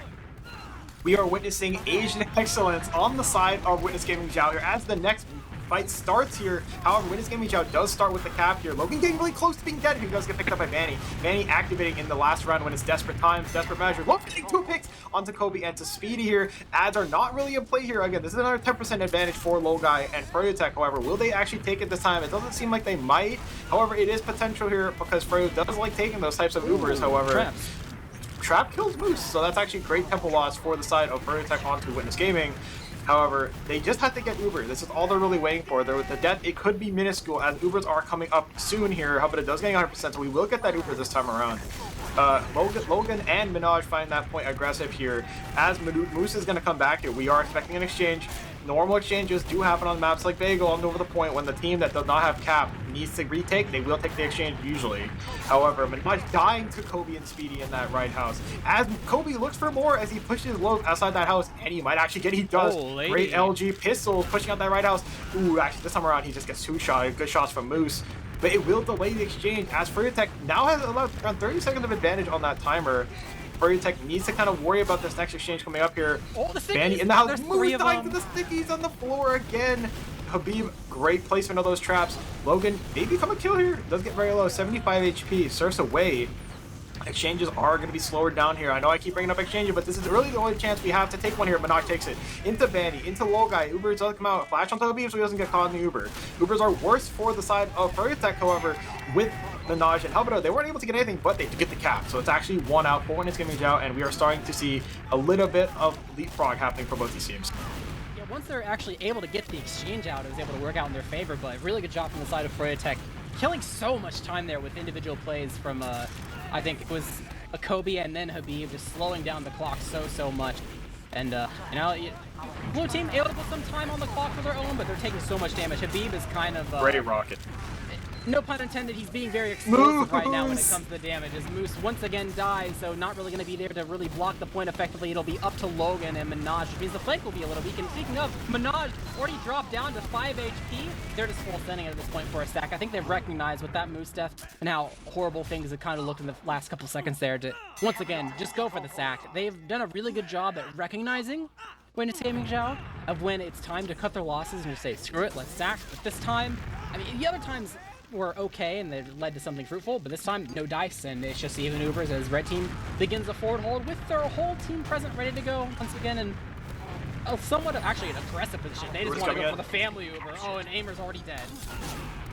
We are witnessing Asian excellence on the side of Witness Gaming Xiao here as the next fight starts here. However, Witness Gaming Xiao does start with the cap here. Logan getting really close to being dead if he does get picked up by Banny. Banny activating in the last round when it's desperate times, desperate measures. Logan getting 2 picks onto Kobe and to Speedy here. Ads are not really in play here. Again, this is another 10% advantage for Logai and Froyotech. However, will they actually take it this time? It doesn't seem like they might. However, it is potential here because Froyo does like taking those types of Ubers. However, Trap kills Moose, so that's actually great tempo loss for the side of Froyotech onto Witness Gaming. However, they just have to get Uber. This is all they're really waiting for. With the death, it could be minuscule as Ubers are coming up soon here. Hubada does getting 100%, so we will get that Uber this time around. Logan and Minaj find that point aggressive here. As Moose is going to come back here, we are expecting an exchange. Normal exchanges do happen on maps like Bagel and over the point when the team that does not have cap needs to retake, they will take the exchange usually. However, Minaj dying to Kobe and Speedy in that right house. As Kobe looks for more as he pushes low outside that house, and he might actually get it. He does. Great LG pistol pushing out that right house. Ooh, actually this time around he just gets 2 shots. Good shots from Moose. But it will delay the exchange as Froyotech now has around 30 seconds of advantage on that timer. Froyotech needs to kind of worry about this next exchange coming up here. Oh, the Banny in the house. Moose dying to the stickies on the floor again. Habib, great placement of those traps. Logan, maybe come a kill here. Does get very low, 75 HP. Surfs away. Exchanges are going to be slower down here. I know I keep bringing up exchanges, but this is really the only chance we have to take one here. Manoj takes it into Banny, into Logai. Uber does come out. Flash onto Habib so he doesn't get caught in the Uber. Ubers are worse for the side of Froyotech, however, with Minaj and Hubada. They weren't able to get anything, but they did get the cap. So it's actually 1 out for Witness Gaming Xiao, and we are starting to see a little bit of leapfrog happening for both these teams. Yeah, once they're actually able to get the exchange out, it was able to work out in their favor, but really good job from the side of Froyotech, killing so much time there with individual plays from I think it was a Kobe and then Habib, just slowing down the clock so much. And you know, blue team able to put some time on the clock for their own, but they're taking so much damage. Habib is kind of Great rocket. No pun intended, he's being very explosive right now when it comes to the damage, as Moose once again dies, so not really going to be there to really block the point effectively. It'll be up to Logan and Minaj, which means the flank will be a little weak. And speaking of, Minaj already dropped down to 5 HP. They're just full sending it at this point for a stack. I think they've recognized with that Moose death and how horrible things have kind of looked in the last couple seconds there to, once again, just go for the sack. They've done a really good job at recognizing when it's Gaming Xiao, of when it's time to cut their losses and just say, screw it, let's sack. But this time, I mean, the other times were okay and they've led to something fruitful, but this time no dice and it's just even Ubers as red team begins the forward hold with their whole team present ready to go once again, and somewhat actually an aggressive position. They just want to go for the family Uber. Oh, and Aimer's already dead.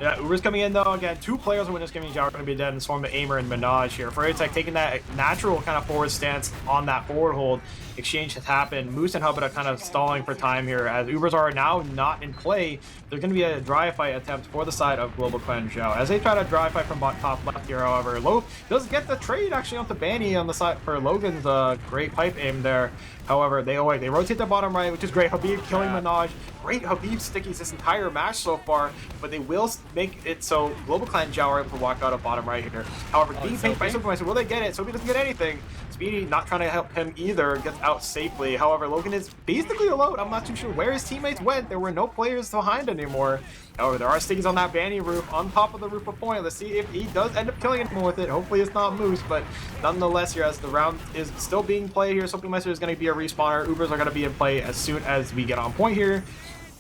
Yeah, Uber's coming in though. Again, 2 players in Witness Gaming Xiao are going to be dead in the form of Aimer and Minaj here. Froyotech taking that natural kind of forward stance on that forward hold. Exchange has happened. Moose and Hubada kind of stalling for time here as Ubers are now not in play. There's going to be a dry fight attempt for the side of Global Clan Xiao. As they try to dry fight from top left here, however, Lo does get the trade actually onto Banny on the side for Logan's great pipe aim there. However, they rotate the bottom right, which is great. Habib killing Minaj. Great Habib stickies this entire match so far, but they will make it so Global Clan Xiao are able to walk out of bottom right here. However, being paid by Supervisor, will they get it? Soapy doesn't get anything. Speedy not trying to help him either, gets out safely. However, Logan is basically alone. I'm not too sure where his teammates went. There were no players behind anymore. However, there are stickies on that Banny roof, on top of the roof of point. Let's see if he does end up killing anyone with it. Hopefully it's not Moose, but nonetheless here, as the round is still being played here, Supervisor is going to be a respawner. Ubers are going to be in play as soon as we get on point here.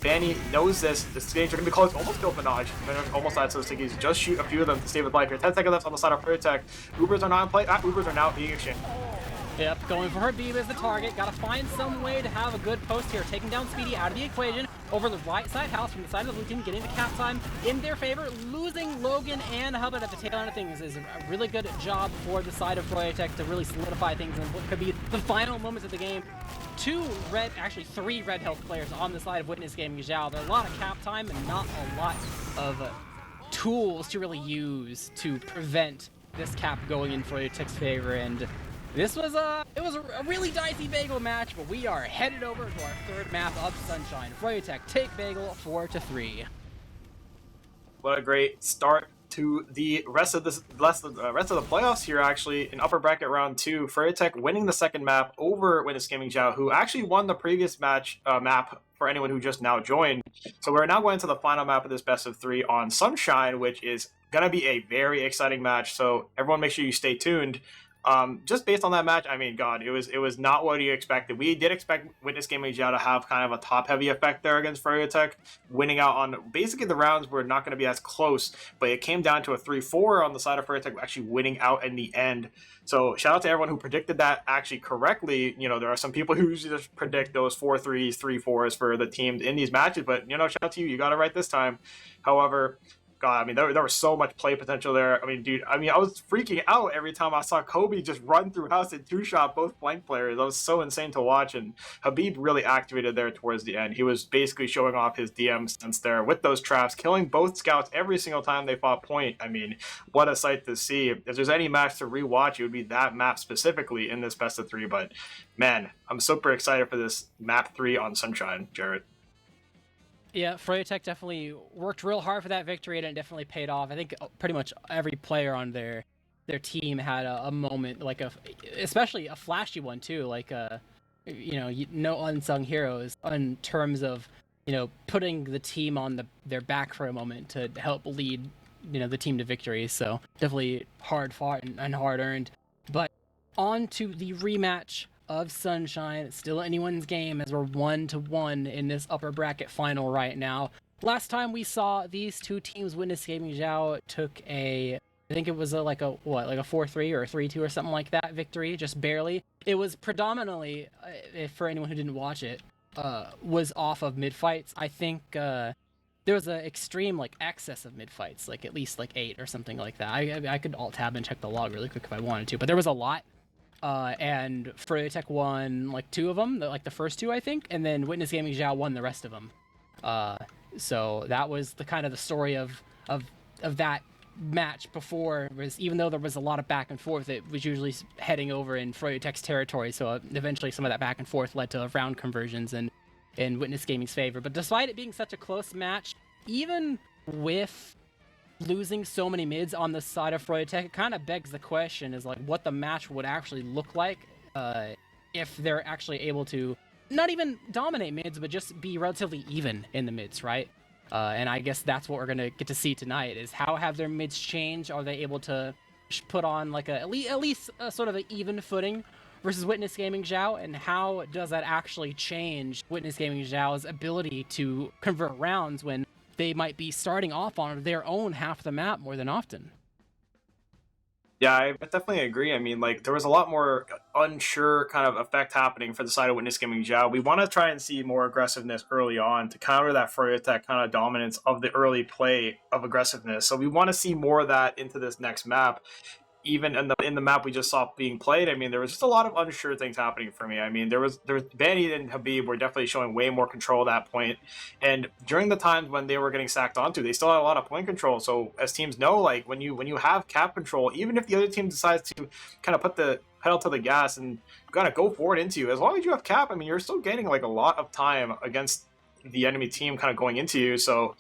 Banny knows this. This game's going to be close. Almost kill Minaj. Minaj almost died, so Stickies just shoot a few of them to stay with life here. 10 seconds left on the side of Froyotech. Ubers are not in play. Ubers are now being exchanged. Yep, going for her beam as the target. Gotta find some way to have a good post here. Taking down Speedy out of the equation. Over the right side house from the side of the blue team, getting the cap time in their favor. Losing Logan and Hubbard at the tail end of things is a really good job for the side of Froyotech to really solidify things in what could be the final moments of the game. Actually three red health players on the side of Witness Gaming Xiao. There's a lot of cap time and not a lot of tools to really use to prevent this cap going in Froyotech's favor, and this was a really dicey Bagel match, but we are headed over to our third map of Sunshine. Froyotech take Bagel 4-3. What a great start to the rest of the playoffs here. Actually, in upper bracket round 2, Froyotech winning the second map over Witness Gaming Xiao, who actually won the previous match map for anyone who just now joined. So we're now going to the final map of this best of 3 on Sunshine, which is gonna be a very exciting match. So everyone, make sure you stay tuned. Just based on that match, I mean, God, it was not what you expected. We did expect Witness Gaming Xiao to have kind of a top-heavy effect there against Froyotech, winning out on basically the rounds were not going to be as close, but it came down to a 3-4 on the side of Froyotech, actually winning out in the end. So shout out to everyone who predicted that actually correctly. You know, there are some people who usually just predict those 4-3s, 3-4s for the teams in these matches, but, you know, shout out to you. You got it right this time. However, God, I mean, there was so much play potential there. I mean, dude, I was freaking out every time I saw Kobe just run through house and two-shot both flank players. That was so insane to watch, and Habib really activated there towards the end. He was basically showing off his DM sense there with those traps, killing both scouts every single time they fought point. I mean, what a sight to see. If there's any match to rewatch, it would be that map specifically in this best of 3, but man, I'm super excited for this map 3 on Sunshine, Jared. Yeah, Froyotech definitely worked real hard for that victory, and it definitely paid off. I think pretty much every player on their team had a moment, like especially a flashy one too, like no unsung heroes in terms of, you know, putting the team on their back for a moment to help lead, you know, the team to victory. So definitely hard fought and hard earned. But on to the rematch of Sunshine. It's still anyone's game as we're 1-1 in this upper bracket final right now. Last time we saw these two teams, Witness Gaming Xiao took I think it was like a 4-3 or a 3-2 or something like that victory, just barely. It was predominantly, for anyone who didn't watch it, was off of mid fights. I think there was an extreme excess of mid fights, like at least 8 or something like that. I could alt tab and check the log really quick if I wanted to, but there was a lot. And Froyotech won 2 of them, the first 2 I think, and then Witness Gaming Xiao won the rest of them. So that was the kind of the story of that match before. Was even though there was a lot of back and forth, it was usually heading over in Froyotech's territory. So eventually some of that back and forth led to round conversions in Witness Gaming's favor. But despite it being such a close match, even with losing so many mids on the side of Froyotech, it kind of begs the question is what the match would actually look like if they're actually able to not even dominate mids, but just be relatively even in the mids, right? And I guess that's what we're gonna get to see tonight, is how have their mids changed? Are they able to put on at least a sort of an even footing versus Witness Gaming Xiao, and how does that actually change Witness Gaming Xiao's ability to convert rounds when they might be starting off on their own half the map more than often? Yeah, I definitely agree. I mean, there was a lot more unsure kind of effect happening for the side of Witness Gaming Xiao. We want to try and see more aggressiveness early on to counter that Froyotech kind of dominance of the early play of aggressiveness. So we want to see more of that into this next map. Even in the map we just saw being played, I mean, there was just a lot of unsure things happening for me. I mean, there was Banny and Habib were definitely showing way more control at that point, and during the times when they were getting sacked onto, they still had a lot of point control. So as teams know, when you have cap control, even if the other team decides to kind of put the pedal to the gas and kind of go forward into you, as long as you have cap, I mean, you're still getting a lot of time against the enemy team kind of going into you. So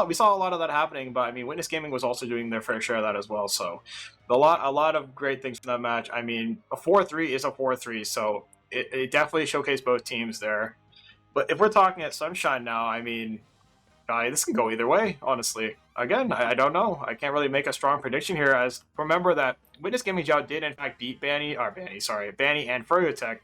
we saw a lot of that happening, but I mean, Witness Gaming was also doing their fair share of that as well. So a lot of great things from that match. I mean, a 4-3 is a 4-3, so it definitely showcased both teams there. But if we're talking at Sunshine now, I mean, this can go either way, honestly. Again, I don't know. I can't really make a strong prediction here, as remember that Witness Gaming Xiao did in fact beat Banny and Froyotech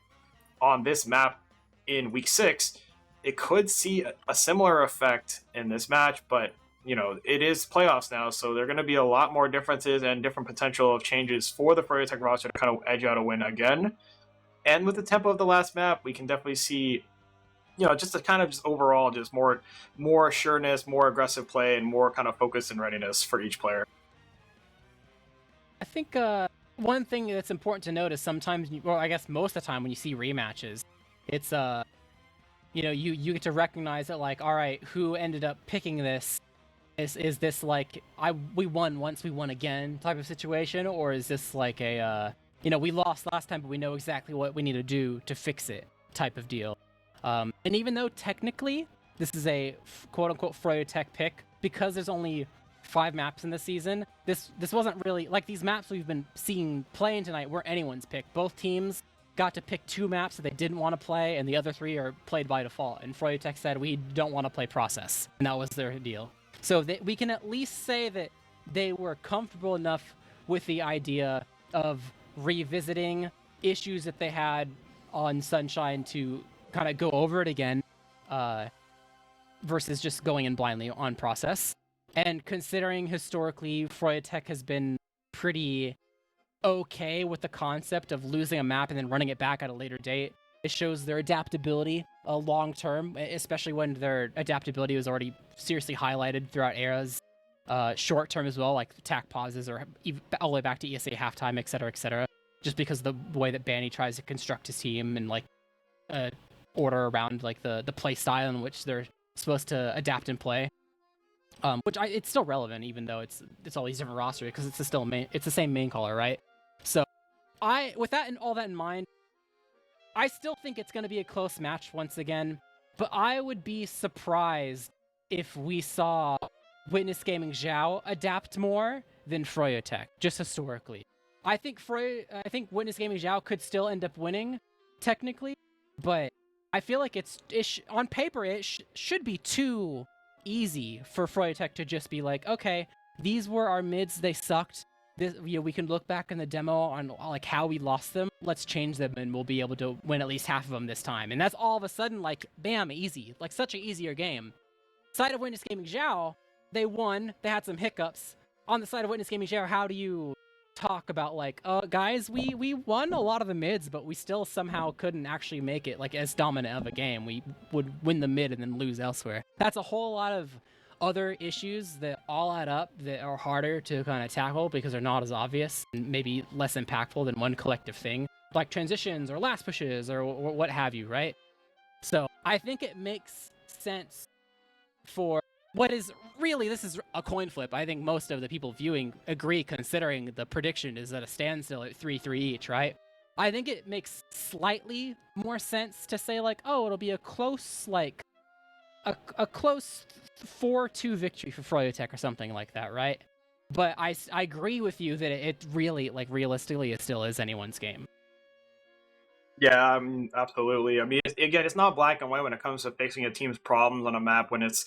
on this map in week 6. it could see a similar effect in this match, but you know, it is playoffs now, so there are going to be a lot more differences and different potential of changes for the Froyotech roster to kind of edge out a win again. And with the tempo of the last map, we can definitely see, you know, just a kind of just overall just more sureness, more aggressive play, and more kind of focus and readiness for each player. I think one thing that's important to note is sometimes, well, I guess most of the time when you see rematches, it's you know, you get to recognize that, like, all right, who ended up picking this? Is this like we won once, we won again type of situation, or is this like a you know, we lost last time, but we know exactly what we need to do to fix it type of deal? And even though technically this is a quote-unquote Froyotech pick, because there's only 5 maps in the season, this wasn't really like these maps we've been seeing playing tonight weren't anyone's pick. Both teams got to pick 2 maps that they didn't want to play, and the other 3 are played by default. And Froyotech said we don't want to play process, and that was their deal. So we can at least say that they were comfortable enough with the idea of revisiting issues that they had on Sunshine to kind of go over it again, versus just going in blindly on process. And considering historically Froyotech has been pretty okay with the concept of losing a map and then running it back at a later date, it shows their adaptability long term, especially when their adaptability was already seriously highlighted throughout eras. Short term as well, like attack pauses or all the way back to ESA halftime, etc., just because of the way that Banny tries to construct his team and like order around like the play style in which they're supposed to adapt and play. Which it's still relevant, even though it's all these different rosters, because it's the same main caller, right? So with that and all that in mind, I still think it's going to be a close match once again, but I would be surprised if we saw Witness Gaming Xiao adapt more than Froyotech, just historically. I think Witness Gaming Xiao could still end up winning, technically, but I feel like on paper it should be too easy for Froyotech to just be like, okay, these were our mids, they sucked. We can look back in the demo on like how we lost them. Let's change them, and we'll be able to win at least half of them this time. And that's all of a sudden like, bam, easy, like such an easier game. Side of Witness Gaming Xiao, they won. They had some hiccups. On the side of Witness Gaming Xiao, how do you talk about like, guys, we won a lot of the mids, but we still somehow couldn't actually make it like as dominant of a game. We would win the mid and then lose elsewhere. That's a whole lot of other issues that all add up that are harder to kind of tackle because they're not as obvious and maybe less impactful than one collective thing, like transitions or last pushes or what have you, right? So I think it makes sense for what is really, this is a coin flip. I think most of the people viewing agree, considering the prediction is at a standstill at 3-3 each, right? I think it makes slightly more sense to say like, oh, it'll be a close, like, a close 4-2 victory for Froyotech or something like that, right? But I agree with you that it really, like, realistically, it still is anyone's game. Yeah, absolutely. I mean, again, it's not black and white when it comes to fixing a team's problems on a map when it's,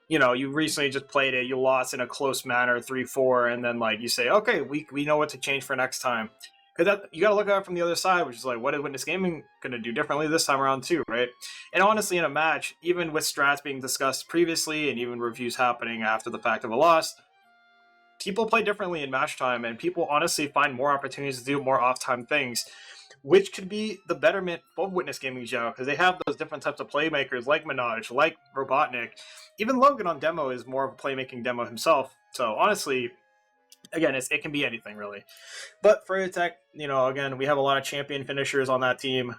you know, you recently just played it, you lost in a close manner, 3-4, and then, like, you say, okay, we know what to change for next time. Because you got to look at it from the other side, which is like, what is Witness Gaming going to do differently this time around too, right? And honestly, in a match, even with strats being discussed previously and even reviews happening after the fact of a loss, people play differently in match time, and people honestly find more opportunities to do more off-time things, which could be the betterment of Witness Gaming Xiao, because they have those different types of playmakers like Minaj, like Robotnik. Even Logan on demo is more of a playmaking demo himself. So honestly, again, it can be anything, really. But Froyotech, you know, again, we have a lot of champion finishers on that team.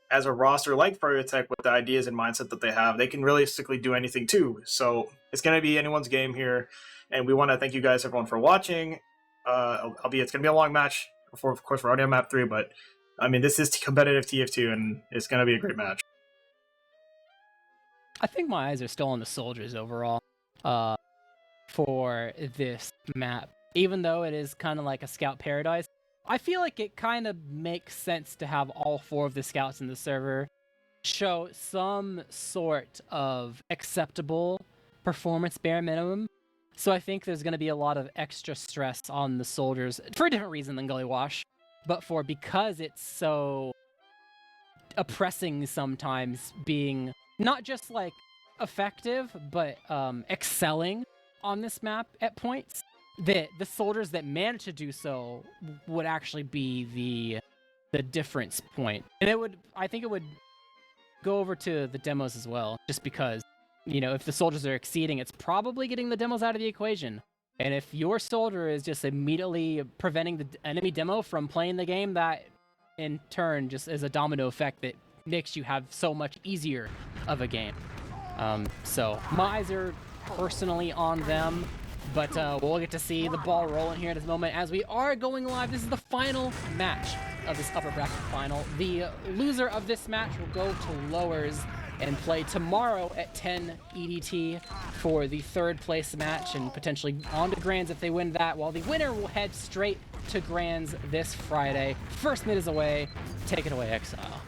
As a roster like Froyotech, with the ideas and mindset that they have, they can realistically do anything too. So it's going to be anyone's game here. And we want to thank you guys, everyone, for watching. Albeit it's going to be a long match, of course, we're already on map 3, but I mean, this is competitive TF2, and it's going to be a great match. I think my eyes are still on the soldiers overall for this map. Even though it is kind of like a scout paradise, I feel like it kind of makes sense to have all 4 of the scouts in the server show some sort of acceptable performance bare minimum. So I think there's going to be a lot of extra stress on the soldiers for a different reason than Gully Wash, but because it's so oppressing sometimes being not just like effective, but excelling on this map at points, that the soldiers that manage to do so would actually be the difference point. And I think it would go over to the demos as well, just because, you know, if the soldiers are exceeding, it's probably getting the demos out of the equation. And if your soldier is just immediately preventing the enemy demo from playing the game, that in turn just is a domino effect that makes you have so much easier of a game. So my eyes are personally on them, but we'll get to see the ball rolling here at this moment as we are going live. This is the final match of this upper bracket final. The loser of this match will go to lowers and play tomorrow at 10 EDT for the third place match and potentially on to Grands if they win that, while the winner will head straight to Grands this Friday. First mid is away. Take it away, Exile.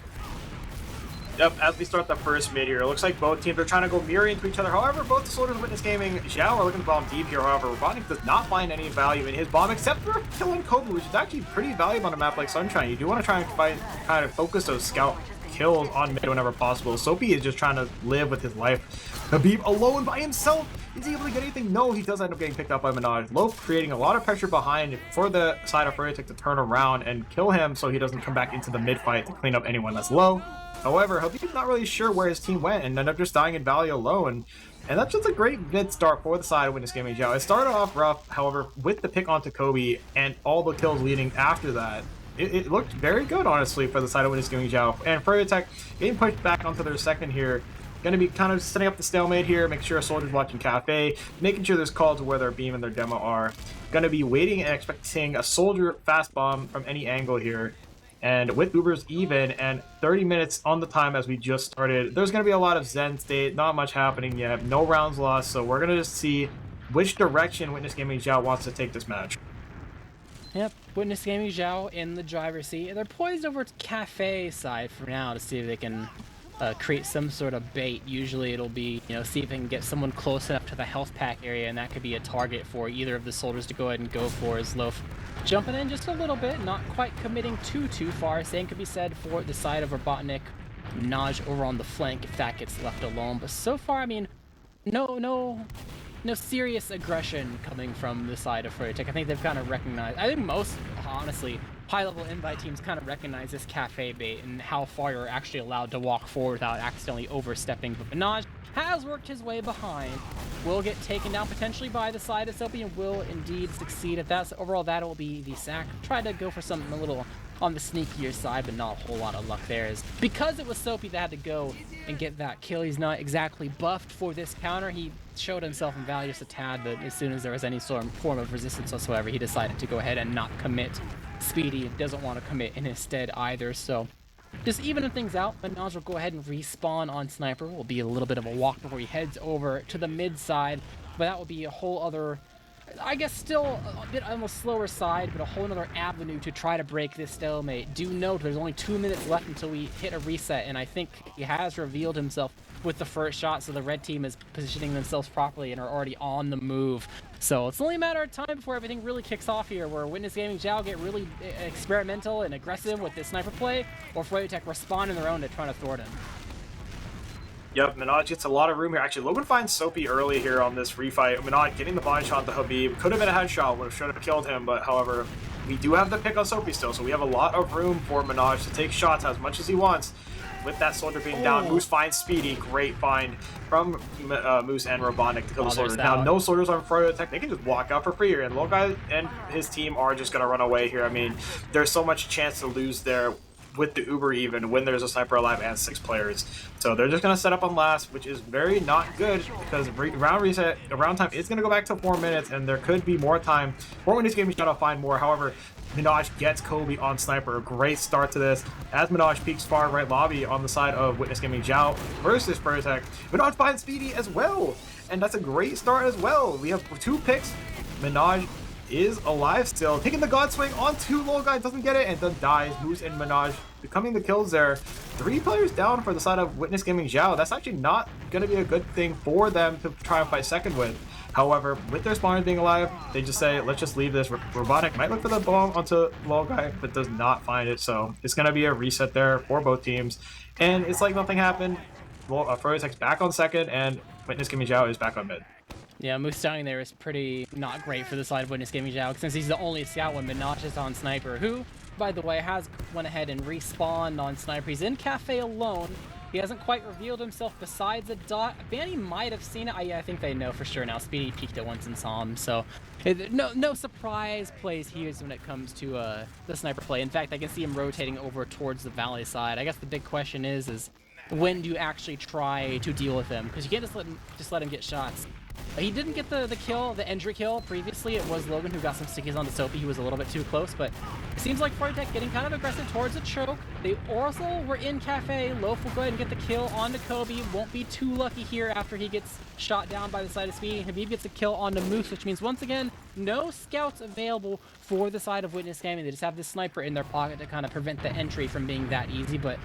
Yep, as we start the first mid here, it looks like both teams are trying to go mirror into each other. However, both the soldiers of Witness Gaming, Xiao are looking to bomb deep here. However, Robotnik does not find any value in his bomb except for killing Kobe, which is actually pretty valuable on a map like Sunshine. You do want to try and kind of focus those scout kills on mid whenever possible. Soapy is just trying to live with his life. Habib alone by himself. Is he able to get anything? No, he does end up getting picked up by Minaj. Loaf creating a lot of pressure behind for the side of Froyotech to turn around and kill him so he doesn't come back into the mid fight to clean up anyone that's low. However, Habib's not really sure where his team went and ended up just dying in value alone. And that's just a great mid start for the side of Witness Gaming Xiao. It started off rough, however, with the pick onto Kobe and all the kills leading after that, it looked very good, honestly, for the side of Witness Gaming Xiao. And Froyotech getting pushed back onto their second here. Going to be kind of setting up the stalemate here, making sure a soldier's watching Cafe, making sure there's calls to where their beam and their demo are. Going to be waiting and expecting a soldier fast bomb from any angle here. And with Uber's even and 30 minutes on the time as we just started, there's going to be a lot of Zen state, not much happening yet, no rounds lost, so we're going to just see which direction Witness Gaming Xiao wants to take this match. Yep, Witness Gaming Xiao in the driver's seat. They're poised over to Cafe side for now to see if they can create some sort of bait. Usually it'll be, you know, see if they can get someone close enough to the health pack area, and that could be a target for either of the soldiers to go ahead and go for. As Loaf jumping in just a little bit, not quite committing too far. Same could be said for the side of Robotnik. Naj over on the flank if that gets left alone. But so far, I mean, no serious aggression coming from the side of Froyotech. I think they've kind of recognized, I think most, honestly, high-level invite teams kind of recognize this Cafe bait and how far you're actually allowed to walk forward without accidentally overstepping. But Minaj has worked his way behind, will get taken down potentially by the side of Soapy and will indeed succeed at that. So overall, that will be the sack. Try to go for something a little on the sneakier side, but not a whole lot of luck there. Is because it was Soapy that had to go and get that kill. He's not exactly buffed for this counter. He showed himself in value just a tad, but as soon as there was any sort of form of resistance whatsoever, he decided to go ahead and not commit. Speedy doesn't want to commit in his stead either, so just evening things out. Minaj will go ahead and respawn on Sniper. Will be a little bit of a walk before he heads over to the mid side, but that will be a whole other, I guess, still a bit on the slower side, but a whole other avenue to try to break this stalemate. Do note there's only 2 minutes left until we hit a reset, and I think he has revealed himself with the first shot, so the red team is positioning themselves properly and are already on the move. So it's only a matter of time before everything really kicks off here, where Witness Gaming Xiao get really experimental and aggressive with this sniper play, or Froyotech respond in their own to trying to thwart him. Yep, Minaj gets a lot of room here. Actually, Logan finds Soapy early here on this refight. Minaj getting the body shot to Habib. Could have been a headshot, would have killed him, but however, we do have the pick on Soapy still, so we have a lot of room for Minaj to take shots as much as he wants. With that soldier being down, Moose finds Speedy. Great find from Moose and Robotnik to kill the soldier. Now, no soldiers on Froyotech. They can just walk out for free here, and Logai and his team are just going to run away here. I mean, there's so much chance to lose there with the Uber even when there's a sniper alive and 6 players. So they're just going to set up on last, which is very not good because round reset, the round time is going to go back to 4 minutes, and there could be more time for when this game is trying to find more. However, Minaj gets Kobe on Sniper. A great start to this as Minaj peeks far right lobby on the side of Witness Gaming Xiao versus Froyotech. Minaj finds Speedy as well, and that's a great start as well. We have 2 picks. Minaj is alive still, taking the God Swing on 2 low guy, doesn't get it, and then dies. Moose and Minaj becoming the kills there. 3 players down for the side of Witness Gaming Xiao. That's actually not going to be a good thing for them to try and fight second with. However, with their spawners being alive, they just say, let's just leave this. Robotnik might look for the bomb onto low guy, but does not find it. So it's going to be a reset there for both teams. And it's like nothing happened. Froyotech's back on second, and Witness Gaming Xiao is back on mid. Yeah, Moose down there is pretty not great for the side of Witness Gaming Xiao, since he's the only scout when Minaj is on Sniper, who, by the way, has went ahead and respawned on Sniper. He's in Cafe alone. He hasn't quite revealed himself besides a dot. Vanny might have seen it. Yeah, I think they know for sure now. Speedy peeked it once and saw him, so no surprise plays here when it comes to the Sniper play. In fact, I can see him rotating over towards the Valley side. I guess the big question is when do you actually try to deal with him? Because you can't just let him get shots. He didn't get the kill, the entry kill previously. It was Logan who got some stickies on the Soapy. He was a little bit too close, but it seems like Froyotech getting kind of aggressive towards a choke. They also were in Cafe. Loaf will go ahead and get the kill onto Kobe. Won't be too lucky here after he gets shot down by the side of Speedy. Habib gets a kill onto Moose, which means once again, no scouts available for the side of Witness Gaming. They just have this sniper in their pocket to kind of prevent the entry from being that easy, but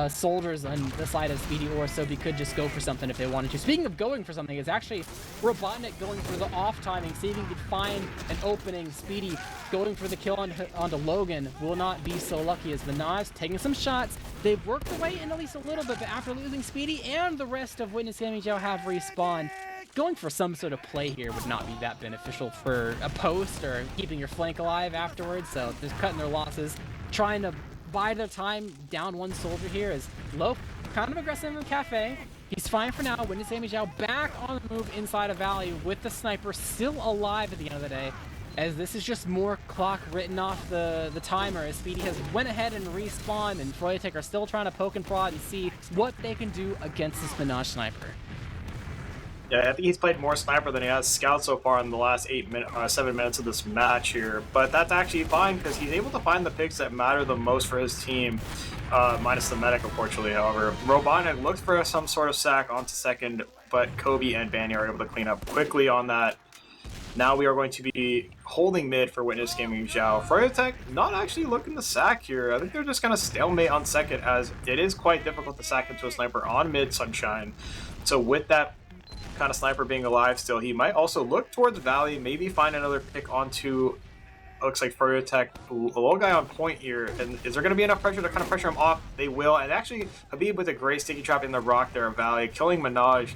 soldiers on the side of Speedy or Soapy could just go for something if they wanted to. Speaking of going for something, it's actually Robotnik going for the off timing, see if he can find an opening. Speedy going for the kill onto Logan will not be so lucky as Minaj taking some shots. They've worked their way in at least a little bit, but after losing Speedy and the rest of Witness Gaming Xiao have respawned, going for some sort of play here would not be that beneficial for a post or keeping your flank alive afterwards, so just cutting their losses, trying to bide their time down one soldier here is Loaf, kind of aggressive in Cafe. He's fine for now. Witness Gaming Xiao back on the move inside of Valley with the sniper still alive at the end of the day, as this is just more clock written off the timer as Speedy has went ahead and respawned, and Froyotech are still trying to poke and prod and see what they can do against this Minaj sniper. Yeah, I think he's played more Sniper than he has Scout so far in the last 7 minutes of this match here. But that's actually fine because he's able to find the picks that matter the most for his team, minus the medic, unfortunately. However, Robotnik looks for some sort of sack onto second, but Kobe and Banny are able to clean up quickly on that. Now we are going to be holding mid for Witness Gaming Xiao. Froyotech not actually looking to sack here. I think they're just going to stalemate on second, as it is quite difficult to sack into a sniper on mid Sunshine. So with that kind of sniper being alive still, he might also look towards Valley, maybe find another pick onto, looks like Froyotech, a low guy on point here. And is there going to be enough pressure to kind of pressure him off? They will. And actually, Habib with a great sticky trap in the rock there of Valley, killing Minaj.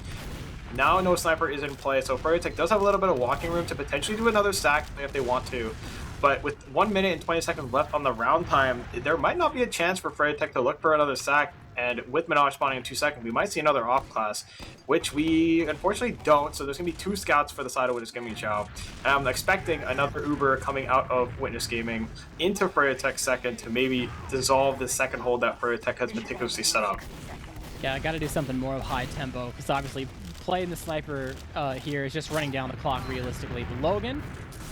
Now no sniper is in play, so Froyotech does have a little bit of walking room to potentially do another stack if they want to. But with 1 minute and 20 seconds left on the round time, there might not be a chance for Froyotech to look for another sack. And with Minaj spawning in 2 seconds, we might see another off class, which we unfortunately don't. So there's going to be 2 scouts for the side of Witness Gaming Xiao. And I'm expecting another Uber coming out of Witness Gaming into Froyotech second to maybe dissolve the second hold that Froyotech has meticulously set up. Yeah, I got to do something more of high tempo, because obviously playing the sniper here is just running down the clock realistically. But Logan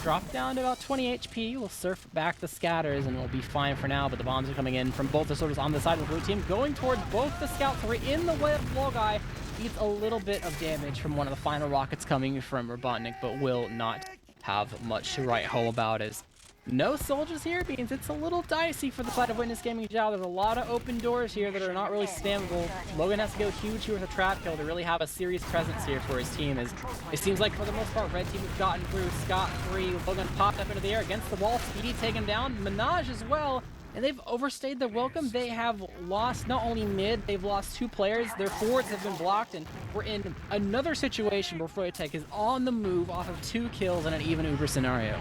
dropped down to about 20 HP. We'll surf back the scatters and we'll be fine for now, but the bombs are coming in from both the soldiers on the side of the blue team, going towards both the scouts who are in the way of the low guy. Eats a little bit of damage from one of the final rockets coming from Robotnik, but will not have much to write home about, as no soldiers here means it's a little dicey for the side of Witness Gaming Xiao. There's a lot of open doors here that are not really spammable. Logan has to go huge here with a trap kill to really have a serious presence here for his team, as it seems like for the most part red team has gotten through scot-free. Logan popped up into the air against the wall, Speedy taken down, Minaj as well, and they've overstayed their welcome. They have lost not only mid, they've lost 2 players, their forwards have been blocked, and we're in another situation where Froyotech is on the move off of 2 kills in an even Uber scenario.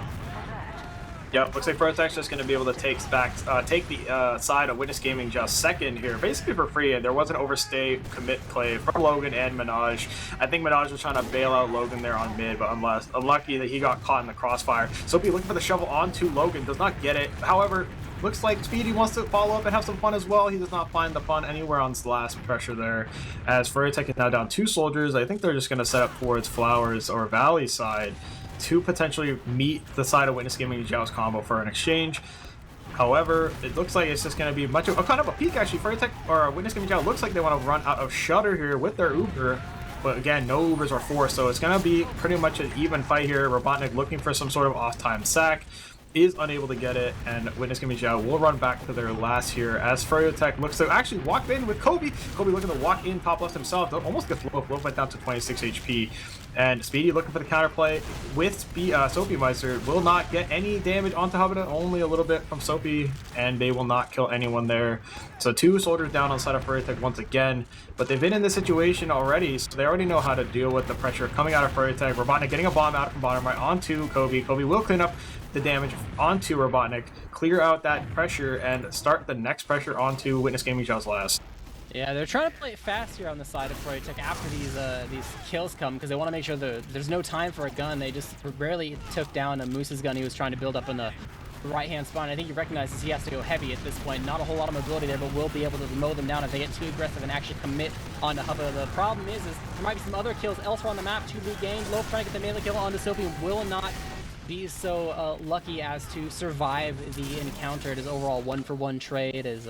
Yep, looks like Froyotech's just going to be able to take the side of Witness Gaming just second here, basically for free. And there was an overstay commit play from Logan and Minaj. I think Minaj was trying to bail out Logan there on mid, but unlucky that he got caught in the crossfire. Soapy looking for the shovel onto Logan, does not get it. However, looks like Speedy wants to follow up and have some fun as well. He does not find the fun anywhere on his last pressure there. As Froyotech is now down 2 soldiers, I think they're just going to set up towards Flowers or Valley side to potentially meet the side of Witness Gaming Xiao's combo for an exchange. However, it looks like it's just going to be much of kind of a peek actually. Froyotech or Witness Gaming Xiao looks like they want to run out of Shutter here with their Uber, but again, no Ubers are forced, so it's going to be pretty much an even fight here. Robotnik looking for some sort of off-time sack. is unable to get it, and Witness Gaming Xiao will run back to their last here as Froyotech looks to actually walk in with Kobe. Kobe looking to walk in top left himself. They'll almost get low went down to 26 HP. And Speedy looking for the counterplay with Soapy Meister will not get any damage onto Hubba, only a little bit from Soapy, and they will not kill anyone there. So 2 soldiers down on side of Froyotech once again, but they've been in this situation already, so they already know how to deal with the pressure coming out of Froyotech. Robotnik getting a bomb out from bottom right onto Kobe. Kobe will clean up the damage onto Robotnik, clear out that pressure, and start the next pressure onto Witness Gaming Xiao's last. Yeah, they're trying to play it fast here on the side of Froyotech after these kills come, because they want to make sure there's no time for a gun. They just barely took down a Moose's gun he was trying to build up in the right-hand spot. And I think he recognizes he has to go heavy at this point. Not a whole lot of mobility there, but will be able to mow them down if they get too aggressive and actually commit onto Hubba. The problem is there might be some other kills elsewhere on the map. 2 loot gained. Low trying to get the melee kill onto Soapy will not be so lucky as to survive the encounter. It is overall 1-for-1 trade. As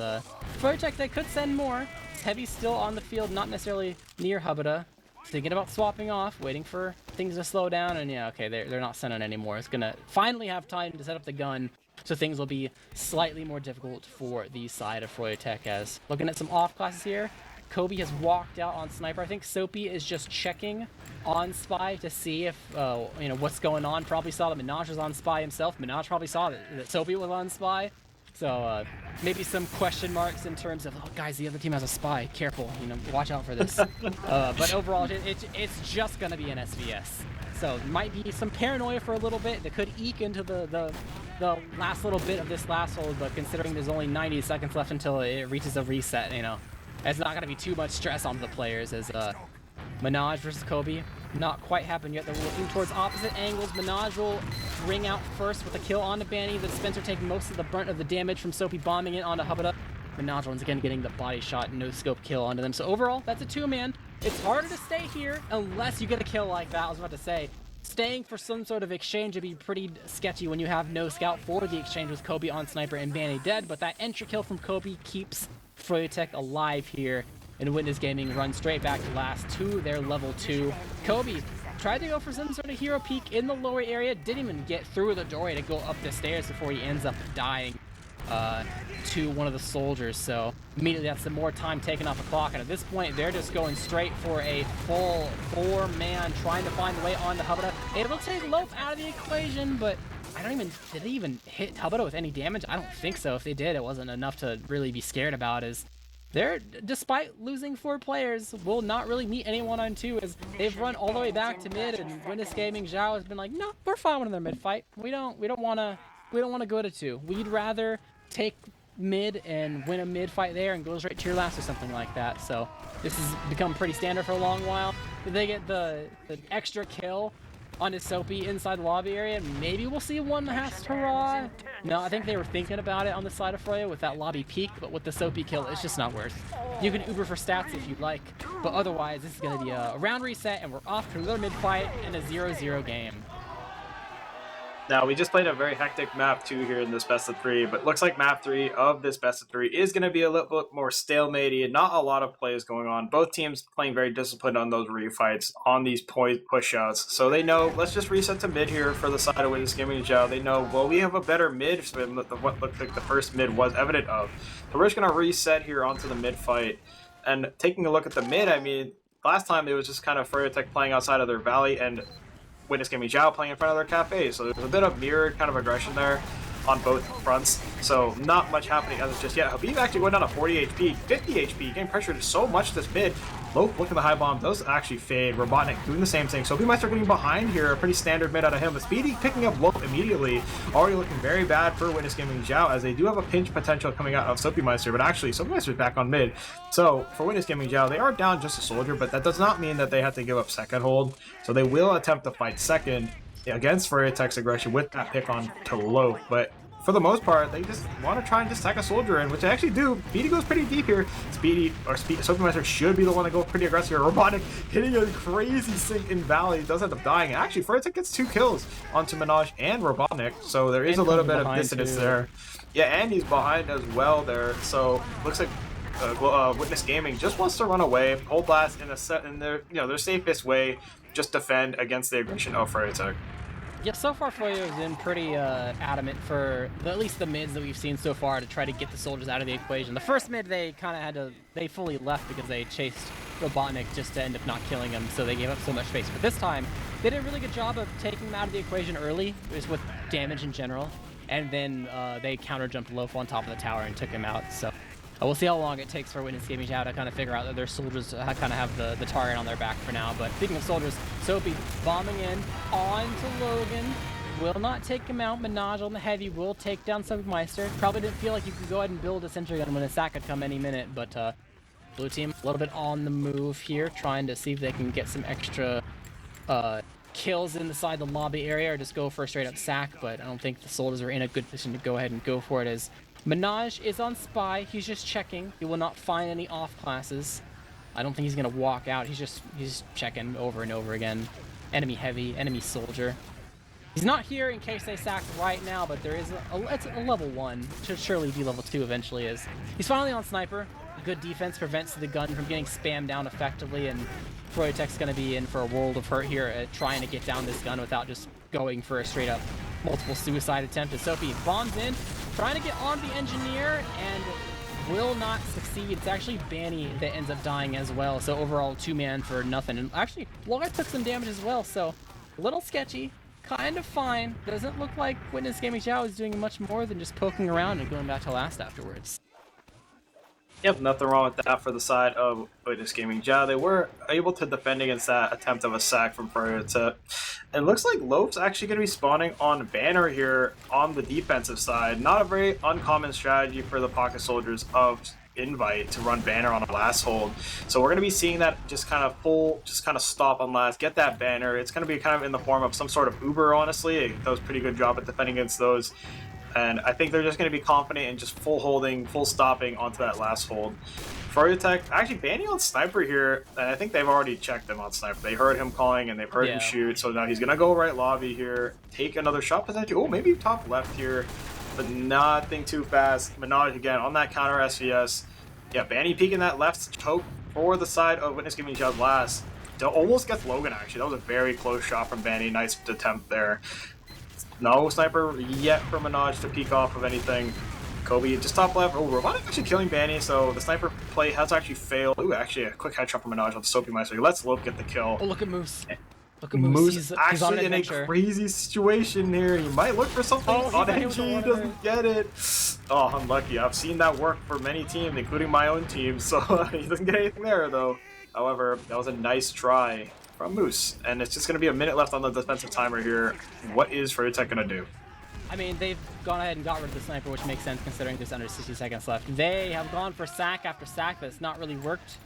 Froyotech, they could send more. Heavy still on the field, not necessarily near Hubba. Thinking about swapping off, waiting for things to slow down, and yeah, okay, they're not sending anymore. It's gonna finally have time to set up the gun, so things will be slightly more difficult for the side of Froyotech. As looking at some off classes here, Kobe has walked out on Sniper. I think Soapy is just checking on Spy to see if, you know, what's going on. Probably saw that Minaj was on Spy himself. Minaj probably saw that Soapy was on Spy. So maybe some question marks in terms of, oh guys, the other team has a Spy. Careful, you know, watch out for this. But overall, it's just gonna be an SVS. So might be some paranoia for a little bit that could eke into the last little bit of this last hold. But considering there's only 90 seconds left until it reaches a reset, you know, it's not gonna be too much stress on the players. As Minaj versus Kobe, not quite happened yet. They're looking towards opposite angles. Minaj will ring out first with a kill onto Banny. The Dispenser take most of the brunt of the damage from Soapy bombing it onto Hubba. Minaj once again getting the body shot, no scope kill onto them. So overall, that's a 2-man. It's harder to stay here unless you get a kill like that. I was about to say, staying for some sort of exchange would be pretty sketchy when you have no scout for the exchange with Kobe on Sniper and Banny dead. But that entry kill from Kobe keeps Froyotech alive here. And Witness Gaming run straight back to last to their level 2. Kobe tried to go for some sort of hero peek in the lower area, didn't even get through the doorway to go up the stairs before he ends up dying to one of the soldiers. So immediately that's some more time taken off the clock, and at this point they're just going straight for a full 4-man trying to find the way onto Hubba. It'll take Loaf out of the equation, but did they even hit Hubba with any damage? I don't think so. If they did, it wasn't enough to really be scared about. As they're, despite losing 4 players, will not really meet anyone on 2, as they've run all the way back to mid, and Witness Gaming Xiao has been like, no, we're fine with their mid fight. We don't want to go to 2. We'd rather take mid and win a mid fight there and go straight to your last or something like that. So this has become pretty standard for a long while. If they get the extra kill on his Soapy inside the lobby area, maybe we'll see one has hurrah. No, I think they were thinking about it on the side of Froyo with that lobby peak, but with the Soapy kill, it's just not worth. You can Uber for stats if you'd like, but otherwise this is going to be a round reset and we're off to another mid fight in a 0-0 game. Now, we just played a very hectic map 2 here in this best of 3, but looks like map 3 of this best of 3 is going to be a little bit more stalematey and not a lot of plays going on. Both teams playing very disciplined on those refights, on these push-outs. So they know, let's just reset to mid here for the side of Witness Gaming Xiao. They know, well, we have a better mid, so what looked like the first mid was evident of. So we're just going to reset here onto the mid fight. And taking a look at the mid, I mean, last time it was just kind of Froyotech playing outside of their valley and Witness Gaming Xiao playing in front of their cafe, so there's a bit of mirrored kind of aggression there on both fronts, so not much happening as of just yet. Habib actually going down to 40 HP, 50 HP, getting pressured so much this mid. Loaf looking at the high bomb, does actually fade. Robotnik doing the same thing, so we might start getting behind here, a pretty standard mid out of him, but Speedy picking up Loaf immediately, already looking very bad for Witness Gaming Xiao, as they do have a pinch potential coming out of Soapy Meister, but actually Soapy Meister's back on mid. So for Witness Gaming Xiao, they are down just a soldier, but that does not mean that they have to give up second hold, so they will attempt to fight second against Froyotech's aggression with that pick on to Loaf, but for the most part, they just want to try and just tack a soldier in, which they actually do. Speedy goes pretty deep here. Soapy Meister should be the one to go pretty aggressive here. Robotic hitting a crazy sink in Valley, does end up dying. And actually, Froyotech gets 2 kills onto Minaj and Robotnik, so there is a little bit of dissonance there. Yeah, and he's behind as well there, so looks like Witness Gaming just wants to run away, hold blast in their safest way, just defend against the aggression of Froyotech. Yeah, so far Froyo has been pretty adamant for at least the mids that we've seen so far to try to get the soldiers out of the equation. The first mid they kind of had to, they fully left because they chased Robotnik just to end up not killing him, so they gave up so much space. But this time, they did a really good job of taking him out of the equation early, just with damage in general, and then they counter-jumped Loaf on top of the tower and took him out. So we'll see how long it takes for Witness Gaming Xiao to kind of figure out that their soldiers kind of have the target on their back for now. But speaking of soldiers, Soapy bombing in onto Logan. Will not take him out. Minaj on the heavy will take down Submeister. Probably didn't feel like you could go ahead and build a sentry gun when a sack could come any minute, but blue team a little bit on the move here, trying to see if they can get some extra kills inside the lobby area or just go for a straight up sack, but I don't think the soldiers are in a good position to go ahead and go for it, as Minaj is on spy. He's just checking. He will not find any off classes. I don't think he's gonna walk out. He's just checking over and over again. Enemy heavy, enemy soldier. He's not here in case they sack right now, but there is it's a level 1. Should surely be level 2 eventually. Is he's finally on sniper. Good defense prevents the gun from getting spammed down effectively, and Froyotech's gonna be in for a world of hurt here at trying to get down this gun without just going for a straight up multiple suicide attempt. As Sophie bombs in, trying to get on the engineer, and will not succeed. It's actually Banny that ends up dying as well, so overall 2-man for nothing. And actually, Logai took some damage as well, so a little sketchy. Kind of fine. Doesn't look like Witness Gaming Xiao is doing much more than just poking around and going back to last afterwards. Yep, nothing wrong with that for the side of Witness Gaming Xiao. They were able to defend against that attempt of a sack from Froyotech. It looks like Loaf's actually going to be spawning on Banner here on the defensive side. Not a very uncommon strategy for the Pocket Soldiers of Invite to run Banner on a last hold. So we're going to be seeing that just kind of stop on last, get that Banner. It's going to be kind of in the form of some sort of Uber, honestly. It does a pretty good job at defending against those. And I think they're just going to be confident in just full holding, full stopping onto that last hold. Froyotech, actually banning on Sniper here, and I think they've already checked him on Sniper. They heard him calling and they've heard him shoot, so now he's going to go right lobby here, take another shot potentially. Oh, maybe top left here, but nothing too fast. Minaj again on that counter SVS. Yeah, Banny peeking that left choke for the side of Witness Giving Xiao last. Almost gets Logan actually. That was a very close shot from Banny. Nice attempt there. No sniper yet for Minaj to peek off of anything. Kobe just top left. Oh, Robotic actually killing Banny, so the sniper play has actually failed. Ooh, actually a quick headshot from Minaj on the Soapy Meister. He lets Lope get the kill. Oh, look at Moose. Look at Moose. He's actually in a crazy situation here. He might look for something on NG. He doesn't get it. Oh, unlucky. I've seen that work for many teams, including my own team, so he doesn't get anything there, though. However, that was a nice try from Moose, and it's just going to be a minute left on the defensive timer here. What is Froyotech going to do? I mean, they've gone ahead and got rid of the sniper, which makes sense considering there's under 60 seconds left. They have gone for sack after sack, but it's not really worked.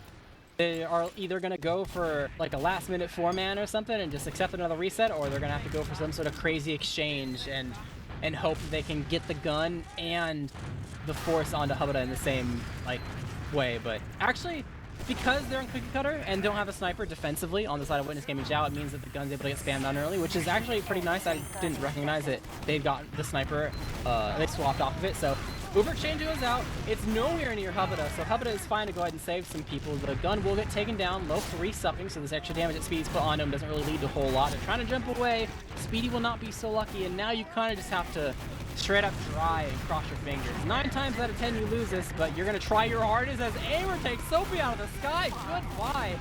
They are either going to go for like a last-minute 4-man or something and just accept another reset, or they're going to have to go for some sort of crazy exchange and hope that they can get the gun and the force onto Hubada in the same like way. But actually, because they're in cookie cutter and don't have a sniper defensively on the side of Witness Gaming Xiao, it means that the gun's able to get spammed on early, which is actually pretty nice. I didn't recognize it. They've got the sniper, they swapped off of it, so Uber exchange goes out. It's nowhere near Hubada, so Hubada is fine to go ahead and save some people. The gun will get taken down, low 3-supping, so this extra damage that Speedy's put on him doesn't really lead to a whole lot. They're trying to jump away. Speedy will not be so lucky, and now you kind of just have to straight up try and cross your fingers. 9 times out of 10 you lose this, but you're going to try your hardest as Amer takes Sophie out of the sky. Goodbye.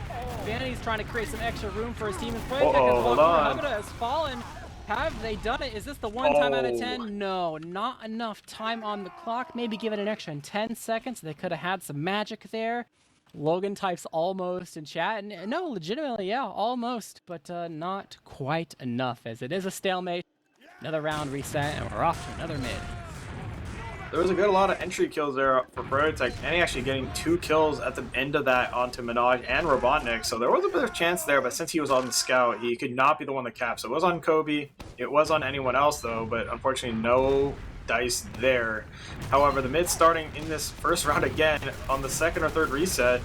Vanity's trying to create some extra room for his team, and Froyotech Hubada has fallen. Have they done it? Is this the 1 time out of 10? No, not enough time on the clock. Maybe give it an extra 10 seconds. They could have had some magic there. Logan types almost in chat. And no, legitimately, yeah, almost. But not quite enough, as it is a stalemate. Another round reset, and we're off to another mid. There was a lot of entry kills there for Froyotech, and he actually getting 2 kills at the end of that onto Minaj and Robotnik, so there was a bit of chance there, but since he was on the scout, he could not be the one that capped. So it was on Kobe, it was on anyone else though, but unfortunately no dice there. However, the mid starting in this first round again on the 2nd or 3rd reset,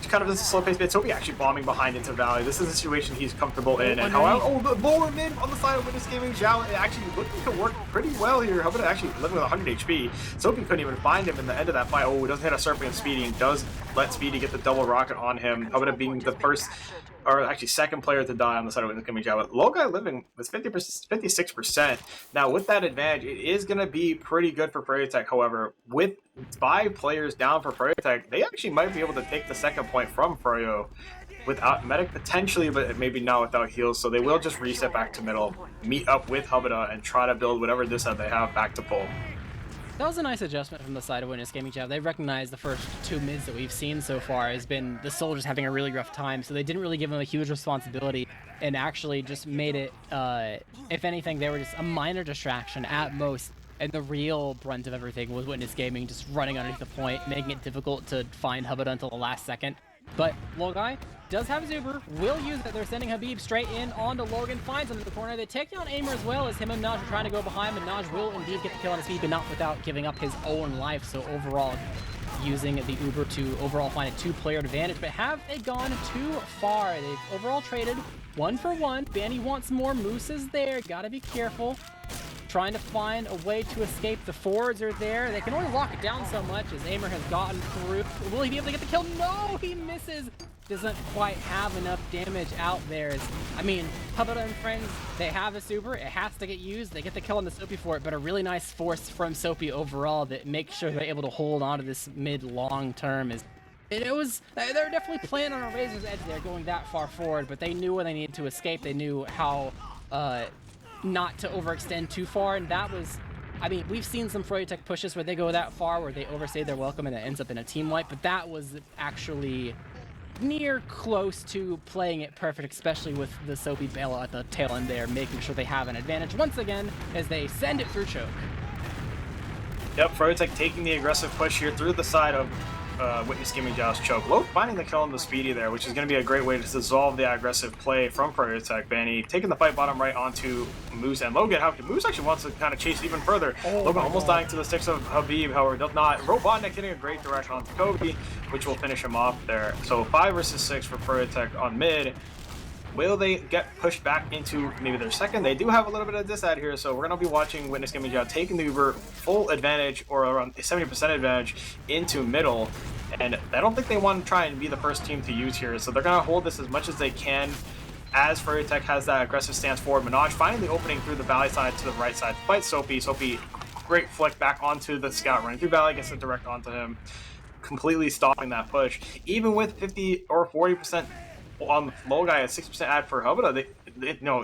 kind of this slow pace bit. Soapy actually bombing behind into Valley. This is a situation he's comfortable in. And however, the lower mid on the side of Witness Gaming Xiao actually looking to work pretty well here. Hubada actually living with 100 HP. Soapy couldn't even find him in the end of that fight. Oh, he doesn't hit a Serpent and Speedy, and does let Speedy get the double rocket on him. Hubada being the first or actually second player to die on the side of Witness Gaming Xiao. But Low Guy living with 56%. Now with that advantage, it is going to be pretty good for Froyotech. However, with 5 players down for Froyotech, they actually might be able to take the second point from Froyo without medic potentially, but maybe not without heals. So they will just reset back to middle, meet up with Hubada, and try to build whatever disset they have back to full. That was a nice adjustment from the side of Witness Gaming Xiao. They recognized the first 2 mids that we've seen so far has been the soldiers having a really rough time, so they didn't really give them a huge responsibility and actually just made it, if anything, they were just a minor distraction at most. And the real brunt of everything was Witness Gaming just running underneath the point, making it difficult to find Hubada until the last second. But Logai does have his Uber, will use it. They're sending Habib straight in onto Logan, finds him in the corner. They take down Aimer as well as him and Naj are trying to go behind, but Naj will indeed get the kill on his feet, but not without giving up his own life. So overall, using the Uber to overall find a 2-player advantage. But have they gone too far? They've overall traded 1 for 1. Banny wants more. Moose is there. Gotta be careful. Trying to find a way to escape. The forwards are there. They can only lock it down so much as Aimer has gotten through. Will he be able to get the kill? No, he misses. Doesn't quite have enough damage out there. I mean, Hubada and friends, they have a super. It has to get used. They get the kill on the Soapy for it, but a really nice force from Soapy overall that makes sure they're able to hold on to this mid long term. They're definitely playing on a razor's edge there going that far forward, but they knew when they needed to escape. They knew how not to overextend too far, and that was, I mean, we've seen some Froyotech pushes where they go that far where they overstay their welcome and it ends up in a team wipe, but that was actually near close to playing it perfect, especially with the Soapy Bagel at the tail end there, making sure they have an advantage once again as they send it through choke. Yep, Froyotech taking the aggressive push here through the side of Witness Gaming Xiao's choke. Low finding the kill on the Speedy there, which is going to be a great way to dissolve the aggressive play from Froyotech. Banny taking the fight bottom right onto Moose and Logan. How Moose actually wants to kind of chase even further. Logan almost dying to the sticks of Habib, however, does not. Robotnik getting a great direction onto Kobe, which will finish him off there. So 5 versus 6 for Froyotech on mid. Will they get pushed back into maybe their second? They do have a little bit of this out here, so we're going to be watching Witness Gaming Xiao taking the Uber full advantage, or around 70% advantage, into middle. And I don't think they want to try and be the first team to use here, so they're going to hold this as much as they can as Froyotech has that aggressive stance forward. Minaj finding the opening through the valley side to the right side. Fight Soapy. Soapy, great flick back onto the scout, running through valley, gets it direct onto him, completely stopping that push. Even with 50 or 40% on the low guy at 6% ad for Hubada,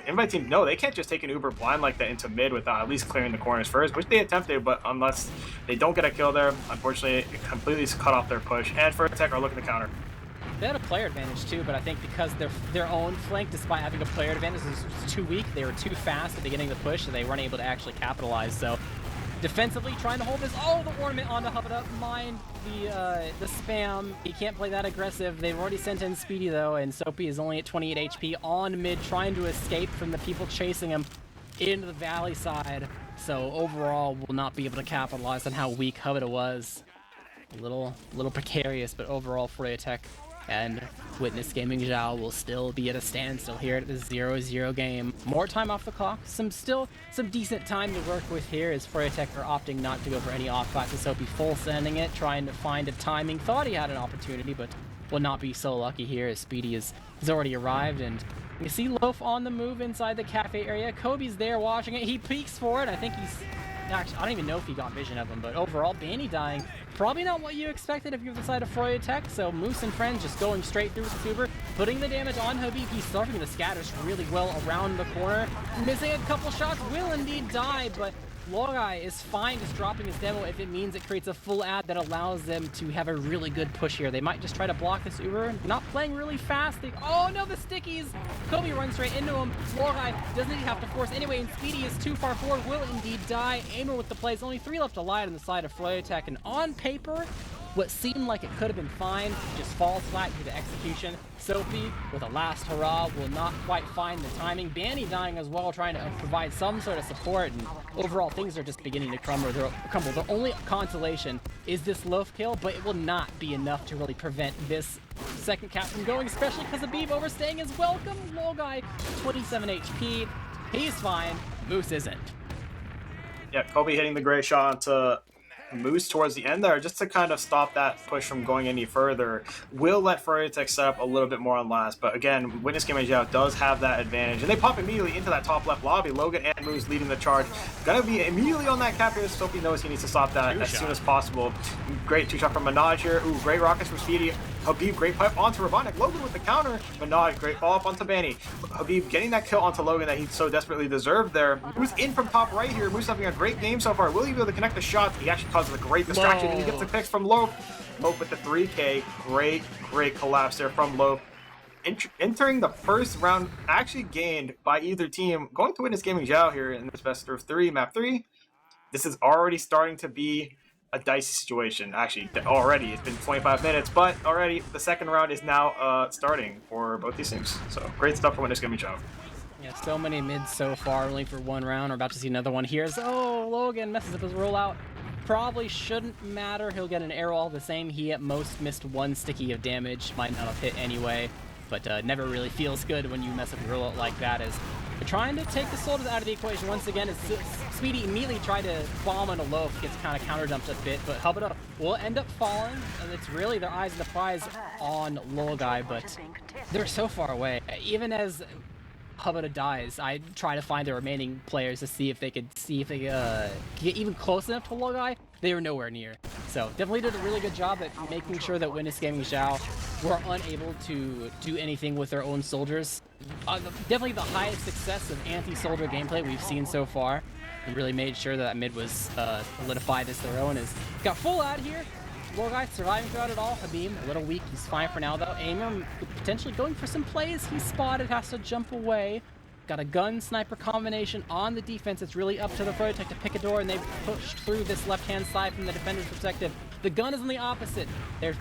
Invite Team, no, they can't just take an Uber blind like that into mid without at least clearing the corners first, which they attempted, but unless they don't get a kill there, unfortunately, it completely cut off their push, and Froyotech are looking to counter. They had a player advantage too, but I think because their own flank, despite having a player advantage, was too weak. They were too fast at the beginning of the push, so they weren't able to actually capitalize. So defensively, trying to hold this. Oh, the ornament onto Hubada. Mind the spam. He can't play that aggressive. They've already sent in Speedy though, and Soapy is only at 28 HP on mid, trying to escape from the people chasing him into the valley side. So overall, will not be able to capitalize on how weak Hubada was. A little precarious, but overall, Froyotech and Witness Gaming Xiao will still be at a standstill here at the 0-0 game. More time off the clock, some decent time to work with here as Froyotech are opting not to go for any off-class, so Soapy full sending it, trying to find a timing. Thought he had an opportunity, but will not be so lucky here as Speedy has already arrived, and you see Loaf on the move inside the cafe area. Kobe's there watching it. He peeks for it. I think he's... Actually, I don't even know if he got vision of him, but overall, Banny dying. Probably not what you expected if you're the side of Froyotech, so Moose and friends just going straight through with the Super, putting the damage on Habib. He's surfing the scatters really well around the corner. Missing a couple shots, will indeed die, but Logai is fine just dropping his demo if it means it creates a full ad that allows them to have a really good push here. They might just try to block this Uber. Not playing really fast. Oh no, the stickies! Kobe runs straight into him. Logai doesn't even have to force anyway, and Speedy is too far forward. Will indeed die. Aimer with the plays. Only 3 left alive on the side of Froyotech, and on paper, what seemed like it could have been fine just falls flat due to execution. Soapy, with a last hurrah, will not quite find the timing. Banny dying as well, trying to provide some sort of support, and overall things are just beginning to crumble. The only consolation is this Loaf kill, but it will not be enough to really prevent this second cap from going, especially because Habib overstaying his welcome. Logai, 27 HP. He's fine. Moose isn't. Yeah, Kobe hitting the great shot onto Moose towards the end there, just to kind of stop that push from going any further, will let Froyotech set up a little bit more on last. But again, Witness Gaming Xiao does have that advantage, and they pop immediately into that top left lobby. Logan and Moose leading the charge. Gonna be immediately on that cap here. Sophie knows he needs to stop that as soon as possible. Great 2-shot from Minaj here. Ooh, great rockets from Speedy. Habib, great pipe onto Robotnik. Logan with the counter. Minaj, great follow-up onto Banny. Habib getting that kill onto Logan that he so desperately deserved there. Moose in from top right here. Moose having a great game so far. Will he be able to connect the shots? He actually causes a great distraction, and he gets the picks from Loaf. Loaf with the 3K. Great collapse there from Loaf. Entering the first round, actually gained by either team. Going to Witness Gaming Xiao here in this best of 3, map 3. This is already starting to be a dicey situation. Actually, already it's been 25 minutes, but already the second round is now starting for both these teams. So great stuff for Witness Gaming Xiao. Yeah, so many mids so far, only for one round. We're about to see another one here. Oh, Logan messes up his rollout. Probably shouldn't matter. He'll get an arrow all the same. He at most missed one sticky of damage. Might not have hit anyway, but never really feels good when you mess up your rollout like that. As they're trying to take the soldiers out of the equation once again. As Speedy immediately tried to bomb on a Loaf, gets kind of counter dumped a bit, but Hubba will end up falling, and it's really their eyes on the prize on Lolguy, but they're so far away. Even as Hubba dies, I try to find the remaining players to see if they could get even close enough to Lolguy. They were nowhere near. So definitely did a really good job at making sure that Witness Gaming Xiao were unable to do anything with their own soldiers. Definitely the highest success of anti-soldier gameplay we've seen so far. And really made sure that mid was solidified as their own. Is got full out here. Lolguy surviving throughout it all. Habib, a little weak. He's fine for now, though. Aimer potentially going for some plays. He's spotted, has to jump away. Got a gun-sniper combination on the defense. It's really up to the Froyotech to pick a door, and they've pushed through this left-hand side from the defender's perspective. The gun is on the opposite. They're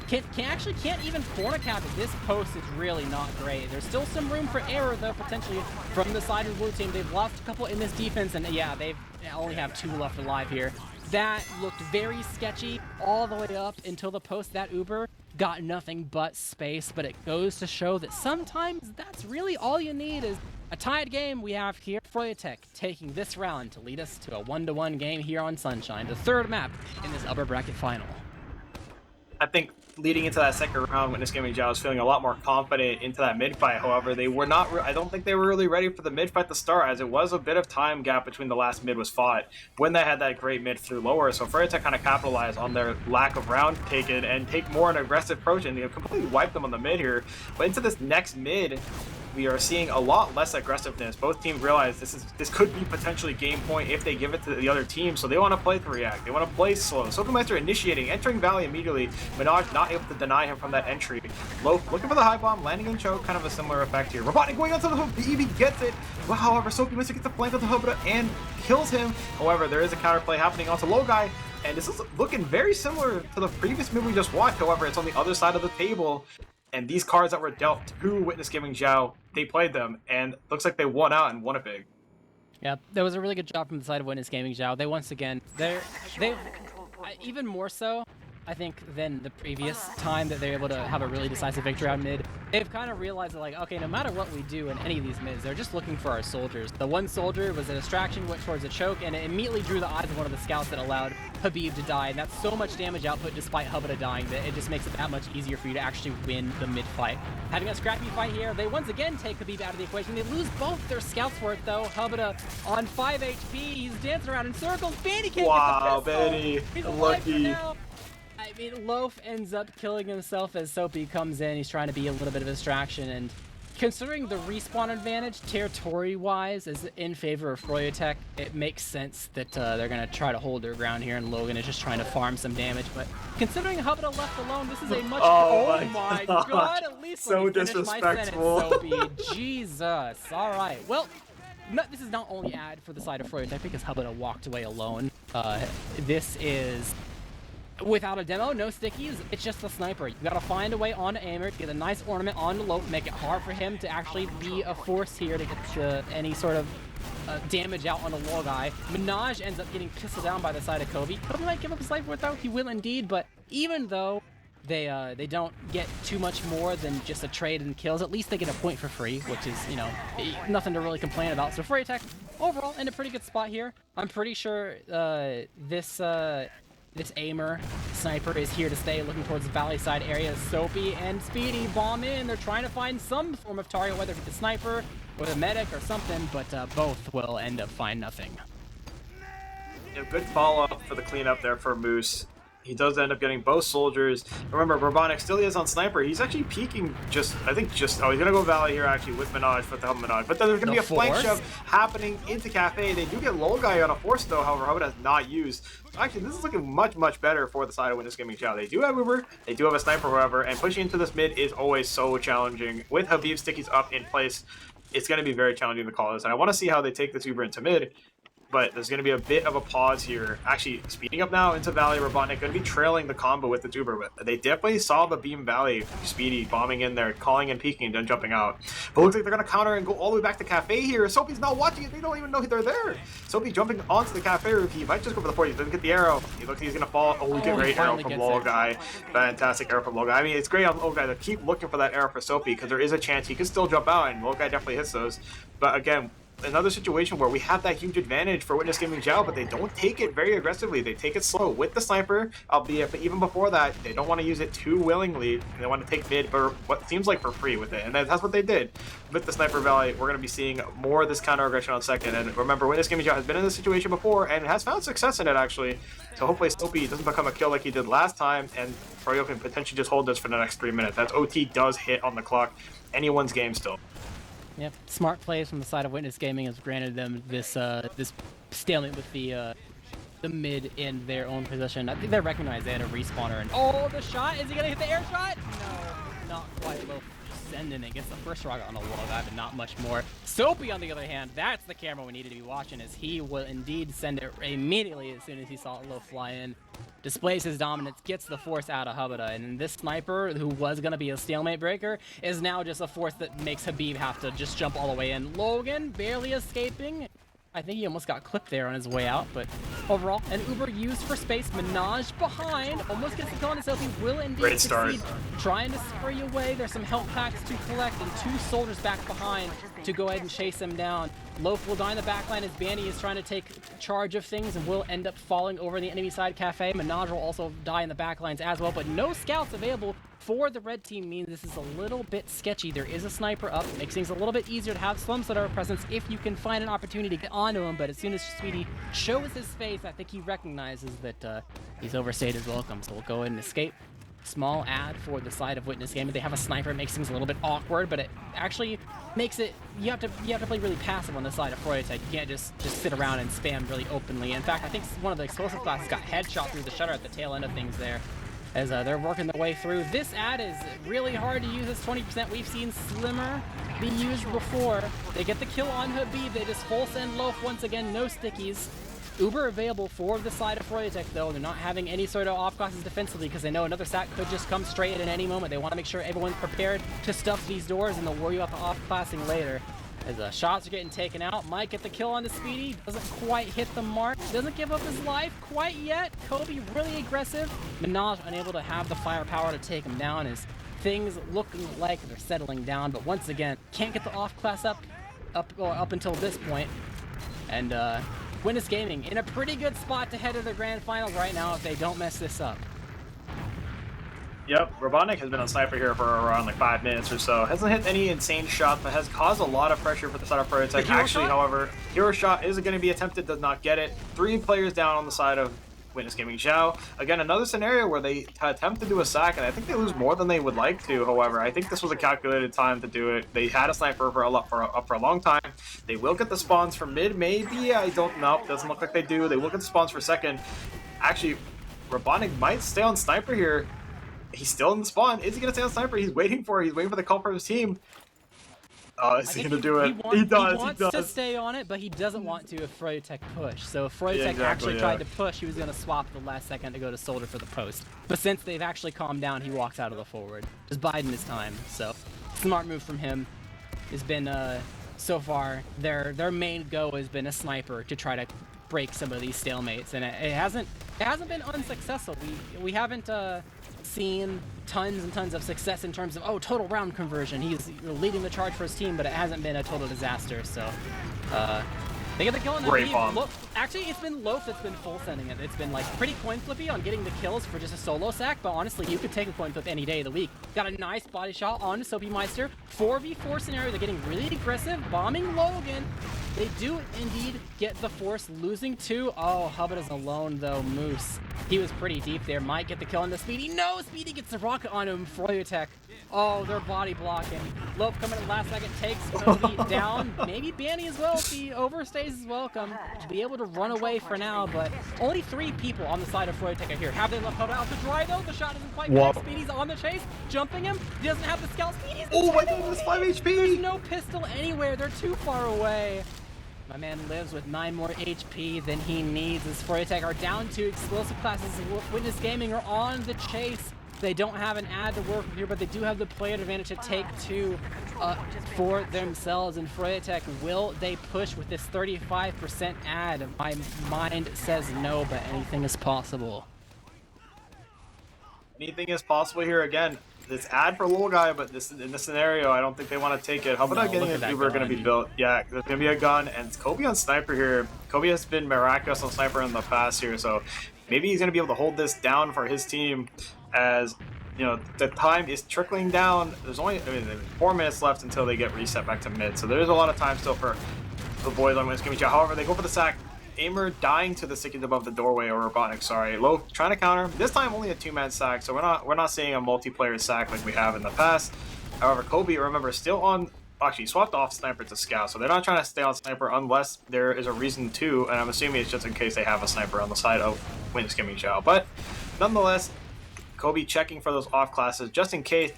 can't even corner cap it. This post is really not great. There's still some room for error, though, potentially from the side of the blue team. They've lost a couple in this defense, and yeah, they only have 2 left alive here. That looked very sketchy all the way up until the post. That Uber got nothing but space, but it goes to show that sometimes that's really all you need. Is a tied game. We have here Froyotech taking this round to lead us to a 1-1 game here on Sunshine, the third map in this upper bracket final. I think leading into that second round, Witness Gaming Xiao was feeling a lot more confident into that mid fight. However, they were not. I don't think they were really ready for the mid fight to start, as it was a bit of time gap between the last mid was fought when they had that great mid through lower. So Froyotech kind of capitalized on their lack of round taken and take more an aggressive approach, and they completely wiped them on the mid here. But into this next mid, we are seeing a lot less aggressiveness. Both teams realize this could be potentially game point if they give it to the other team, so they want to play to react. They want to play slow. Sophomeister initiating, entering Valley immediately. Minaj not able to deny him from that entry. Loaf looking for the high bomb, landing in choke, kind of a similar effect here. Robotnik going onto the hook, BEB gets it. Well, however, Sophomeister gets the flank of the hook and kills him. However, there is a counterplay happening onto Lolguy, and this is looking very similar to the previous move we just watched. However, it's on the other side of the table. And these cards that were dealt to Witness Gaming Xiao, they played them, and looks like they won out and won it big. Yeah, that was a really good job from the side of Witness Gaming Xiao. They once again, they've even more so, I think, than the previous time that they're able to have a really decisive victory on mid. They've kind of realized that, like, okay, no matter what we do in any of these mids, they're just looking for our soldiers. The one soldier was a distraction, went towards a choke, and it immediately drew the eyes of one of the scouts that allowed Habib to die. And that's so much damage output despite Hubba dying that it just makes it that much easier for you to actually win the mid fight. Having a scrappy fight here, they once again take Habib out of the equation. They lose both their scouts for it, though. Hubba on 5 HP, he's dancing around in circles. Banny can't get the pistol. Benny, He's lucky. I mean, Loaf ends up killing himself as Soapy comes in. He's trying to be a little bit of a distraction, and considering the respawn advantage territory-wise is in favor of Froyotech, it makes sense that they're going to try to hold their ground here, and Logan is just trying to farm some damage. But considering Hubba left alone, this is a much... Oh my god, at least so let me finish my sentence, Soapy. Jesus. All right. Well, this is not only ad for the side of Froyotech because Hubba walked away alone. This is... without a demo, no stickies, it's just the sniper. You gotta find a way onto Aimer, get a nice ornament on the Loaf, make it hard for him to actually be a force here to get any sort of damage out on the Lolguy. Minaj ends up getting pistoled down by the side of Kobe. Kobe might give up his life worth though, he will indeed, but even though they don't get too much more than just a trade and kills, at least they get a point for free, which is, you know, nothing to really complain about. So Froyotech, overall, in a pretty good spot here. I'm pretty sure This aimer sniper is here to stay, looking towards the valley side area. Soapy and Speedy bomb in. They're trying to find some form of target, whether it's the sniper or the medic or something, but both will end up find nothing. Yeah, good follow-up for the cleanup there for Moose. He does end up getting both soldiers. Remember, Bourbonic still is on sniper. He's actually peeking oh, he's going to go Valley here actually with Minaj, with the help of Minaj. But then there's going to be a flank shove happening into Cafe. They do get low guy on a force though, however, Hubbard has not used. So actually, this is looking much, much better for the side of Witness Gaming Xiao. They do have Uber, they do have a sniper, however, and pushing into this mid is always so challenging. With Habib stickies up in place, it's going to be very challenging to call this. And I want to see how they take this Uber into mid. But there's going to be a bit of a pause here. Actually, speeding up now into Valley, Robotnik going to be trailing the combo with the Tuber. But they definitely saw the Beam Valley, Speedy bombing in there, calling and peeking, and then jumping out. But it looks like they're going to counter and go all the way back to Cafe here. Soapy's not watching it. They don't even know they're there. Soapy jumping onto the Cafe roof. He might just go for the 40. He doesn't get the arrow. He looks like he's going to fall. Oh, we get a great arrow from Low Guy. Fantastic arrow from Low Guy. I mean, it's great on Low Guy to keep looking for that arrow for Soapy because there is a chance he could still jump out, and Low Guy definitely hits those. But again, another situation where we have that huge advantage for Witness Gaming Xiao, but they don't take it very aggressively. They take it slow with the sniper, albeit, but even before that, they don't want to use it too willingly. They want to take mid for what seems like for free with it, and that's what they did with the Sniper Valley. We're going to be seeing more of this counter aggression on second, and remember, Witness Gaming Xiao has been in this situation before and has found success in it, actually. So hopefully Soapy doesn't become a kill like he did last time, and Froyo can potentially just hold this for the next 3 minutes. That's OT does hit on the clock. Anyone's game still. Yep, smart plays from the side of Witness Gaming has granted them this this stalemate with the mid in their own position. I think they recognize they had a respawner, and oh, the shot! Is he gonna hit the air shot? No, not quite. Low sending it gets the first rocket on a low guy, but not much more. Soapy, on the other hand, that's the camera we needed to be watching, as he will indeed send it immediately as soon as he saw Low fly in. Displays his dominance, gets the force out of Hubada, and this sniper, who was going to be a stalemate breaker, is now just a force that makes Habib have to just jump all the way in. Logan barely escaping. I think he almost got clipped there on his way out, but overall, an Uber used for space. Minaj behind, almost gets the kill on himself. He will indeed succeed, trying to spray away. There's some health packs to collect, and 2 soldiers back behind to go ahead and chase him down. Loaf will die in the backline as Banny is trying to take charge of things and will end up falling over the enemy side Cafe. Minaj will also die in the backlines as well, but no scouts available for the red team means this is a little bit sketchy. There is a sniper up, makes things a little bit easier to have some sort of presence if you can find an opportunity to get onto him, but as soon as Speedy shows his face, I think he recognizes that he's overstayed his welcome, so we'll go ahead and escape. Small ad for the side of Witness Gaming. They have a sniper, it makes things a little bit awkward, but it actually makes it, you have to play really passive on the side of Froyotech. You can't just sit around and spam really openly. In fact, I think one of the explosive classes got headshot through the shutter at the tail end of things there, as they're working their way through. This ad is really hard to use. It's 20%. We've seen Slimmer be used before. They get the kill on Habib. They just full send Loaf once again. No stickies. Uber available for the side of Froyotech, though. They're not having any sort of off-classes defensively because they know another sack could just come straight at any moment. They want to make sure everyone's prepared to stuff these doors, and they'll worry about the off-classing later. As shots are getting taken out, might get the kill on the Speedy, doesn't quite hit the mark, doesn't give up his life quite yet. Kobe really aggressive. Minaj unable to have the firepower to take him down, as things looking like they're settling down, but once again, can't get the off-class up until this point. And Witness Gaming in a pretty good spot to head to the grand finals right now if they don't mess this up. Yep, Robotnik has been on sniper here for around like 5 minutes or so. Hasn't hit any insane shots, but has caused a lot of pressure for the side of Froyotech. Actually, however, hero shot is going to be attempted, does not get it. 3 players down on the side of Witness Gaming Xiao. Again, another scenario where they attempt to do a sack, and I think they lose more than they would like to. However, I think this was a calculated time to do it. They had a sniper for a long time. They will get the spawns for mid, maybe. I don't know. Doesn't look like they do. They will get the spawns for second. Actually, Robotnik might stay on sniper here. He's still in the spawn. Is he going to stay on sniper? He's waiting for the call from his team. Is he going to do it? He wants to stay on it, but he doesn't want to if Froyotech push. So if Froyotech actually tried to push, he was going to swap at the last second to go to Soldier for the post. But since they've actually calmed down, he walks out of the forward. Just biding his time. So smart move from him. Has been, so far, their main go has been a sniper to try to break some of these stalemates. And it hasn't been unsuccessful. We haven't seen tons and tons of success in terms of total round conversion. He's leading the charge for his team, but it hasn't been a total disaster. So They get the kill on the Great lead. bomb. Actually, it's been Loaf that's been full sending it. It's been like pretty coin flippy on getting the kills for just a solo sack, but honestly, you could take a coin flip any day of the week. Got a nice body shot on Soapy Meister. 4v4 scenario. They're getting really aggressive, bombing Logan. They do indeed get the force, losing 2. Oh, Hubbard is alone though. Moose. He was pretty deep there. Might get the kill on the Speedy. No, Speedy gets the rocket on him. Froyotech. Oh, they're body blocking. Loaf coming at the last second, takes Kobe down. Maybe Banny as well if he overstays his welcome to be able to run away for now, but only 3 people on the side of Froyotech are here. Have they left Hubbard out to dry though? The shot isn't quite good. Speedy's on the chase, jumping him. He doesn't have the scout. Speedy's oh my goodness, 5 HP! There's no pistol anywhere. They're too far away. My man lives with 9 more HP than he needs as Froyotech are down to explosive classes. Witness Gaming are on the chase. They don't have an ad to work with here, but they do have the player advantage to take 2 for themselves. And Froyotech, will they push with this 35% ad? My mind says no, but anything is possible. Anything is possible here again. This ad for little guy, but in this scenario, I don't think they want to take it. How about getting an Uber going to be built? Yeah, there's going to be a gun, and it's Kobe on Sniper here. Kobe has been miraculous on Sniper in the past here, so maybe he's going to be able to hold this down for his team as, you know, the time is trickling down. There's only 4 minutes left until they get reset back to mid, so there's a lot of time still for the boys on Miniseason. However, they go for the sack. Aimer dying to the sticky above the doorway, or Robotic, sorry. Low trying to counter. This time only a 2-man sack, so we're not seeing a multiplayer sack like we have in the past. However, Kobe, remember, still on, actually swapped off Sniper to Scout, so they're not trying to stay on Sniper unless there is a reason to, and I'm assuming it's just in case they have a Sniper on the side of Xiao. But nonetheless, Kobe checking for those off classes just in case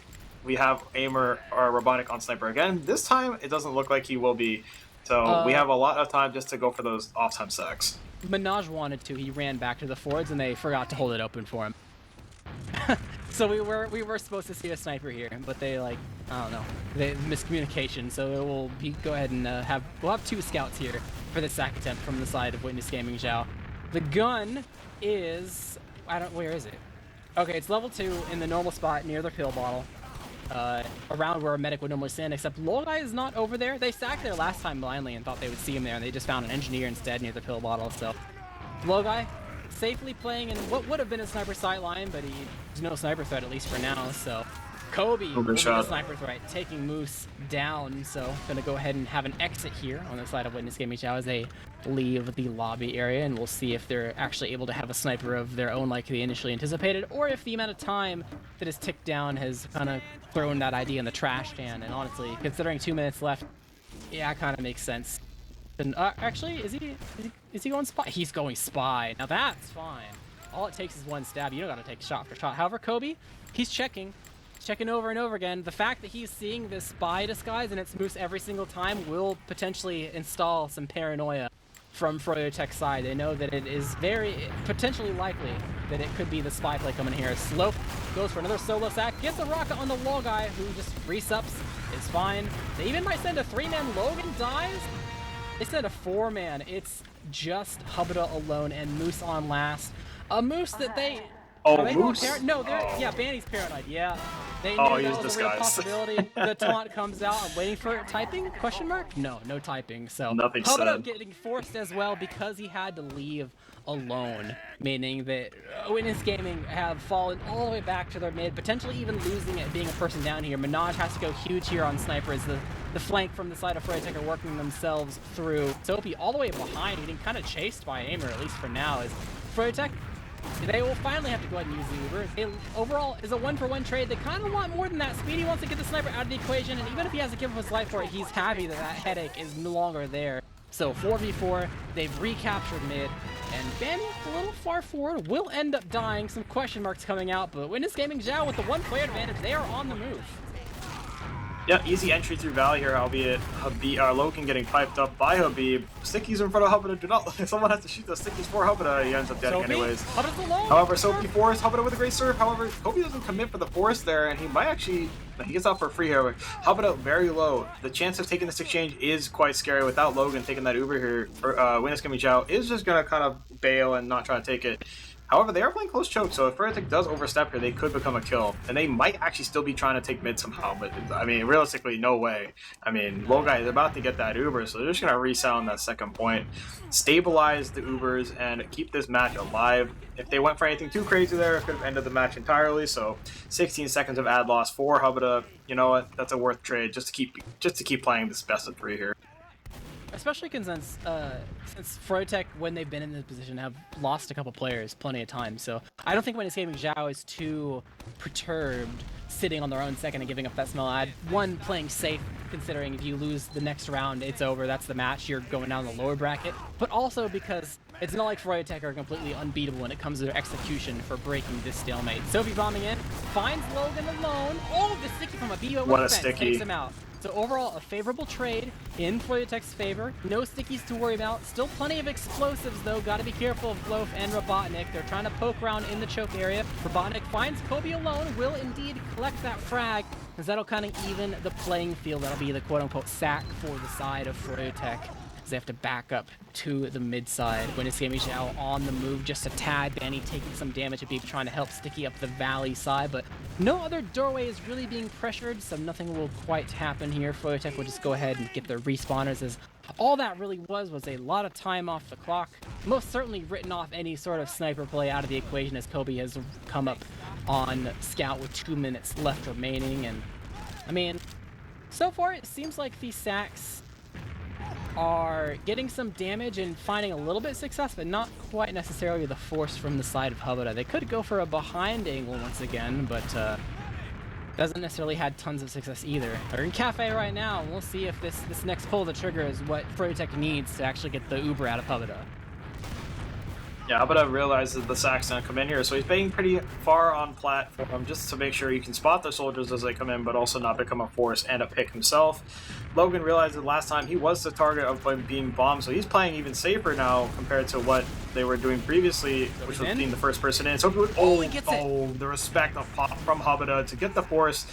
we have Aimer or Robotic on Sniper again. This time it doesn't look like he will be. So we have a lot of time just to go for those off-time sacks. Minaj wanted to. He ran back to the forwards, and they forgot to hold it open for him. So we were supposed to see a sniper here, but they, like, I don't know, they miscommunication. So it will go ahead and we'll have 2 scouts here for the sack attempt from the side of Witness Gaming Xiao. The gun is, where is it? Okay, it's level 2 in the normal spot near the pill bottle. Around where a medic would normally stand, except Logai is not over there. They sacked there last time blindly and thought they would see him there, and they just found an engineer instead near the pill bottle. So Logai safely playing in what would have been a sniper sight line, but he's no sniper threat, at least for now. So Kobe will be the sniper threat, taking Moose down. So gonna go ahead and have an exit here on the side of Witness Gaming Xiao as they leave the lobby area, and we'll see if they're actually able to have a sniper of their own like they initially anticipated, or if the amount of time that has ticked down has kind of thrown that idea in the trash can. And honestly, considering 2 minutes left, yeah, it kind of makes sense. And actually, is he going spy? He's going spy. Now that's fine. All it takes is 1 stab. You don't gotta take shot for shot. However, Kobe, he's checking over and over again. The fact that he's seeing this spy disguise and it's Moose every single time will potentially install some paranoia from Froyotech's side. They know that it is very potentially likely that it could be the spy play coming here. Slope goes for another solo sack, gets a rocket on the low guy who just resups. It's fine. They even might send a 3-man. Logan dies. They send a 4-man. It's just Hubba alone and Moose on last. A Moose that they... Oh, Moose? No, yeah, Banny's paranoid. Yeah, they knew that was a real possibility. The taunt comes out. I'm waiting for it. Typing? Question mark? No typing. So nothing Hubba said. getting forced as well because he had to leave alone, meaning that Witness Gaming have fallen all the way back to their mid, potentially even losing it, being a person down here. Minaj has to go huge here on Sniper as the flank from the side of Froyotech are working themselves through. Soapy all the way behind, getting kind of chased by Aimer, at least for now, is Froyotech. They will finally have to go ahead and use the Uber. It overall is a 1-for-1 trade. They kind of want more than that. Speedy wants to get the sniper out of the equation, and even if he has to give up his life for it, he's happy that that headache is no longer there. So 4v4, they've recaptured mid, and Banny, a little far forward, will end up dying. Some question marks coming out, but Witness Gaming Xiao with the 1-player advantage, they are on the move. Yeah, easy entry through Valley here, albeit Logan getting piped up by Habib. Stickies in front of Hubba. Do not. Someone has to shoot those stickies for Hubba. He ends up dead anyways. However, Soapy force Hubba with a great serve. However, Kobe doesn't commit for the force there, and he might actually. He gets out for free here. Hubba very low. The chance of taking this exchange is quite scary. Without Logan taking that Uber here, Witness Gaming Xiao is just gonna kind of bail and not try to take it. However, they are playing close choke, so if Froyotech does overstep here, they could become a kill. And they might actually still be trying to take mid somehow, but I mean, realistically, no way. I mean, Logai is about to get that Uber, so they're just going to resound that second point, stabilize the Ubers, and keep this match alive. If they went for anything too crazy there, it could have ended the match entirely, so 16 seconds of ad loss for Hubada. You know what? That's a worth trade just to keep playing this best of 3 here. Especially since Froyotech, when they've been in this position, have lost a couple players plenty of times. So I don't think when escaping Xiao is too perturbed sitting on their own second and giving up that small ad. One, playing safe, considering if you lose the next round, it's over. That's the match. You're going down the lower bracket. But also because it's not like Froyotech are completely unbeatable when it comes to their execution for breaking this stalemate. Sophie bombing in, finds Logan alone. Oh, the sticky from a BO with fence takes him out. So overall, a favorable trade in Froyotech's favor. No stickies to worry about. Still plenty of explosives, though. Got to be careful of Loaf and Robotnik. They're trying to poke around in the choke area. Robotnik finds Kobe alone. Will indeed collect that frag, as that'll kind of even the playing field. That'll be the quote-unquote sack for the side of Froyotech, as they have to back up to the mid side. When it's Gaming Xiao on the move, just a tad. Banny taking some damage at Beep, trying to help Sticky up the valley side, but no other doorway is really being pressured, so nothing will quite happen here. Froyotech will just go ahead and get their respawners, as all that really was a lot of time off the clock. Most certainly written off any sort of sniper play out of the equation, as Kobe has come up on Scout with 2 minutes left remaining. And I mean, so far it seems like these sacks are getting some damage and finding a little bit of success, but not quite necessarily the force from the side of Hubada. They could go for a behind angle once again, but doesn't necessarily had tons of success either. They're in Cafe right now, and we'll see if this next pull of the trigger is what Froyotech needs to actually get the Uber out of Hubada. Yeah, Hubada realizes the sack's gonna come in here, so he's being pretty far on platform just to make sure he can spot the soldiers as they come in, but also not become a force and a pick himself. Logan realized that last time he was the target of being bombed, so he's playing even safer now compared to what they were doing previously, which was being the first person in. So the respect of from Hubada to get the force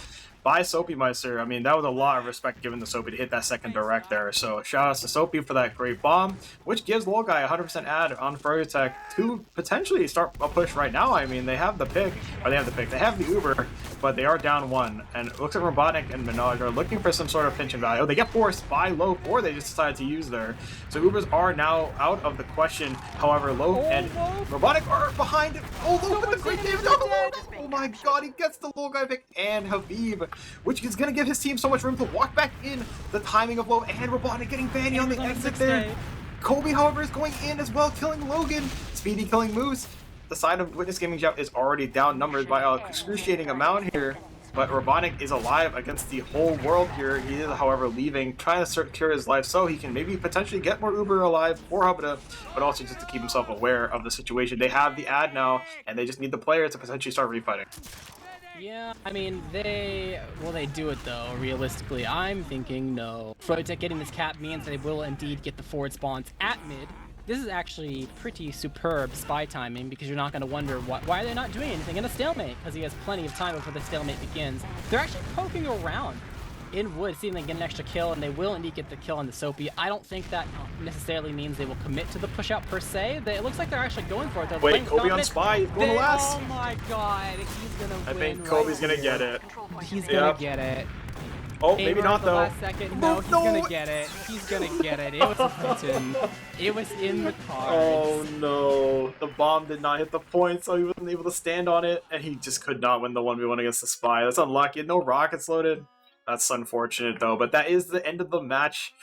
by Soapy Meister. I mean, that was a lot of respect given to Soapy to hit that second direct there. So shout out to Soapy for that great bomb, which gives Logai a 100% ad on Froyotech to potentially start a push right now. I mean, they have the pick, they have the Uber, but they are down 1. And it looks like Robotic and Minaj are looking for some sort of pinch and value. Oh, they get forced by Loaf, or they just decided to use there. So Ubers are now out of the question. However, Loaf and Robotic are behind. Oh, Loaf with the great damage on the Logai. Oh my god, he gets the Logai pick and Habib, which is going to give his team so much room to walk back in. The timing of Loaf and Robotnik getting Banny on the exit there. Kobe, however, is going in as well, killing Logan. Speedy killing Moose. The side of Witness Gaming Xiao is already down numbers by an excruciating amount here, but Robotnik is alive against the whole world here. He is, however, leaving, trying to secure his life so he can maybe potentially get more Uber alive for Hubada, but also just to keep himself aware of the situation. They have the ad now, and they just need the player to potentially start refighting. Yeah, I mean, will they do it though, realistically? I'm thinking no. Froyotech getting this cap means they will indeed get the forward spawns at mid. This is actually pretty superb spy timing, because you're not going to wonder why are they not doing anything in a stalemate, because he has plenty of time before the stalemate begins. They're actually poking around in wood, seeing they get an extra kill, and they will indeed get the kill on the Soapy. I don't think that necessarily means they will commit to the push out per se. It looks like they're actually going for it. They're Wait, Kobe on spy, he's going to last. Oh my god, he's gonna win. I think Kobe's gonna get it. He's gonna get it. Oh, maybe not though. Last second. No, he's gonna get it. He's gonna get it. It was written. It was in the cards. Oh no, the bomb did not hit the point, so he wasn't able to stand on it, and he just could not win the 1v1 against the spy. That's unlucky. No rockets loaded. That's unfortunate though, but that is the end of the match.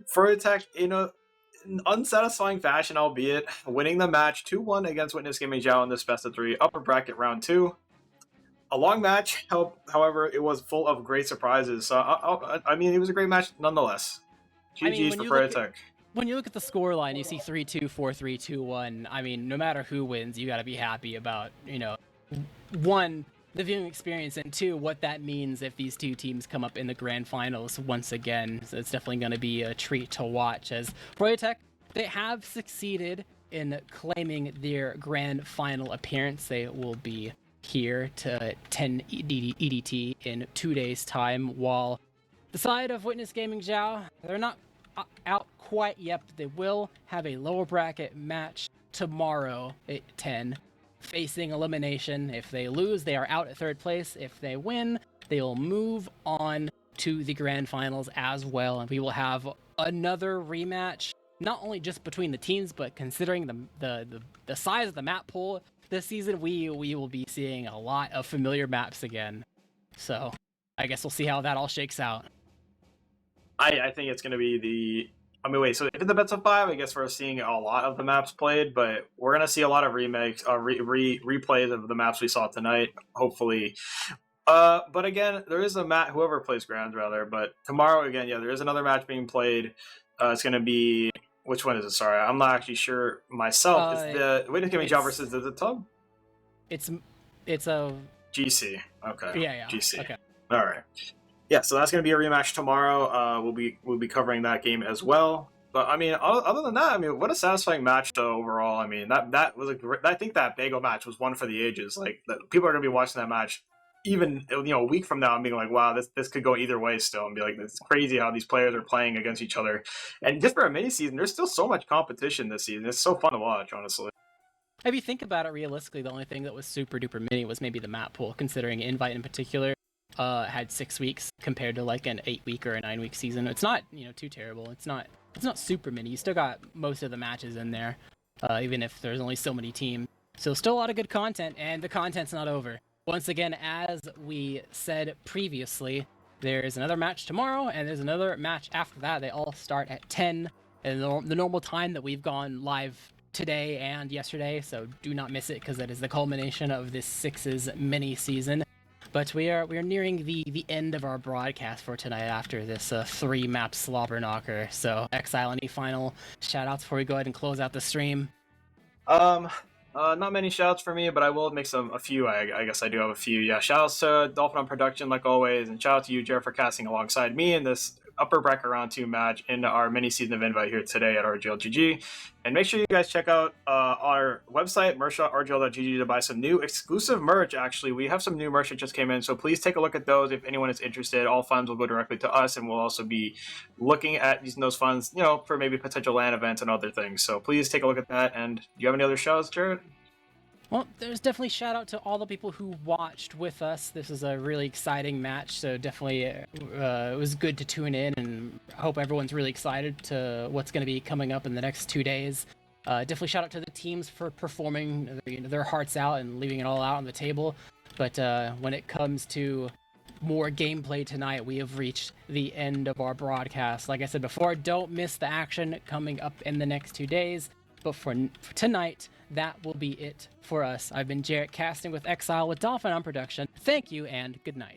Froyotech in an unsatisfying fashion, albeit, winning the match 2-1 against Witness Gaming Xiao in this best of 3 upper bracket round 2. A long match, however, it was full of great surprises. So I mean, it was a great match nonetheless. GG's for Froyotech. When you look at the scoreline, you see 3-2, 4-3, 2-1. I mean, no matter who wins, you got to be happy about, one, the viewing experience, and 2, what that means if these two teams come up in the grand finals once again. So it's definitely going to be a treat to watch, as Froyotech, they have succeeded in claiming their grand final appearance. They will be here to 10 EDT in 2 days' time, while the side of Witness Gaming Xiao, they're not out quite yet, but they will have a lower bracket match tomorrow at 10 facing elimination. If they lose, they are out at third place. If they win, they will move on to the grand finals as well, and we will have another rematch, not only just between the teams, but considering the size of the map pool this season, we will be seeing a lot of familiar maps again. So I guess we'll see how that all shakes out. I think it's going to be wait, so if it's the best of 5, I guess we're seeing a lot of the maps played, but we're going to see a lot of remakes, replays of the maps we saw tonight, hopefully. But again, there is a match, whoever plays Grands rather, but tomorrow, again, yeah, there is another match being played. It's going to be, which one is it? Sorry, I'm not actually sure myself. It's the Witness Gaming Job versus the Tub? It's a... GC. Okay. Yeah. GC. Okay. All right. Yeah, so that's going to be a rematch tomorrow. We'll be covering that game as well. But I mean, other than that, I mean, what a satisfying match though overall. I mean, that was I think that Bagel match was one for the ages. Like people are going to be watching that match, even a week from now, and being like, wow, this could go either way still, and be like, it's crazy how these players are playing against each other. And just for a mini season, there's still so much competition this season. It's so fun to watch, honestly. If you think about it realistically, the only thing that was super duper mini was maybe the map pool, considering Invite in particular had 6 weeks compared to like an 8-week or a 9-week season. It's not too terrible. It's not super mini. You still got most of the matches in there, even if there's only so many teams. So still a lot of good content, and the content's not over. Once again, as we said previously, there's another match tomorrow, and there's another match after that. They all start at 10, and the normal time that we've gone live today and yesterday, so do not miss it, because that is the culmination of this 6's mini season. But we are nearing the end of our broadcast for tonight after this 3-map slobber knocker. So Exile, any final shout outs before we go ahead and close out the stream? Not many shouts for me, but I will make a few. I guess I do have a few. Yeah, shout outs to Dolphin on production, like always, and shout out to you, Jared, for casting alongside me in this upper bracket round 2 match in our mini season of Invite here today at RGLGG. And make sure you guys check out our website, merch.rgl.gg, to buy some new exclusive merch. Actually, we have some new merch that just came in, so please take a look at those if anyone is interested. All funds will go directly to us, and we'll also be looking at using those funds, for maybe potential LAN events and other things. So please take a look at that. And do you have any other shows, Jared? Well, there's definitely shout out to all the people who watched with us. This is a really exciting match, so definitely it was good to tune in, and I hope everyone's really excited to what's going to be coming up in the next 2 days. Definitely shout out to the teams for performing their hearts out and leaving it all out on the table. But when it comes to more gameplay tonight, we have reached the end of our broadcast. Like I said before, don't miss the action coming up in the next 2 days. But for tonight, that will be it for us. I've been Jarrett, casting with Exile with Dolphin on production. Thank you and good night.